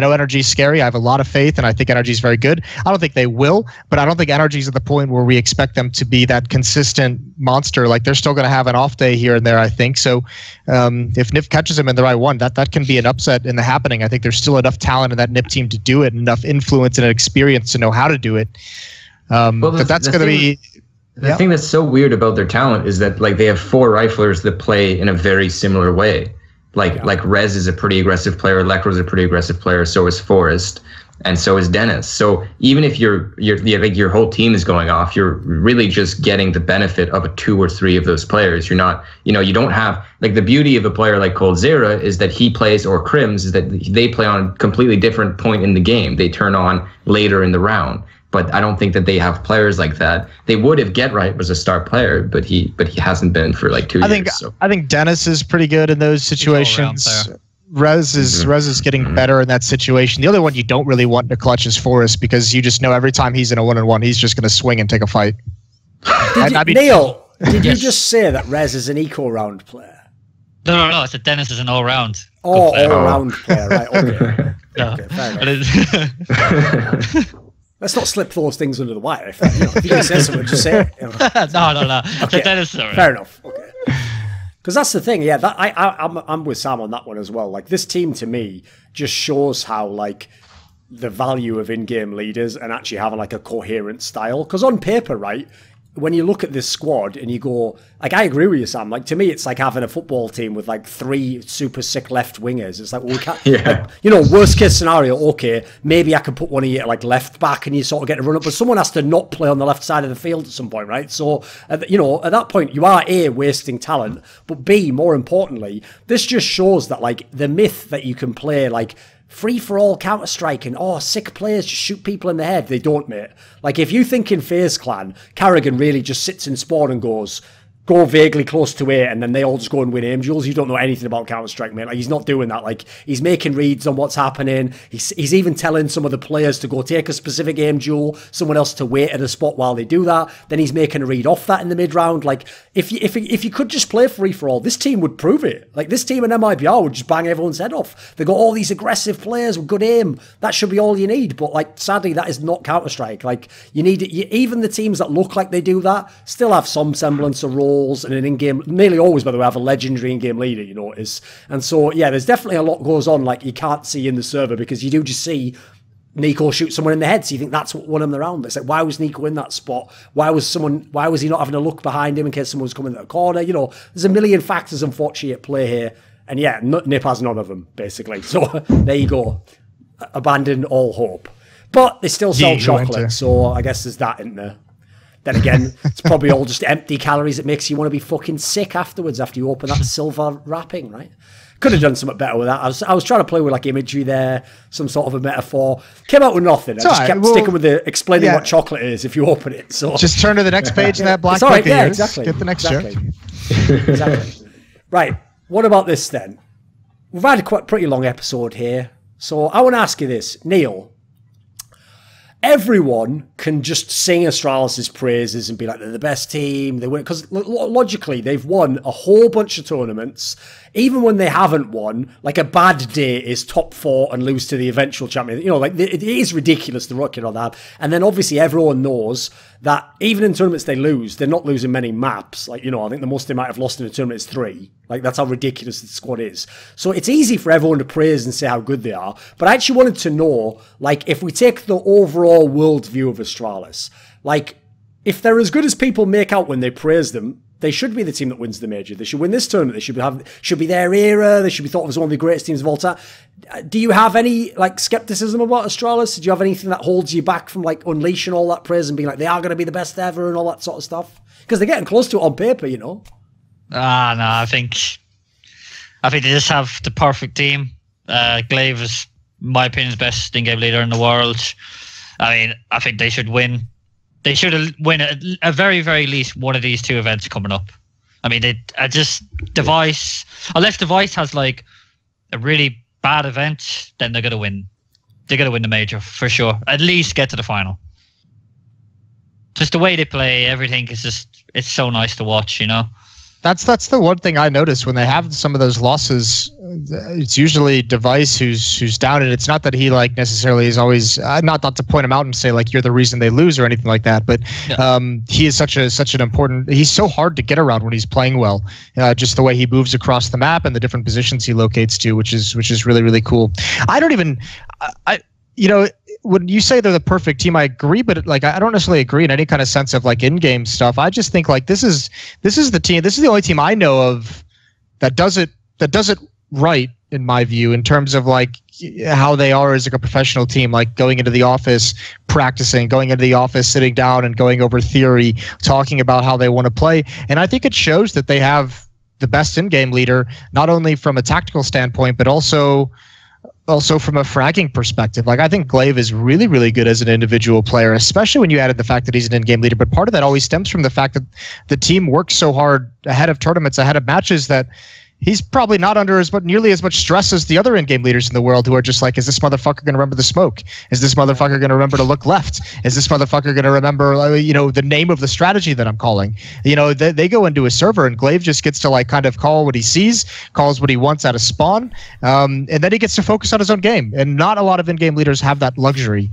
know NRG's scary. I have a lot of faith, and I think NRG's very good. I don't think they will, but I don't think NRG's at the point where we expect them to be that consistent monster. Like, they're still going to have an off day here and there, I think. So if NIP catches them in the right one, that can be an upset in the happening. I think there's still enough talent in that NIP team to do it, enough influence and experience to know how to do it. But that's going to be... The thing that's so weird about their talent is that, like, they have 4 riflers that play in a very similar way. Like Rez is a pretty aggressive player, Electro's a pretty aggressive player, so is Forrest, and so is Dennis. So even if your whole team is going off, you're really just getting the benefit of a 2 or 3 of those players. You're not, you don't have, like, the beauty of a player like coldzera is that he plays, or Crims, is that they play on a completely different point in the game. They turn on later in the round. But I don't think that they have players like that. They would if Get Right was a star player, but he hasn't been for like 2 years. So. I think Dennis is pretty good in those situations. Rez is getting better in that situation. The other one you don't really want to clutch is Forrest, because you just know every time he's in a 1-on-1, he's just going to swing and take a fight. Neil, did you just say that Rez is an eco-round player? No. I said Dennis is an all-round. All-round player, right? Okay. Okay, fair enough. Let's not slip those things under the wire. If you can say something, just say it. You know. No. Okay. That is sorry. Fair enough. Okay. Because that's the thing, yeah. That I'm with Sam on that one as well. Like, this team to me just shows how like the value of in-game leaders and actually having like a coherent style. Because on paper, right, when you look at this squad and you go, like, I agree with you, Sam. Like, to me, it's like having a football team with like 3 super sick left wingers. It's like, well, we can't, like, you know, worst case scenario, okay, maybe I can put one of you at like left back and you sort of get a run up, but someone has to not play on the left side of the field at some point, right? So, you know, at that point, you are A, wasting talent, but B, more importantly, this just shows that like the myth that you can play like free-for-all Counter-Strike and, sick players just shoot people in the head. They don't, mate. Like, if you think in FaZe Clan, Carrigan really just sits in spawn and goes, go vaguely close to A, and then they all just go and win aim duels. You don't know anything about Counter-Strike, mate. Like, he's not doing that. Like, he's making reads on what's happening. He's even telling some of the players to go take a specific aim duel, someone else to wait at a spot while they do that. Then he's making a read off that in the mid-round. Like, if you could just play free-for-all, this team would prove it. Like, this team in MIBR would just bang everyone's head off. They got all these aggressive players with good aim. That should be all you need. But, like, sadly, that is not Counter-Strike. Like, you need it. Even the teams that look like they do that still have some semblance of roles and an in-game, nearly always, by the way, have a legendary in-game leader, you notice. And so, yeah, there's definitely a lot goes on, like, you can't see in the server, because you do just see Niko shoot someone in the head, so you think that's what won him the round. It's like, why was Niko in that spot? Why was he not having a look behind him in case someone was coming to the corner? You know, there's a million factors, unfortunately, at play here. And yeah, Nip has none of them, basically. So there you go. Abandon all hope. But they still sell chocolate, so I guess there's that in there. Then again, it's probably all just empty calories that makes you want to be fucking sick afterwards after you open that silver wrapping, right? Could have done something better with that. I was trying to play with like imagery there, some sort of a metaphor. Came out with nothing. I just kept sticking with the explaining what chocolate is if you open it. So just turn to the next page in that black book. Yeah, exactly. Get the next joke. Exactly. Right. What about this then? We've had a pretty long episode here. So I want to ask you this, Neil. Everyone can just sing Astralis' praises and be like, they're the best team. They win, because logically they've won a whole bunch of tournaments. Even when they haven't won, like a bad day is top 4 and lose to the eventual champion. You know, like it is ridiculous to rock it on that. And then obviously everyone knows that even in tournaments they lose, they're not losing many maps. Like, you know, I think the most they might have lost in a tournament is 3. Like, that's how ridiculous the squad is. So it's easy for everyone to praise and say how good they are. But I actually wanted to know, like, if we take the overall world view of Astralis, like, if they're as good as people make out when they praise them, they should be the team that wins the major. They should win this tournament. They should be their era. They should be thought of as one of the greatest teams of all time. Do you have any like skepticism about Astralis? Do you have anything that holds you back from like unleashing all that praise and being like they are going to be the best ever and all that sort of stuff? Because they're getting close to it on paper, you know. No, I think they just have the perfect team. Glaive is, in my opinion, the best in-game leader in the world. I mean, I think they should win. They should win at a very, very least one of these 2 events coming up. I mean, Device, unless Device has like a really bad event, then they're going to win. They're going to win the major for sure. At least get to the final. Just the way they play, everything is just, it's so nice to watch, you know? That's the one thing I noticed when they have some of those losses. It's usually Device who's down, and it's not that he like necessarily is always not to point him out and say like you're the reason they lose or anything like that. But he is such an important. He's so hard to get around when he's playing well. Just the way he moves across the map and the different positions he locates to, which is really, really cool. When you say they're the perfect team, I agree, but like I don't necessarily agree in any kind of sense of like in-game stuff. I just think like this is the team. This is the only team I know of that does it right, in my view, in terms of like how they are as like a professional team, like going into the office, practicing, going into the office, sitting down and going over theory, talking about how they want to play. And I think it shows that they have the best in-game leader, not only from a tactical standpoint, but also from a fragging perspective. Like I think Glaive is really, really good as an individual player, especially when you added the fact that he's an in-game leader. But part of that always stems from the fact that the team works so hard ahead of tournaments, ahead of matches, that he's probably not under nearly as much stress as the other in-game leaders in the world, who are just like, is this motherfucker going to remember the smoke? Is this motherfucker going to remember to look left? Is this motherfucker going to remember, the name of the strategy that I'm calling? They go into a server, and Glaive just gets to like kind of call what he sees, calls what he wants out of spawn, and then he gets to focus on his own game. And not a lot of in-game leaders have that luxury.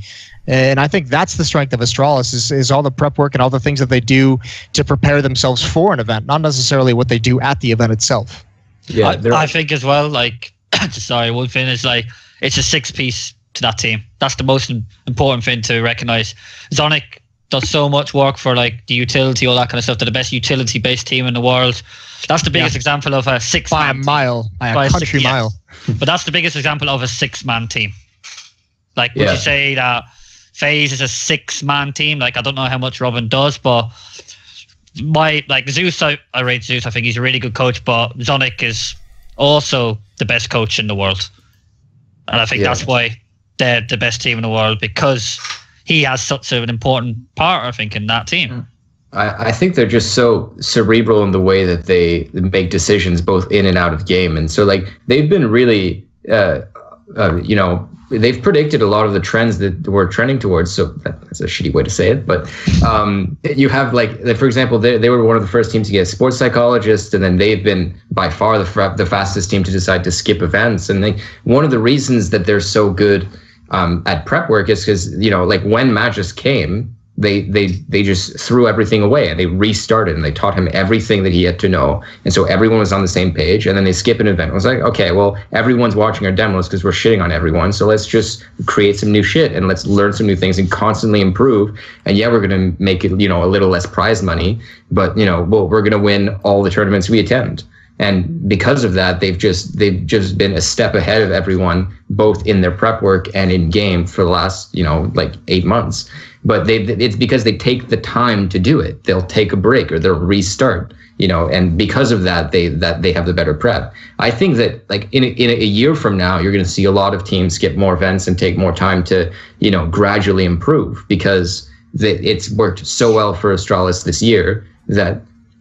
And I think that's the strength of Astralis is all the prep work and all the things that they do to prepare themselves for an event, not necessarily what they do at the event itself. Yeah, I think as well, like, sorry, one thing is like, it's a 6-piece to that team. That's the most important thing to recognize. Zonic does so much work for like the utility, all that kind of stuff. They're the best utility-based team in the world. That's the biggest example of a 6-man by a country mile. But that's the biggest example of a 6-man team. Like, would you say that FaZe is a 6-man team? Like, I don't know how much Robin does, but Zeus, I rate Zeus. I think he's a really good coach, but Zonic is also the best coach in the world. And I think that's why they're the best team in the world, because he has such an important part, I think, in that team. I think they're just so cerebral in the way that they make decisions both in and out of game. And so like they've been really, they've predicted a lot of the trends that we're trending towards. So that's a shitty way to say it, but you have like, for example, they were one of the first teams to get a sports psychologist, and then they've been by far the fastest team to decide to skip events. And one of the reasons that they're so good at prep work is because, like when Magus came, they just threw everything away and they restarted, and they taught him everything that he had to know. And so everyone was on the same page, and then they skip an event. It was like, okay, well, everyone's watching our demos because we're shitting on everyone. So let's just create some new shit and let's learn some new things and constantly improve. And yeah, we're going to make it, a little less prize money, but we're going to win all the tournaments we attend. And because of that, they've just been a step ahead of everyone, both in their prep work and in game for the last, 8 months. But it's because they take the time to do it. They'll take a break or they'll restart, and because of that, they have the better prep. I think that like in a year from now, you're going to see a lot of teams skip more events and take more time to, gradually improve, because it's worked so well for Astralis this year that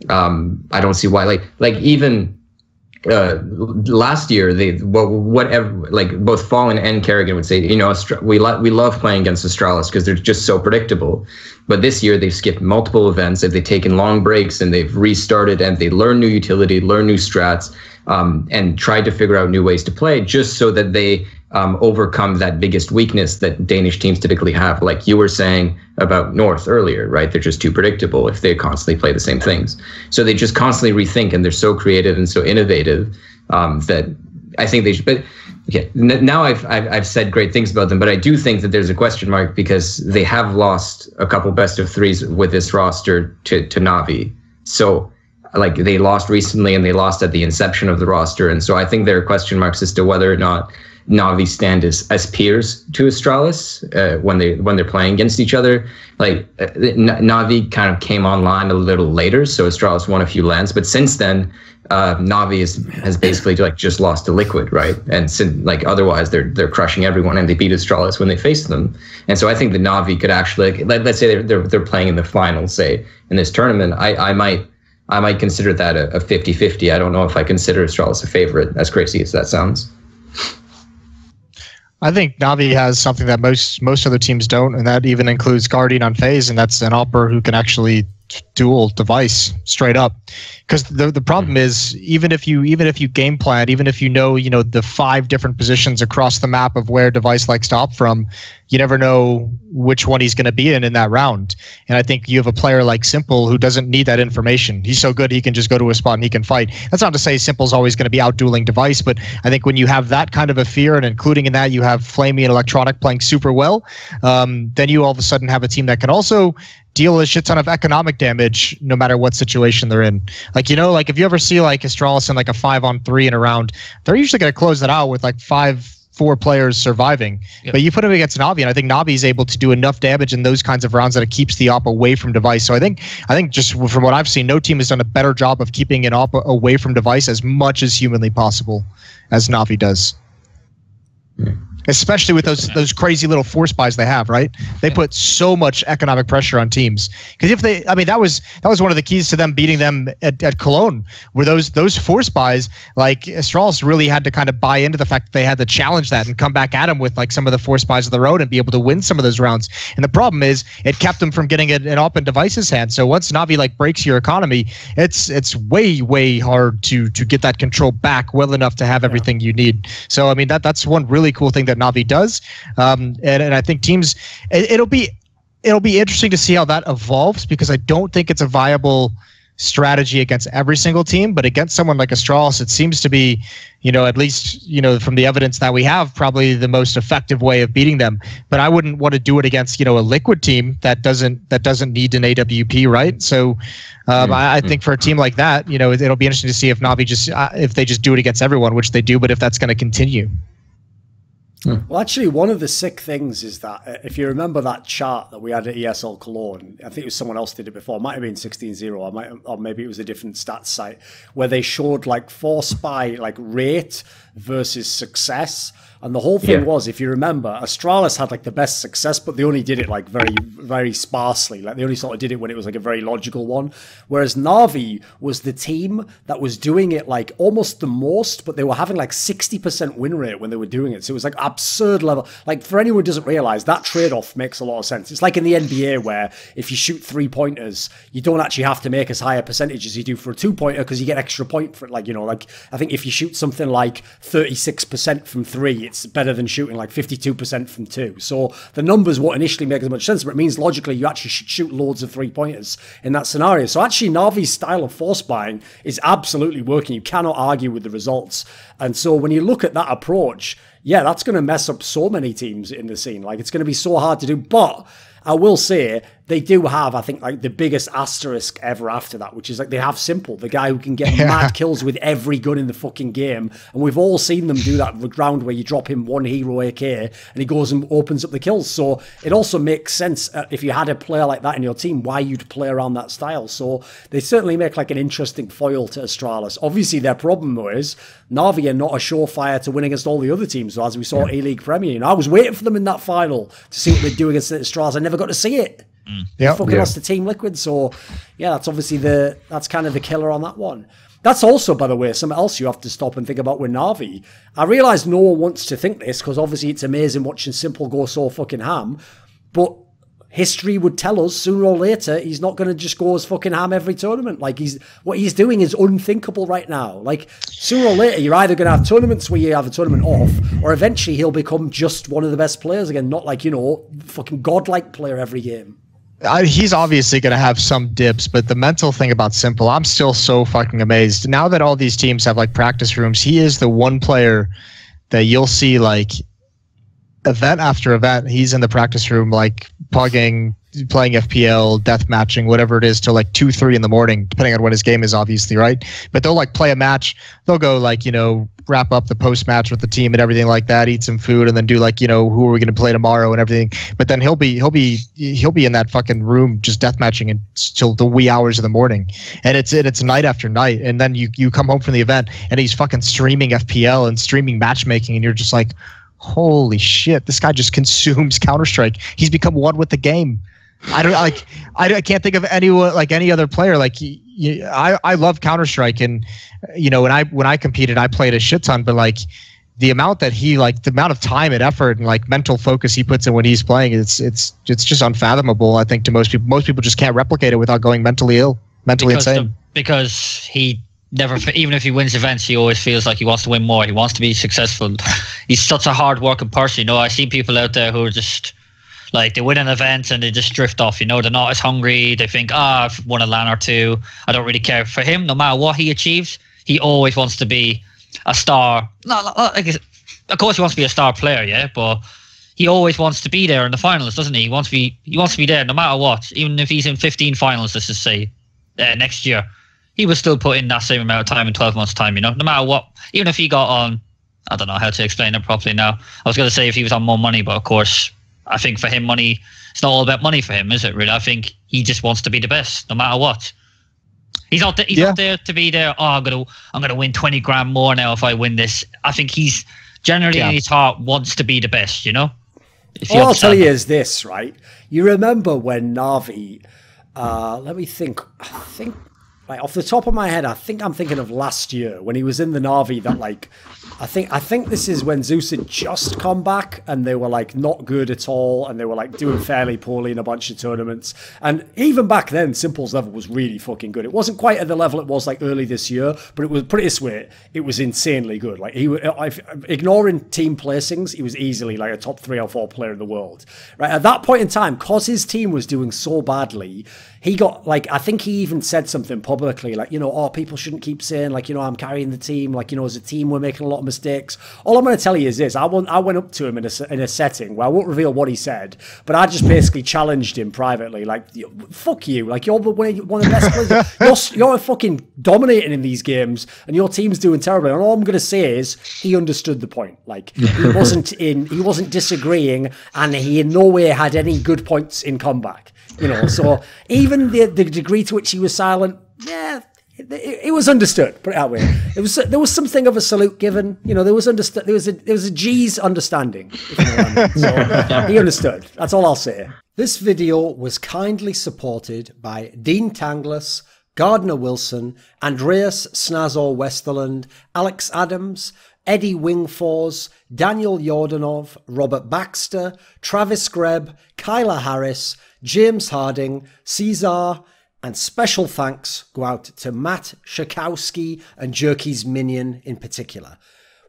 I don't see why, like even last year, both Fallen and Kerrigan would say, we love playing against Astralis because they're just so predictable. But this year they've skipped multiple events, they've taken long breaks, and they've restarted, and they learn new utility, learn new strats, and tried to figure out new ways to play, just so that they overcome that biggest weakness that Danish teams typically have. Like you were saying about North earlier, right? They're just too predictable if they constantly play the same things. So they just constantly rethink, and they're so creative and so innovative that I think they should. But okay, now I've said great things about them, but I do think that there's a question mark because they have lost a couple best of threes with this roster to Na'Vi. So like they lost recently, and they lost at the inception of the roster, and so I think there are question marks as to whether or not Na'Vi stand as peers to Astralis when they're playing against each other. Like Na'Vi kind of came online a little later, so Astralis won a few lands, but since then Na'Vi has basically like just lost to Liquid, right? And otherwise they're crushing everyone, and they beat Astralis when they face them. And so I think the Na'Vi could actually, let's say they're playing in the finals, say in this tournament, I might consider that a 50-50. I don't know if I consider Astralis a favorite, as crazy as that sounds. I think Na'Vi has something that most other teams don't, and that even includes Guardian on FaZe, and that's an Opera who can actually dual device straight up. Because the problem is, even if you game plan, even if you know the 5 different positions across the map of where device likes to opt from, you never know which one he's going to be in that round. And I think you have a player like Simple who doesn't need that information. He's so good he can just go to a spot and he can fight. That's not to say Simple's always going to be out dueling device, but I think when you have that kind of a fear, and including in that you have Flamey and Electronic playing super well, then you all of a sudden have a team that can also deal a shit ton of economic damage no matter what situation they're in. Like if you ever see like Astralis in like a 5-on-3 in a round, they're usually going to close that out with like 4 players surviving. Yep. But you put him against Na'Vi, and I think Na'Vi is able to do enough damage in those kinds of rounds that it keeps the op away from device. So I think just from what I've seen, no team has done a better job of keeping an op away from device as much as humanly possible as Na'Vi does. especially with those crazy little force buys they have, right? They put so much economic pressure on teams. Because if they, I mean, that was one of the keys to them beating them at Cologne, were those force buys. Like Astralis really had to kind of buy into the fact that they had to challenge that and come back at them with like some of the force buys of their own and be able to win some of those rounds. And the problem is it kept them from getting an op in Device's hand. So once Na'Vi like breaks your economy, it's way hard to get that control back well enough to have everything you need. So I mean that's one really cool thing that Na'Vi does, and I think teams, it'll be interesting to see how that evolves, because I don't think it's a viable strategy against every single team, but against someone like Astralis, it seems to be, at least, from the evidence that we have, probably the most effective way of beating them. But I wouldn't want to do it against, a Liquid team that doesn't need an AWP, right? So I think for a team like that, it'll be interesting to see if Na'Vi if they just do it against everyone, which they do, but if that's going to continue. Well, actually, one of the sick things is that if you remember that chart that we had at ESL Cologne, I think it was someone else did it before. It might have been 16-0, or maybe it was a different stats site, where they showed like force by like rate versus success. And the whole thing was, if you remember, Astralis had like the best success, but they only did it like very sparsely. Like they only sort of did it when it was like a very logical one. Whereas Na'Vi was the team that was doing it like almost the most, but they were having like 60% win rate when they were doing it. So it was like absurd level. Like for anyone who doesn't realize, that trade-off makes a lot of sense. It's like in the NBA where if you shoot 3-pointers, you don't actually have to make as high a percentage as you do for a 2-pointer because you get extra point for it. Like, like I think if you shoot something like 36% from 3, it's better than shooting like 52% from 2. So the numbers won't initially make as much sense, but it means logically you actually should shoot loads of 3-pointers in that scenario. So actually Na'Vi's style of force buying is absolutely working. You cannot argue with the results. And so when you look at that approach, yeah, that's going to mess up so many teams in the scene. Like it's going to be so hard to do. But I will say they do have, I think, like the biggest asterisk ever after that, which is like they have Simple, the guy who can get mad kills with every gun in the fucking game. And we've all seen them do that round where you drop him one hero AK and he goes and opens up the kills. So it also makes sense if you had a player like that in your team, why you'd play around that style. So they certainly make like an interesting foil to Astralis. Obviously, their problem though is Na'Vi are not a surefire to win against all the other teams. So as we saw A-League Premier, I was waiting for them in that final to see what they'd do against Astralis. I never got to see it. They fucking lost to Team Liquid, so yeah, that's obviously that's kind of the killer on that one. That's also, by the way, something else you have to stop and think about with Na'Vi. I realise no one wants to think this because obviously it's amazing watching Simple go so fucking ham, but history would tell us sooner or later he's not going to just go as fucking ham every tournament. Like what he's doing is unthinkable right now. Like sooner or later you're either going to have tournaments where you have a tournament off, or eventually he'll become just one of the best players again, not like fucking godlike player every game. He's obviously going to have some dips, but the mental thing about Simple, I'm still so fucking amazed. Now that all these teams have like practice rooms, he is the one player that you'll see like event after event. He's in the practice room like plugging, playing FPL, death matching, whatever it is, till like 2-3 in the morning, depending on when his game is, obviously, right? But they'll like play a match, they'll go like, wrap up the post match with the team and everything like that, eat some food, and then do like, who are we going to play tomorrow and everything. But then he'll be in that fucking room just death matching until the wee hours of the morning, and it's night after night. And then you come home from the event and he's fucking streaming FPL and streaming matchmaking, and you're just like, holy shit, this guy just consumes Counter-Strike. He's become one with the game. I can't think of anyone like any other player. Like I love Counter-Strike, and when I competed, I played a shit ton. But like the amount that the amount of time and effort and like mental focus he puts in when he's playing, it's just unfathomable. I think to most people. Most people just can't replicate it without going mentally insane. Because he never, even if he wins events, he always feels like he wants to win more. He wants to be successful. He's such a hard-working person. I see people out there who are just like, they win an event and they just drift off. They're not as hungry. They think, I've won a LAN or two, I don't really care. For him, no matter what he achieves, he always wants to be a star. Of course, he wants to be a star player, yeah, but he always wants to be there in the finals, doesn't he? He wants to be there no matter what. Even if he's in 15 finals, let's just say, next year, he will still put in that same amount of time in 12 months' time, no matter what. Even if he got on, I don't know how to explain it properly now. I was going to say if he was on more money, but of course, I think for him, money, it's not all about money for him, is it, really? I think he just wants to be the best, no matter what. He's not there to be there, I'm gonna win 20 grand more now if I win this. I think he's generally in his heart wants to be the best, you know? All I'll tell you is this, right? You remember when Na'Vi, let me think, like off the top of my head, I think I'm thinking of last year when he was in the Na'Vi that like, I think this is when Zeus had just come back and they were like not good at all and they were like doing fairly poorly in a bunch of tournaments. And even back then, Simple's level was really fucking good. It wasn't quite at the level it was like early this year, but it was, put it this way, it was insanely good. Like ignoring team placings, he was easily like a top 3 or 4 player in the world. Right at that point in time, cause his team was doing so badly, he got like, I think he even said something publicly like, you know, oh, people shouldn't keep saying like, you know, I'm carrying the team. Like, you know, as a team, we're making a lot of mistakes. All I'm going to tell you is this. I went up to him in a setting where I won't reveal what he said, but I just basically challenged him privately. Like, fuck you. Like, you're one of the best players. You're fucking dominating in these games and your team's doing terribly. And all I'm going to say is he understood the point. Like, he wasn't disagreeing and he in no way had any good points in comeback. You know, so even the degree to which he was silent, yeah, it was understood. Put it that way. There was something of a salute given. You know, there was a G's understanding. If you know what I mean. So he understood. That's all I'll say. This video was kindly supported by Dean Tanglis, Gardner Wilson, Andreas Snazore Westerlund, Alex Adams, Eddie Wingfors, Daniel Yordanov, Robert Baxter, Travis Greb, Kyla Harris, James Harding, Cesar, and special thanks go out to Matt Shakowski and Jerky's Minion in particular.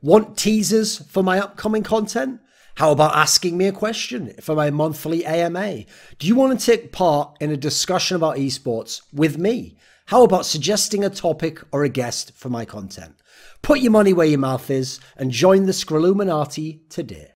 Want teasers for my upcoming content? How about asking me a question for my monthly AMA? Do you want to take part in a discussion about esports with me? How about suggesting a topic or a guest for my content? Put your money where your mouth is and join the Scrilluminati today.